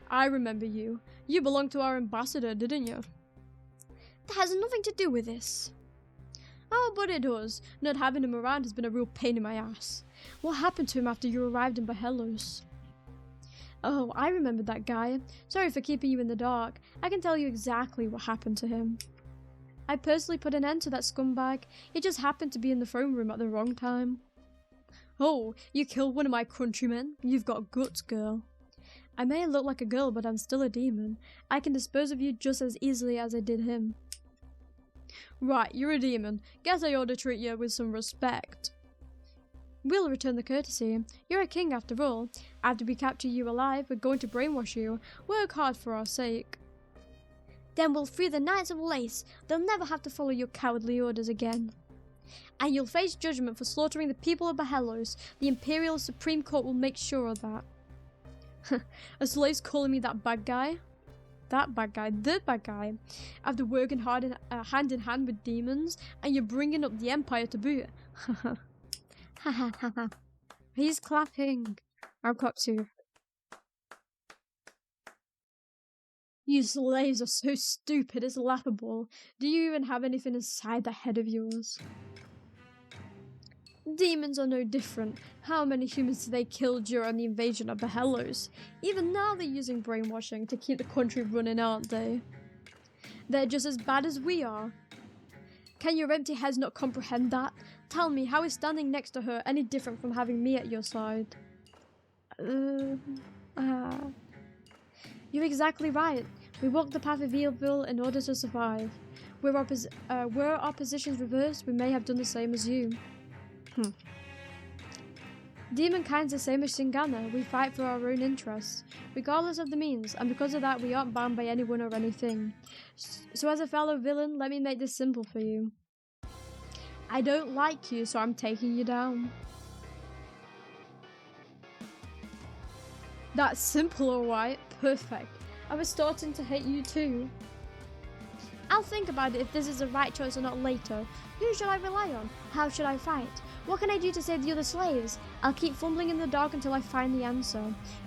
I remember you. You belonged to our ambassador, didn't you? That has nothing to do with this. Oh, but it does. Not having him around has been a real pain in my ass. What happened to him after you arrived in Bahellos? Oh, I remember that guy. Sorry for keeping you in the dark. I can tell you exactly what happened to him. I personally put an end to that scumbag. He just happened to be in the throne room at the wrong time. Oh, you killed one of my countrymen? You've got guts, girl. I may look like a girl, but I'm still a demon. I can dispose of you just as easily as I did him. Right, you're a demon. Guess I ought to treat you with some respect. We'll return the courtesy. You're a king after all. After we capture you alive, we're going to brainwash you. Work hard for our sake. Then we'll free the Knights of Lace. They'll never have to follow your cowardly orders again. And you'll face judgment for slaughtering the people of Bahellos. The Imperial Supreme Court will make sure of that. A slave's calling me that bad guy? That bad guy, the bad guy. After working hard hand in hand with demons, and you're bringing up the Empire to boot. He's clapping. I'll clap too. You slaves are so stupid, it's laughable. Do you even have anything inside that head of yours? Demons are no different. How many humans did they kill during the invasion of the Hellos? Even now they're using brainwashing to keep the country running, aren't they? They're just as bad as we are. Can your empty heads not comprehend that? Tell me, how is standing next to her any different from having me at your side? You're exactly right. We walk the path of evil in order to survive. Were our positions reversed, we may have done the same as you. Demonkind's the same as Shingana. We fight for our own interests, regardless of the means, and because of that we aren't bound by anyone or anything. So as a fellow villain, let me make this simple for you. I don't like you, so I'm taking you down. That's simple, alright. Perfect. I was starting to hate you too. I'll think about it if this is the right choice or not later. Who should I rely on? How should I fight? What can I do to save the other slaves? I'll keep fumbling in the dark until I find the answer.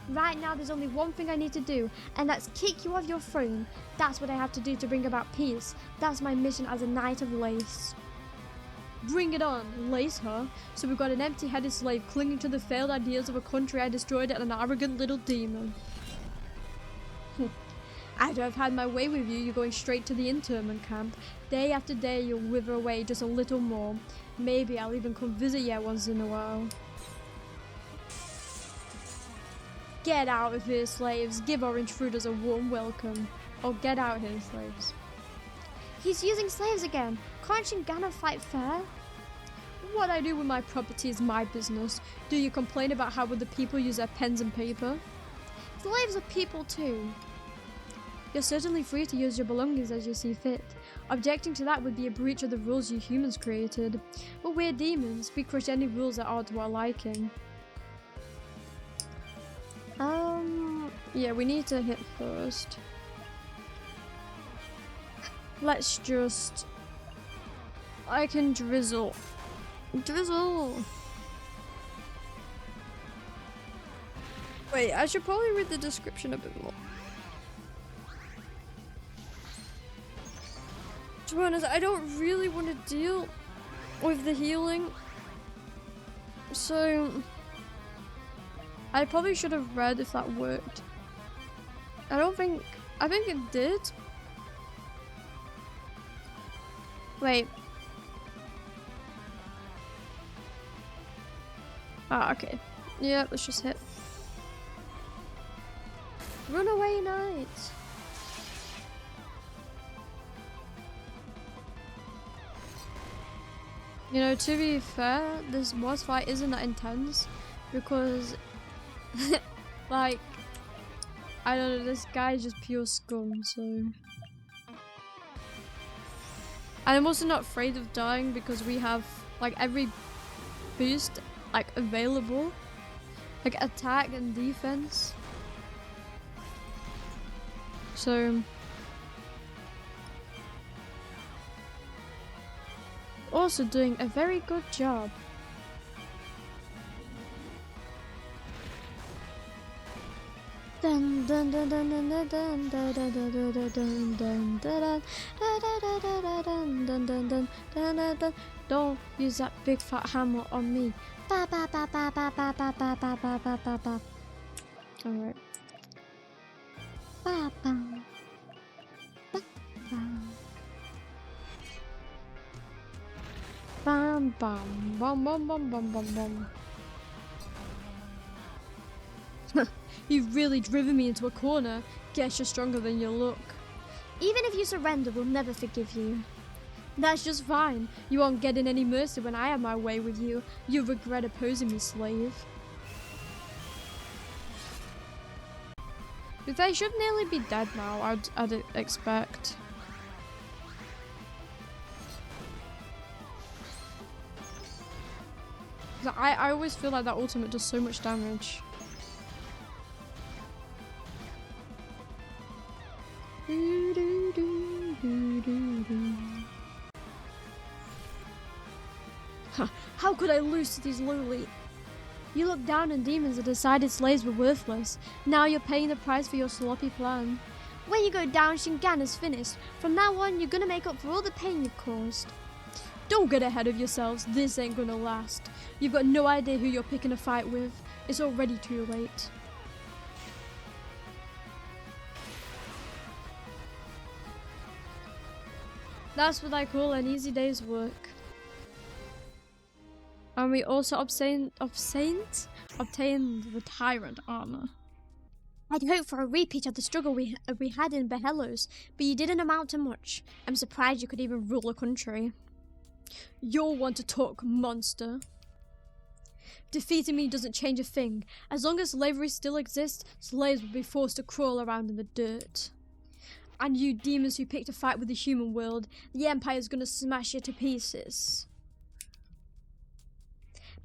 Right now there's only one thing I need to do, and that's kick you off your throne. That's what I have to do to bring about peace. That's my mission as a Knight of Lace. Bring it on, Lace her. So we've got an empty-headed slave clinging to the failed ideas of a country I destroyed and an arrogant little demon. After I've had my way with you, you're going straight to the internment camp. Day after day you'll wither away just a little more. Maybe I'll even come visit you once in a while. Get out of here, slaves. Give our intruders a warm welcome. Or get out here, slaves. He's using slaves again. Can't Shingana fight fair? What I do with my property is my business. Do you complain about how other people use their pens and paper? Slaves are people too. You're certainly free to use your belongings as you see fit. Objecting to that would be a breach of the rules you humans created. But we're demons. We crush any rules that are to our liking. Yeah, we need to hit first. Let's just... I can drizzle. Drizzle! Wait, I should probably read the description a bit more. To be honest, I don't really want to deal with the healing. So... I probably should have read if that worked. I think it did. Wait. Ah, okay. Yeah, let's just hit. Runaway Knight! You know, to be fair, this boss fight isn't that intense because, like, I don't know, this guy is just pure scum, so... And I'm also not afraid of dying because we have, like, every boost, like, available. Like, attack and defense. So... Also doing a very good job. Dun dun dun dun dun dun dun dun dun dun dun dun dun dun dun dun. Don't use that big fat hammer on me. Ba ba ba ba ba ba ba ba ba ba ba ba ba. Alright. Ba ba. Ba ba. Bam bam bam bam bam bam bam bam. You've really driven me into a corner. Guess you're stronger than you look. Even if you surrender, we'll never forgive you. That's just fine. You won't get in any mercy when I have my way with you. You'll regret opposing me, slave. They should nearly be dead now, I'd expect. I always feel like that ultimate does so much damage. How could I lose to these loli? You looked down on demons and decided slaves were worthless. Now you're paying the price for your sloppy plan. When you go down, Shingana's finished. From now on, you're gonna make up for all the pain you've caused. Don't get ahead of yourselves. This ain't gonna last. You've got no idea who you're picking a fight with. It's already too late. That's what I call an easy day's work. And we also obtained the tyrant armor. I'd hoped for a repeat of the struggle we had in Behelos, but you didn't amount to much. I'm surprised you could even rule a country. You'll want to talk, monster. Defeating me doesn't change a thing. As long as slavery still exists, slaves will be forced to crawl around in the dirt. And you demons who picked a fight with the human world, the Empire's gonna smash you to pieces.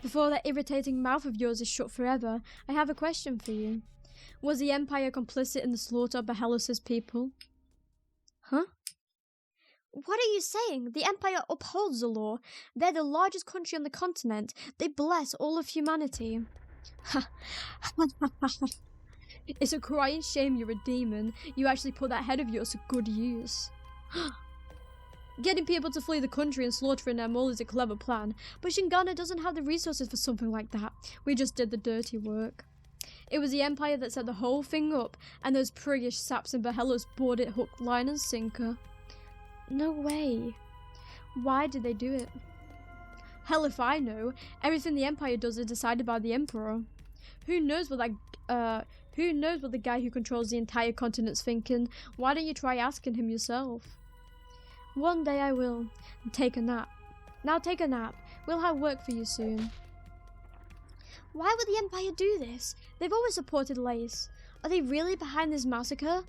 Before that irritating mouth of yours is shut forever, I have a question for you. Was the Empire complicit in the slaughter of Behelos' people? Huh? What are you saying? The Empire upholds the law. They're the largest country on the continent. They bless all of humanity. It's a crying shame you're a demon. You actually put that head of yours to good use. Getting people to flee the country and slaughtering them all is a clever plan, but Shingana doesn't have the resources for something like that. We just did the dirty work. It was the Empire that set the whole thing up, and those priggish saps in Behelos bored it hook, line and sinker. No way. Why did they do it? Hell if I know. Everything the Empire does is decided by the Emperor. Who knows what the guy who controls the entire continent's thinking? Why don't you try asking him yourself? One day I will. Take a nap. Now take a nap. We'll have work for you soon. Why would the Empire do this? They've always supported Lace. Are they really behind this massacre?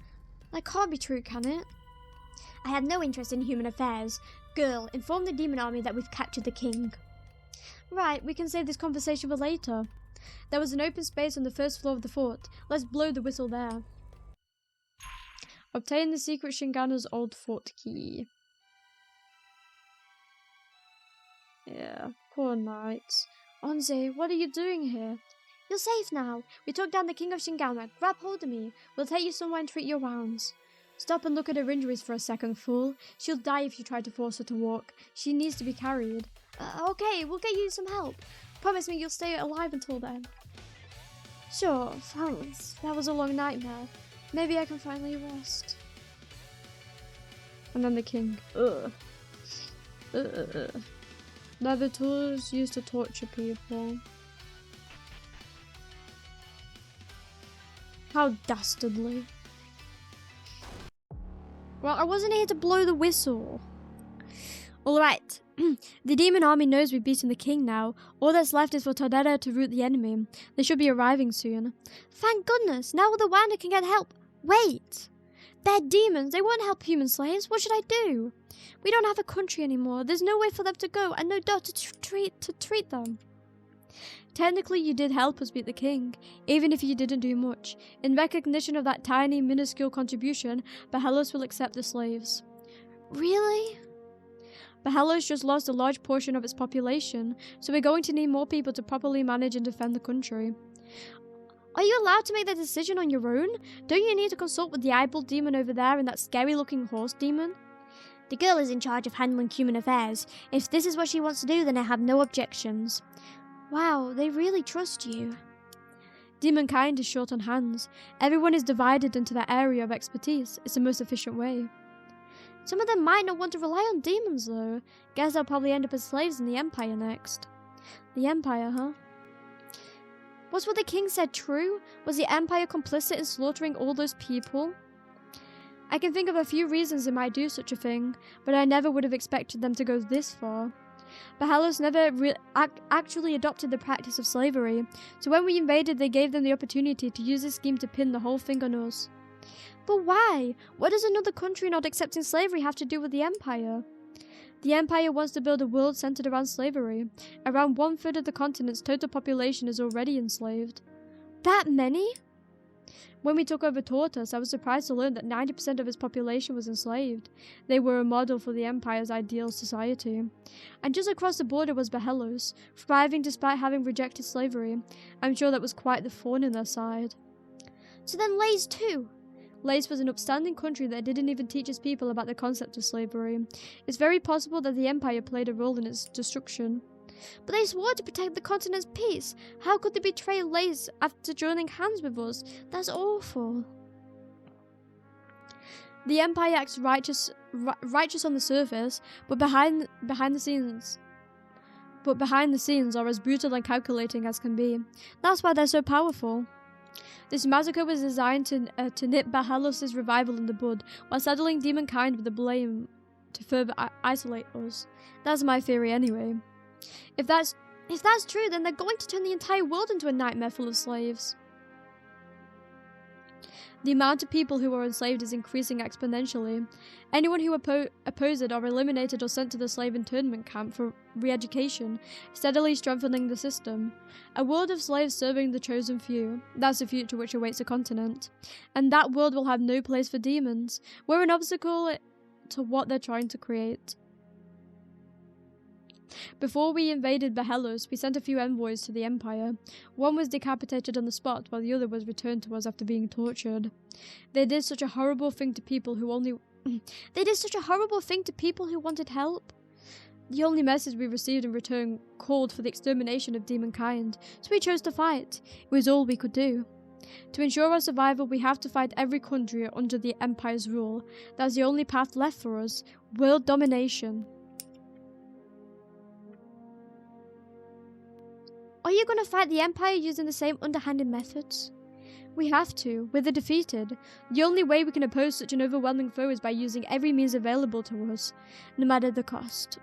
That can't be true, can it? I have no interest in human affairs. Girl, inform the demon army that we've captured the king. Right, we can save this conversation for later. There was an open space on the first floor of the fort. Let's blow the whistle there. Obtain the secret Shingana's old fort key. Yeah, poor knights. Onze, what are you doing here? You're safe now. We took down the king of Shingana. Grab hold of me. We'll take you somewhere and treat your wounds. Stop and look at her injuries for a second, fool. She'll die if you try to force her to walk. She needs to be carried. Okay, we'll get you some help. Promise me you'll stay alive until then. Sure, thanks. That was a long nightmare. Maybe I can finally rest. And then the king. Ugh. They're the tools used to torture people. How dastardly. Well, I wasn't here to blow the whistle. Alright, the demon army knows we've beaten the king now. All that's left is for Tordera to rout the enemy. They should be arriving soon. Thank goodness, now all the Wander can get help. Wait! They're demons, they won't help human slaves. What should I do? We don't have a country anymore. There's no way for them to go and no daughter to treat them. Technically, you did help us beat the king, even if you didn't do much. In recognition of that tiny, minuscule contribution, Behelos will accept the slaves. Really? Behelos just lost a large portion of its population, so we're going to need more people to properly manage and defend the country. Are you allowed to make that decision on your own? Don't you need to consult with the eyeball demon over there and that scary-looking horse demon? The girl is in charge of handling human affairs. If this is what she wants to do, then I have no objections. Wow, they really trust you. Demonkind is short on hands. Everyone is divided into their area of expertise. It's the most efficient way. Some of them might not want to rely on demons, though. Guess they'll probably end up as slaves in the Empire next. The Empire, huh? Was what the king said true? Was the Empire complicit in slaughtering all those people? I can think of a few reasons they might do such a thing, but I never would have expected them to go this far. Bahalos never actually adopted the practice of slavery, so when we invaded they gave them the opportunity to use this scheme to pin the whole thing on us. But why? What does another country not accepting slavery have to do with the Empire? The Empire wants to build a world centered around slavery. Around 1/3 of the continent's total population is already enslaved. That many? When we took over Tortas, I was surprised to learn that 90% of its population was enslaved. They were a model for the Empire's ideal society. And just across the border was Bahalos, thriving despite having rejected slavery. I'm sure that was quite the thorn in their side. So then Lays too? Lace was an upstanding country that didn't even teach its people about the concept of slavery. It's very possible that the Empire played a role in its destruction. But they swore to protect the continent's peace. How could they betray Lays after joining hands with us? That's awful. The Empire acts righteous on the surface, but behind the scenes are as brutal and calculating as can be. That's why they're so powerful. This massacre was designed to nip Bahalos' revival in the bud, while saddling demonkind with the blame to further isolate us. That's my theory anyway. If that's true, then they're going to turn the entire world into a nightmare full of slaves. The amount of people who are enslaved is increasing exponentially. Anyone who oppose it are eliminated or sent to the slave internment camp for re-education, steadily strengthening the system. A world of slaves serving the chosen few. That's the future which awaits the continent. And that world will have no place for demons. We're an obstacle to what they're trying to create. Before we invaded Bahalos, we sent a few envoys to the Empire. One was decapitated on the spot, while the other was returned to us after being tortured. They did such a horrible thing to people who wanted help. The only message we received in return called for the extermination of demonkind, so we chose to fight. It was all we could do. To ensure our survival, we have to fight every country under the Empire's rule. That's the only path left for us. World domination. Are you going to fight the Empire using the same underhanded methods? We have to. We're the defeated. The only way we can oppose such an overwhelming foe is by using every means available to us, no matter the cost.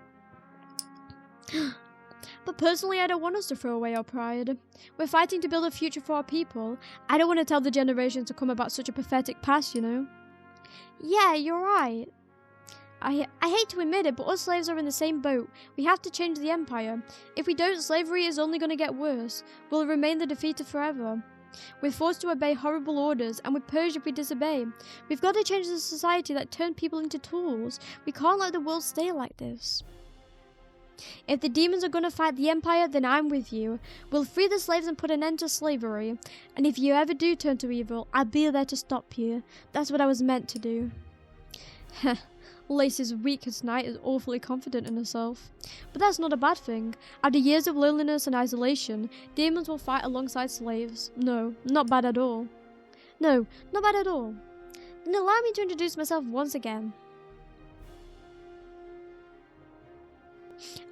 But personally, I don't want us to throw away our pride. We're fighting to build a future for our people. I don't want to tell the generations to come about such a pathetic past, you know? Yeah, you're right. I hate to admit it, but us slaves are in the same boat. We have to change the Empire. If we don't, slavery is only going to get worse. We'll remain the defeated forever. We're forced to obey horrible orders, and we're purged if we disobey. We've got to change the society that turned people into tools. We can't let the world stay like this. If the demons are going to fight the Empire, then I'm with you. We'll free the slaves and put an end to slavery. And if you ever do turn to evil, I'll be there to stop you. That's what I was meant to do. Heh. Lace is weak as night is awfully confident in herself. But that's not a bad thing. After years of loneliness and isolation, demons will fight alongside slaves. No, not bad at all. No, not bad at all. Then allow me to introduce myself once again.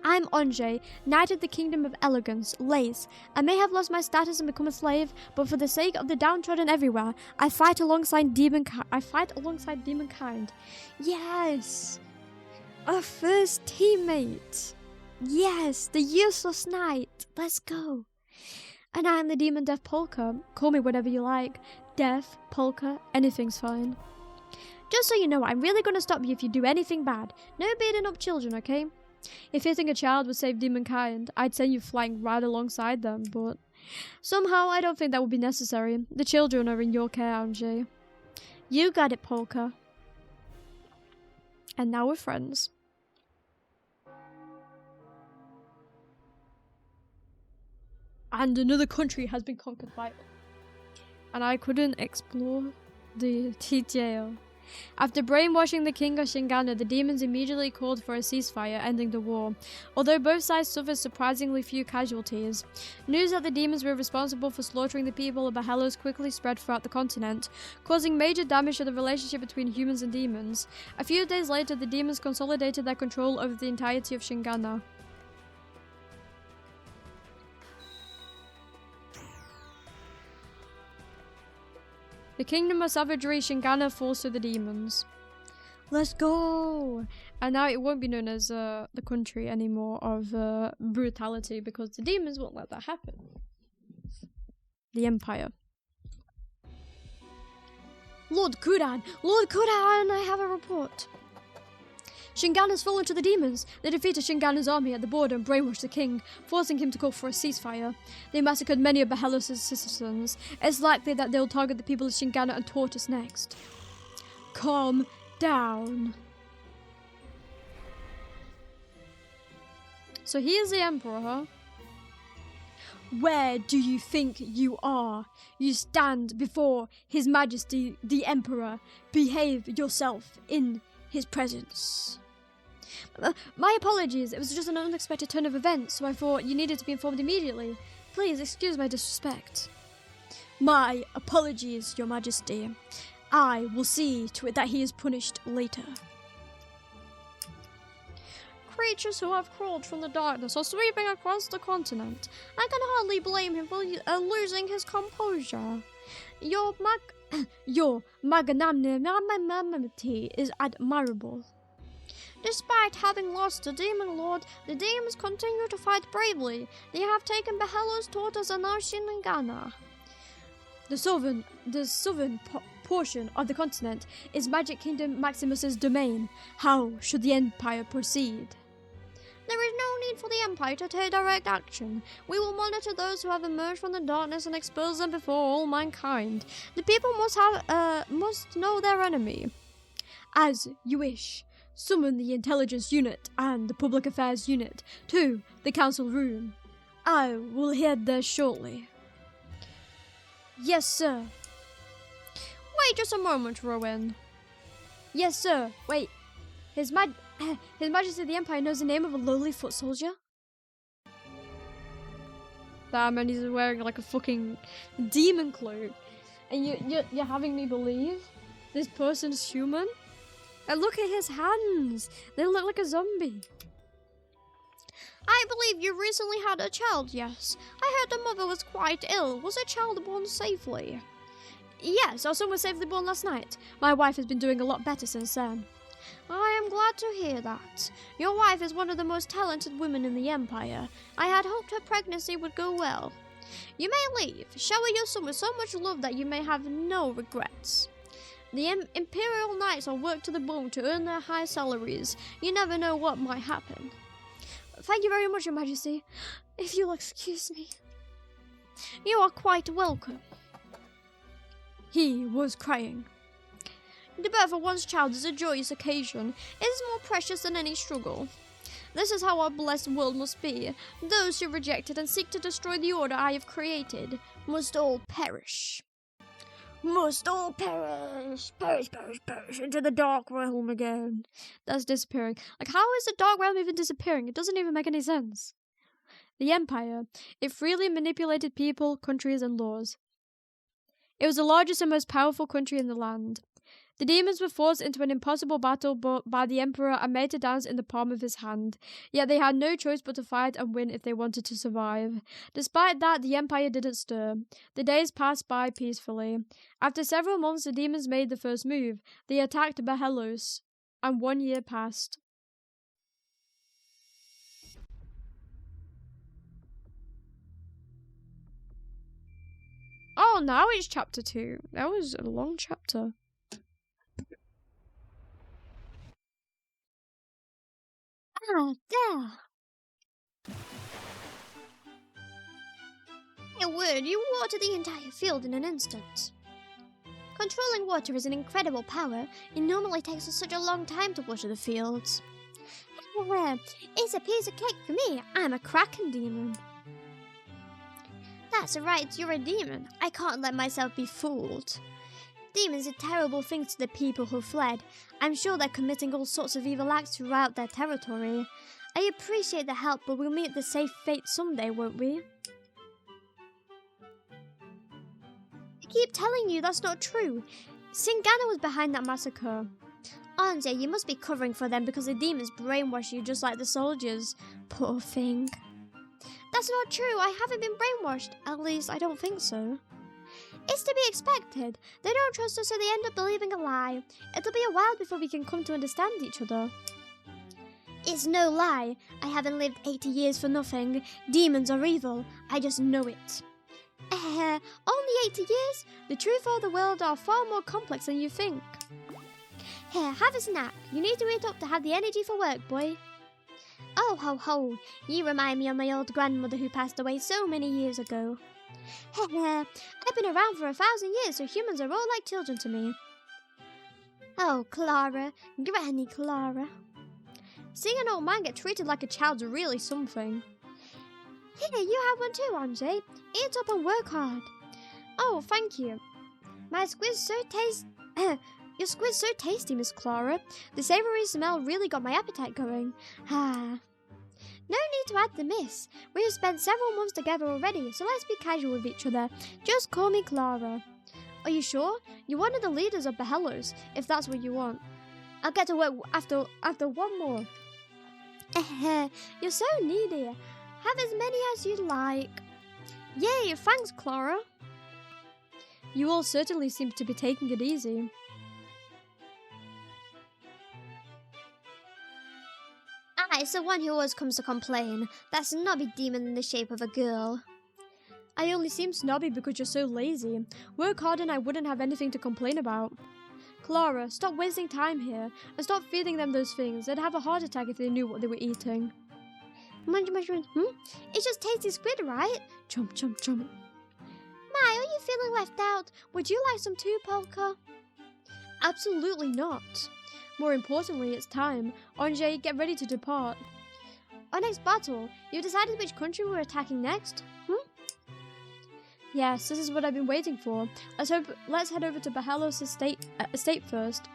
I'm Ange, Knight of the Kingdom of Elegance, Lace. I may have lost my status and become a slave, but for the sake of the downtrodden everywhere, I fight alongside demonkind. Yes! Our first teammate! Yes, the useless knight! Let's go! And I am the demon Deathpolca. Call me whatever you like. Death, Polka, anything's fine. Just so you know, I'm really going to stop you if you do anything bad. No beating up children, okay? If hitting a child would save demonkind, I'd send you flying right alongside them, but somehow I don't think that would be necessary. The children are in your care, Ange. You got it, Polka. And now we're friends. And another country has been conquered by... And I couldn't explore the detail. After brainwashing the king of Shingana, the demons immediately called for a ceasefire, ending the war, although both sides suffered surprisingly few casualties. News that the demons were responsible for slaughtering the people of Bahalos quickly spread throughout the continent, causing major damage to the relationship between humans and demons. A few days later, the demons consolidated their control over the entirety of Shingana. The kingdom of savagery Shingana falls to the demons. Let's go! And now it won't be known as the country anymore of brutality because the demons won't let that happen. The Empire. Lord Kudan! Lord Kudan! I have a report. Shingana's fallen to the demons. They defeated Shingana's army at the border and brainwashed the king, forcing him to call for a ceasefire. They massacred many of Bahelos' citizens. It's likely that they'll target the people of Shingana and Tortas next. Calm down. So he is the emperor, huh? Where do you think you are? You stand before His Majesty the Emperor. Behave yourself in his presence. My apologies, it was just an unexpected turn of events, so I thought you needed to be informed immediately. Please excuse my disrespect. My apologies, Your Majesty. I will see to it that he is punished later. Creatures who have crawled from the darkness are sweeping across the continent. I can hardly blame him for losing his composure. Your magnanimity is admirable. Despite having lost a demon lord, the demons continue to fight bravely. They have taken Bahelos, Tortas, and now Shingana. The southern portion of the continent is Magic Kingdom Maximus's domain. How should the Empire proceed? There is no need for the Empire to take direct action. We will monitor those who have emerged from the darkness and expose them before all mankind. The people must know their enemy. As you wish. Summon the intelligence unit and the public affairs unit to the council room. I will head there shortly. Yes, sir. Wait just a moment, Rowan. Yes, sir. Wait. His Majesty the Empire knows the name of a lowly foot soldier? Damn, and he's wearing like a fucking demon cloak. And you're having me believe this person's human? And look at his hands. They look like a zombie. I believe you recently had a child, yes. I heard the mother was quite ill. Was the child born safely? Yes, our son was safely born last night. My wife has been doing a lot better since then. I am glad to hear that. Your wife is one of the most talented women in the Empire. I had hoped her pregnancy would go well. You may leave. Shower your son with so much love that you may have no regrets. The Imperial Knights will work to the bone to earn their high salaries. You never know what might happen. Thank you very much, Your Majesty. If you'll excuse me. You are quite welcome. He was crying. The birth of one's child is a joyous occasion. It is more precious than any struggle. This is how our blessed world must be. Those who reject it and seek to destroy the order I have created must all perish. Must all perish, perish, perish, perish into the dark realm again. That's disappearing. Like, how is the dark realm even disappearing? It doesn't even make any sense. The Empire. It freely manipulated people, countries, and laws. It was the largest and most powerful country in the land. The demons were forced into an impossible battle by the Emperor and made to dance in the palm of his hand. Yet they had no choice but to fight and win if they wanted to survive. Despite that, the Empire didn't stir. The days passed by peacefully. After several months, the demons made the first move. They attacked Bahelos, and 1 year passed. Oh, now it's chapter 2. That was a long chapter. Ah, there. A word, you water the entire field in an instant. Controlling water is an incredible power. It normally takes us such a long time to water the fields. However, it's a piece of cake for me. I'm a Kraken demon. That's right, you're a demon. I can't let myself be fooled. Demons did terrible things to the people who fled. I'm sure they're committing all sorts of evil acts throughout their territory. I appreciate the help, but we'll meet the safe fate someday, won't we? I keep telling you that's not true. Shingana was behind that massacre. Ange, you must be covering for them because the demons brainwash you just like the soldiers. Poor thing. That's not true. I haven't been brainwashed. At least, I don't think so. It's to be expected. They don't trust us, so they end up believing a lie. It'll be a while before we can come to understand each other. It's no lie. I haven't lived 80 years for nothing. Demons are evil. I just know it. Only 80 years? The truth of the world are far more complex than you think. Here, have a snack. You need to eat up to have the energy for work, boy. Oh, ho, ho. You remind me of my old grandmother who passed away so many years ago. I've been around for 1,000 years, so humans are all like children to me. Oh, Clara. Granny Clara. Seeing an old man get treated like a child's really something. Here, you have one too, Ange. Eat up and work hard. Oh, thank you. My squid's so Your squid's so tasty, Miss Clara. The savoury smell really got my appetite going. No need to add the miss. We have spent several months together already, so let's be casual with each other. Just call me Clara. Are you sure? You're one of the leaders of the Hellos, if that's what you want. I'll get to work after one more. You're so needy. Have as many as you'd like. Yay, thanks, Clara. You all certainly seem to be taking it easy. It's the one who always comes to complain. That snobby demon in the shape of a girl. I only seem snobby because you're so lazy. Work hard and I wouldn't have anything to complain about. Clara, stop wasting time here and stop feeding them those things. They'd have a heart attack if they knew what they were eating. Munch, It's just tasty squid, right? Chomp, chomp, chomp. My, are you feeling left out? Would you like some too, Polka? Absolutely not. More importantly, it's time. Ange, get ready to depart. Our next battle. You've decided which country we're attacking next? Yes, this is what I've been waiting for. Let's head over to Bahelos estate first.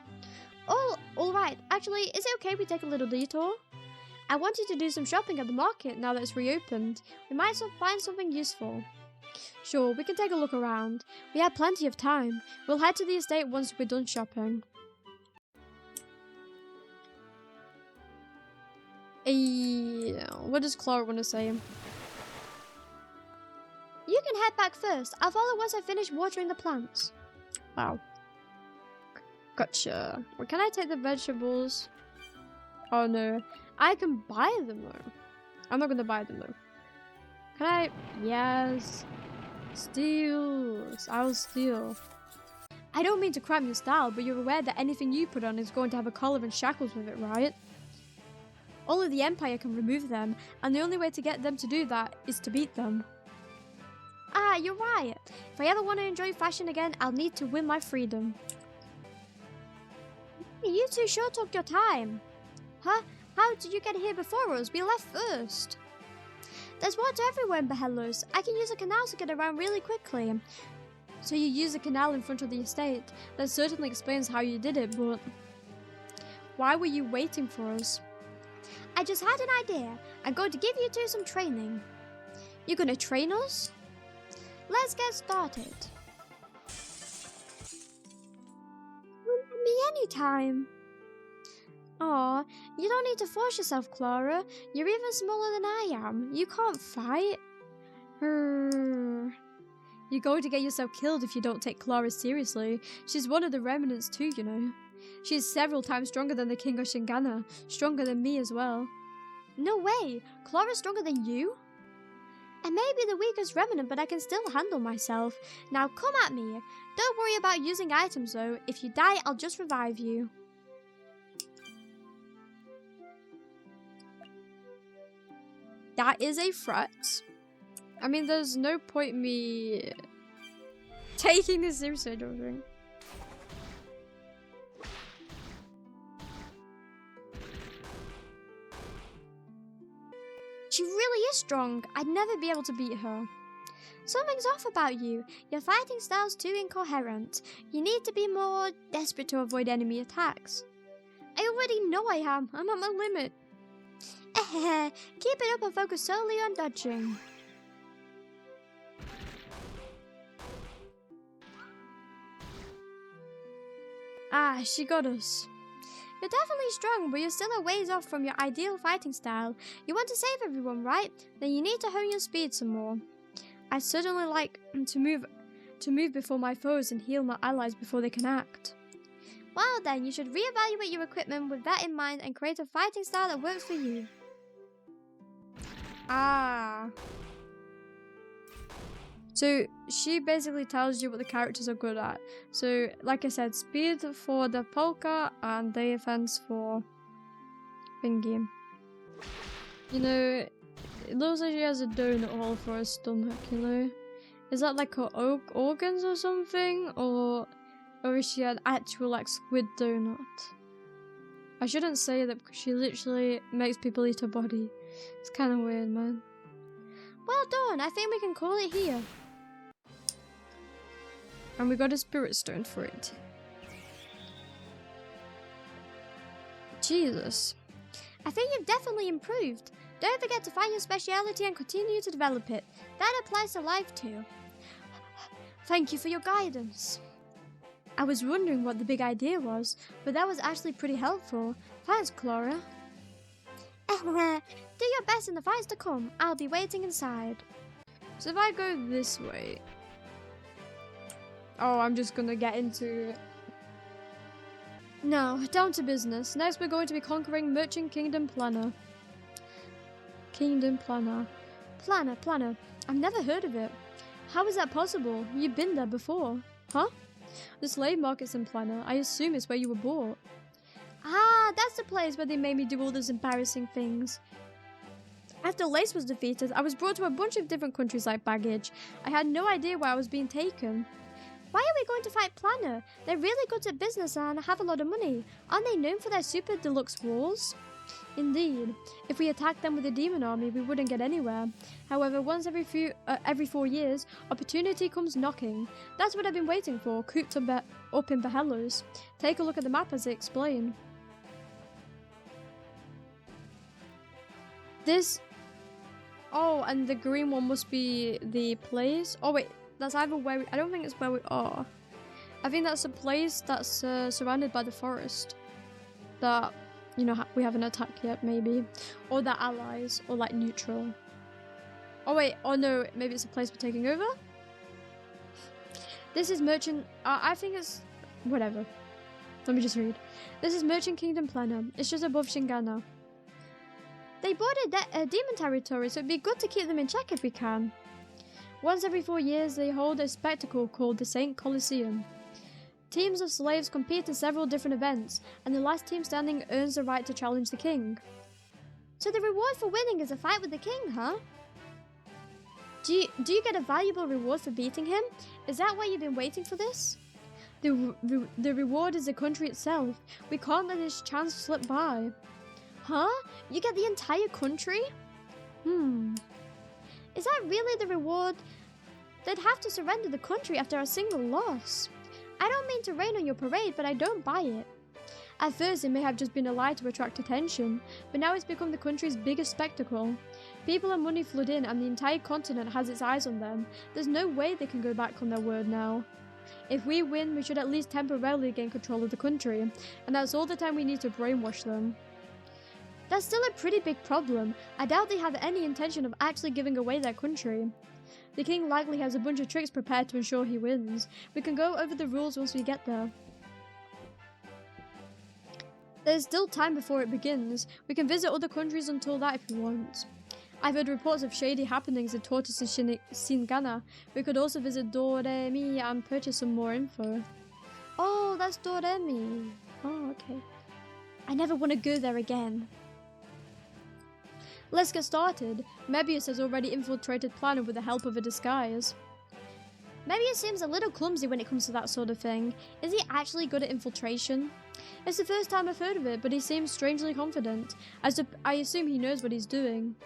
All right. Actually, is it okay if we take a little detour? I wanted to do some shopping at the market now that it's reopened. We might find something useful. Sure, we can take a look around. We have plenty of time. We'll head to the estate once we're done shopping. What does Clara want to say? You can head back first. I'll follow once I finish watering the plants. Wow. Gotcha. Well, can I take the vegetables? Oh no. I can buy them though. I'm not gonna buy them though. Can I? Yes. Steal. I'll steal. I don't mean to cramp your style, but you're aware that anything you put on is going to have a collar and shackles with it, right? Only the Empire can remove them, and the only way to get them to do that is to beat them. You're right. If I ever want to enjoy fashion again, I'll need to win my freedom. You two sure took your time. Huh? How did you get here before us? We left first. There's water everywhere in Bahelos. I can use a canal to get around really quickly. So you use the canal in front of the estate. That certainly explains how you did it, but why were you waiting for us? I just had an idea. I'm going to give you two some training. You're going to train us? Let's get started. Me anytime. Aw, you don't need to force yourself, Clara. You're even smaller than I am. You can't fight. You're going to get yourself killed if you don't take Clara seriously. She's one of the remnants too, you know. She's several times stronger than the king of Shingana. Stronger than me as well. No way! Clara's stronger than you? I may be the weakest remnant, but I can still handle myself. Now come at me. Don't worry about using items though. If you die, I'll just revive you. That is a threat. I mean, there's no point in me taking this seriously, I don't think. She really is strong. I'd never be able to beat her. Something's off about you. Your fighting style's too incoherent. You need to be more desperate to avoid enemy attacks. I already know I am. I'm at my limit. Keep it up and focus solely on dodging. She got us. You're definitely strong, but you're still a ways off from your ideal fighting style. You want to save everyone, right? Then you need to hone your speed some more. I certainly like to move to move before my foes and heal my allies before they can act. Well then, you should reevaluate your equipment with that in mind and create a fighting style that works for you. Ah. So she basically tells you what the characters are good at. So like I said, speed for the polka and defense for thingy. You know, it looks like she has a donut hole for her stomach, you know? Is that like her organs or something? Or is she an actual like squid donut? I shouldn't say that because she literally makes people eat her body. It's kind of weird, man. Well done, I think we can call it here. And we got a spirit stone for it. Jesus. I think you've definitely improved. Don't forget to find your speciality and continue to develop it. That applies to life too. Thank you for your guidance. I was wondering what the big idea was, but that was actually pretty helpful. Thanks, Clara. Do your best in the fights to come. I'll be waiting inside. So if I go this way... Oh, I'm just gonna get into... No, down to business. Next we're going to be conquering Merchant Kingdom Planner. Planner. I've never heard of it. How is that possible? You've been there before. Huh? The slave market's in Planner. I assume it's where you were bought. Ah, that's the place where They made me do all those embarrassing things. After Lace was defeated, I was brought to a bunch of different countries like baggage. I had no idea where I was being taken. Why are we going to fight Planner? They're really good at business and have a lot of money. Aren't they known for their super deluxe walls? Indeed. If we attacked them with a demon army, we wouldn't get anywhere. However, once every 4 years, opportunity comes knocking. That's what I've been waiting for, cooped up in Bahellos. Take a look at the map as I explain. This... Oh, and the green one must be the place. Oh wait, that's either where we... I don't think it's where we are. I think that's a place that's surrounded by the forest. That... You know, we haven't attacked yet, maybe. Or they're allies, or like neutral. Oh wait, oh no, maybe it's a place we're taking over? This is Merchant... I think it's... Whatever. Let me just read. This is Merchant Kingdom Planner. It's just above Shingana. They boarded a demon territory, so it'd be good to keep them in check if we can. Once every 4 years, they hold a spectacle called the Saint Colosseum. Teams of slaves compete in several different events, and the last team standing earns the right to challenge the king. So the reward for winning is a fight with the king, huh? Do you get a valuable reward for beating him? Is that why you've been waiting for this? The reward is the country itself. We can't let this chance slip by. Huh? You get the entire country? Is that really the reward? They'd have to surrender the country after a single loss. I don't mean to rain on your parade, but I don't buy it. At first, it may have just been a lie to attract attention, but now it's become the country's biggest spectacle. People and money flood in, and the entire continent has its eyes on them. There's no way they can go back on their word now. If we win, we should at least temporarily gain control of the country, and that's all the time we need to brainwash them. That's still a pretty big problem. I doubt they have any intention of actually giving away their country. The king likely has a bunch of tricks prepared to ensure he wins. We can go over the rules once we get there. There's still time before it begins. We can visit other countries until that if we want. I've heard reports of shady happenings in Tortas and Shingana. We could also visit Doremi and purchase some more info. Oh, that's Doremi. Oh, okay. I never want to go there again. Let's get started. Mebius has already infiltrated Planner with the help of a disguise. Mebius seems a little clumsy when it comes to that sort of thing. Is he actually good at infiltration? It's the first time I've heard of it, but he seems strangely confident. I assume he knows what he's doing.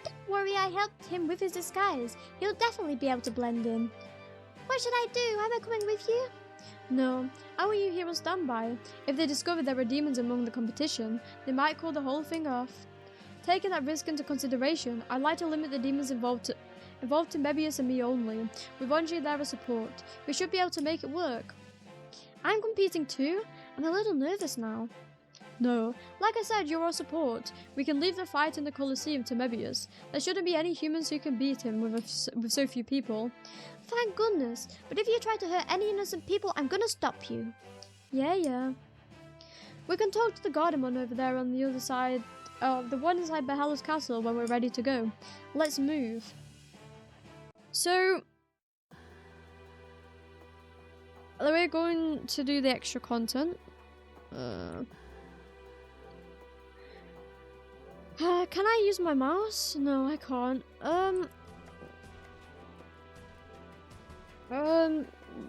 Don't worry, I helped him with his disguise. He'll definitely be able to blend in. What should I do? Am I coming with you? No, I want you here on standby. If they discover there are demons among the competition, they might call the whole thing off. Taking that risk into consideration, I'd like to limit the demons involved to Mebius and me only, with Ange there as support. We should be able to make it work. I'm competing too. I'm a little nervous now. No. Like I said, you're our support. We can leave the fight in the Colosseum to Mebius. There shouldn't be any humans who can beat him with so few people. Thank goodness. But if you try to hurt any innocent people, I'm gonna stop you. Yeah. We can talk to the Guardian over there on the other side, the one inside Behella's castle when we're ready to go. Let's move. So, we're going to do the extra content. Can I use my mouse? No, I can't.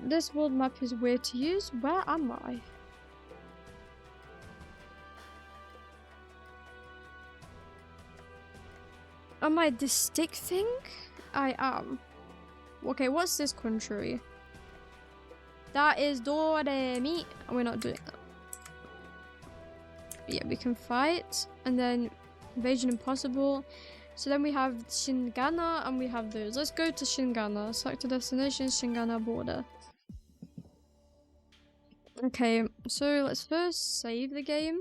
This world map is weird to use. Where am I? Am I this stick thing? I am. Okay, what's this country? That is Do-Re-Mi. We're not doing that. Yeah, we can fight. And then Invasion Impossible. So then we have Shingana and we have those. Let's go to Shingana. Select a destination, Shingana border. Okay, so let's first save the game.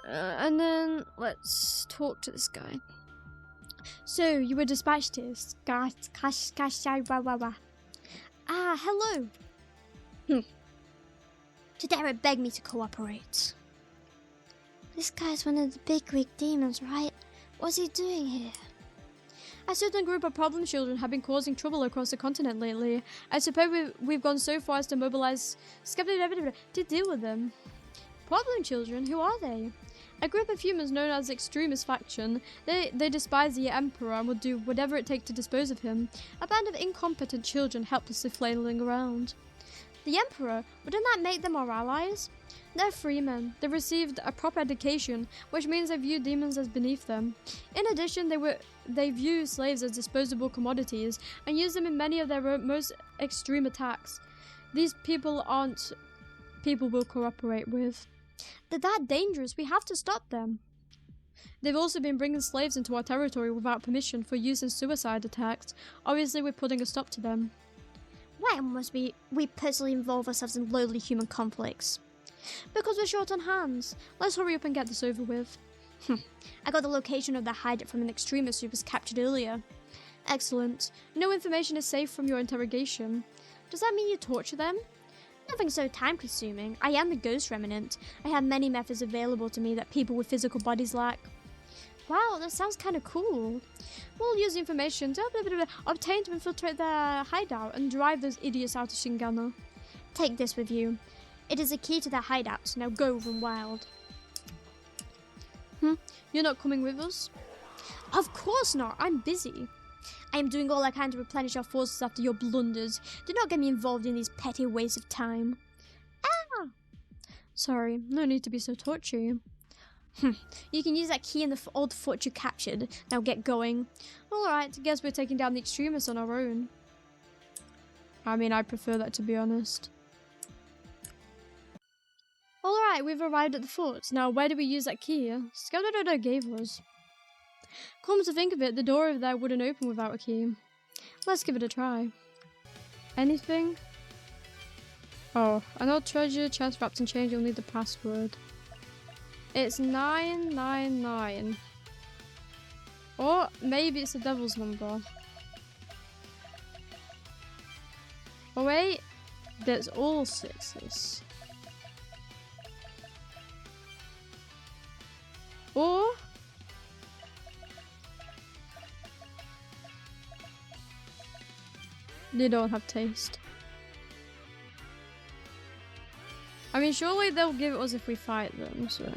And then let's talk to this guy. So, you were dispatched here. Ah, hello. To dare beg me to cooperate. This guy's one of the big Greek demons, right? What's he doing here? A certain group of problem children have been causing trouble across the continent lately. I suppose we've gone so far as to mobilize to deal with them. Problem children? Who are they? A group of humans known as the Extremist Faction. They despise the Emperor and will do whatever it takes to dispose of him. A band of incompetent children helplessly flailing around. The Emperor? Wouldn't that make them our allies? They're free men. They received a proper education, which means they view demons as beneath them. In addition, they view slaves as disposable commodities and use them in many of their most extreme attacks. These people aren't people we'll cooperate with. They're that dangerous. We have to stop them. They've also been bringing slaves into our territory without permission for use in suicide attacks. Obviously, we're putting a stop to them. Why must we personally involve ourselves in lowly human conflicts? Because we're short on hands. Let's hurry up and get this over with. I got the location of the hideout from an extremist who was captured earlier. Excellent. No information is safe from your interrogation. Does that mean you torture them? Nothing so time-consuming. I am the ghost remnant. I have many methods available to me that people with physical bodies lack. Wow, that sounds kind of cool. We'll use the information to obtain to infiltrate their hideout and drive those idiots out of Shingana. Take this with you. It is the key to their hideout. Now go run wild. You're not coming with us? Of course not. I'm busy. I am doing all I can to replenish our forces after your blunders. Do not get me involved in these petty wastes of time. Ah! Sorry, no need to be so touchy. You can use that key in the old fort you captured. Now get going. Alright, guess we're taking down the extremists on our own. I mean, I prefer that, to be honest. Alright, we've arrived at the fort. Now, where do we use that key? Skeletor gave us. Come to think of it, the door over there wouldn't open without a key. Let's give it a try. Anything? Oh, an old treasure chest wrapped in chains. You'll need the password. It's 999. Or maybe it's the devil's number. Oh wait, there's all sixes. Or they don't have taste. I mean, surely they'll give it us if we fight them, so.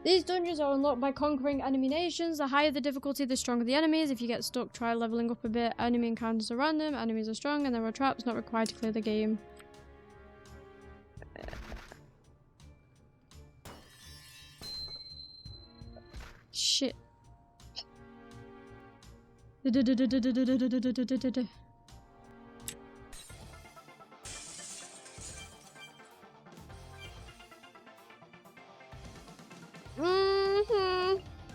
These dungeons are unlocked by conquering enemy nations. The higher the difficulty, the stronger the enemies. If you get stuck, try leveling up a bit. Enemy encounters are random, enemies are strong, and there are traps not required to clear the game. Shit.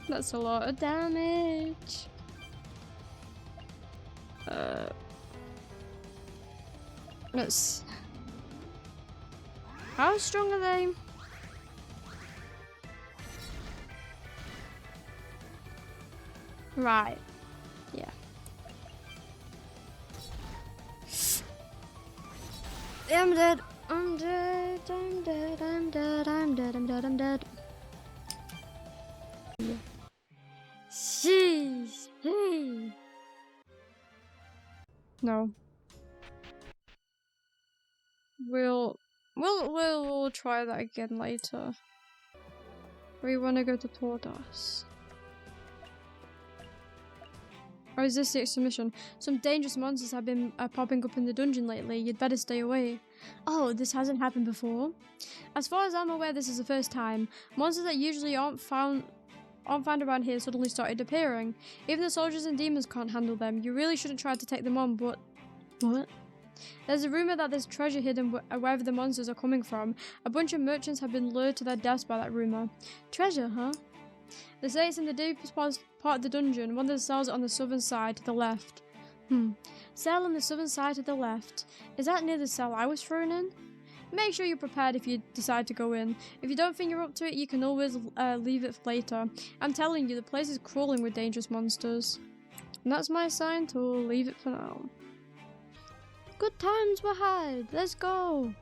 That's a lot of damage. Let's... How strong are they? Right. Yeah. I'm dead. I'm dead. I'm dead. I'm dead. I'm dead. I'm dead. I'm dead. Yeah. Jeez. Hey. No. We'll try that again later. We want to go to Tortas. Or is this the extra mission? Some dangerous monsters have been popping up in the dungeon lately. You'd better stay away. Oh, this hasn't happened before? As far as I'm aware, this is the first time. Monsters that usually aren't found around here suddenly started appearing. Even the soldiers and demons can't handle them. You really shouldn't try to take them on, but... What? There's a rumor that there's treasure hidden wherever the monsters are coming from. A bunch of merchants have been lured to their deaths by that rumor. Treasure, huh? They say it's in the deepest part of the dungeon. One of the cells on the southern side to the left. Cell on the southern side to the left. Is that near the cell I was thrown in? Make sure you're prepared if you decide to go in. If you don't think you're up to it, you can always leave it for later. I'm telling you, the place is crawling with dangerous monsters. And that's my sign to leave it for now. Good times were had. Let's go.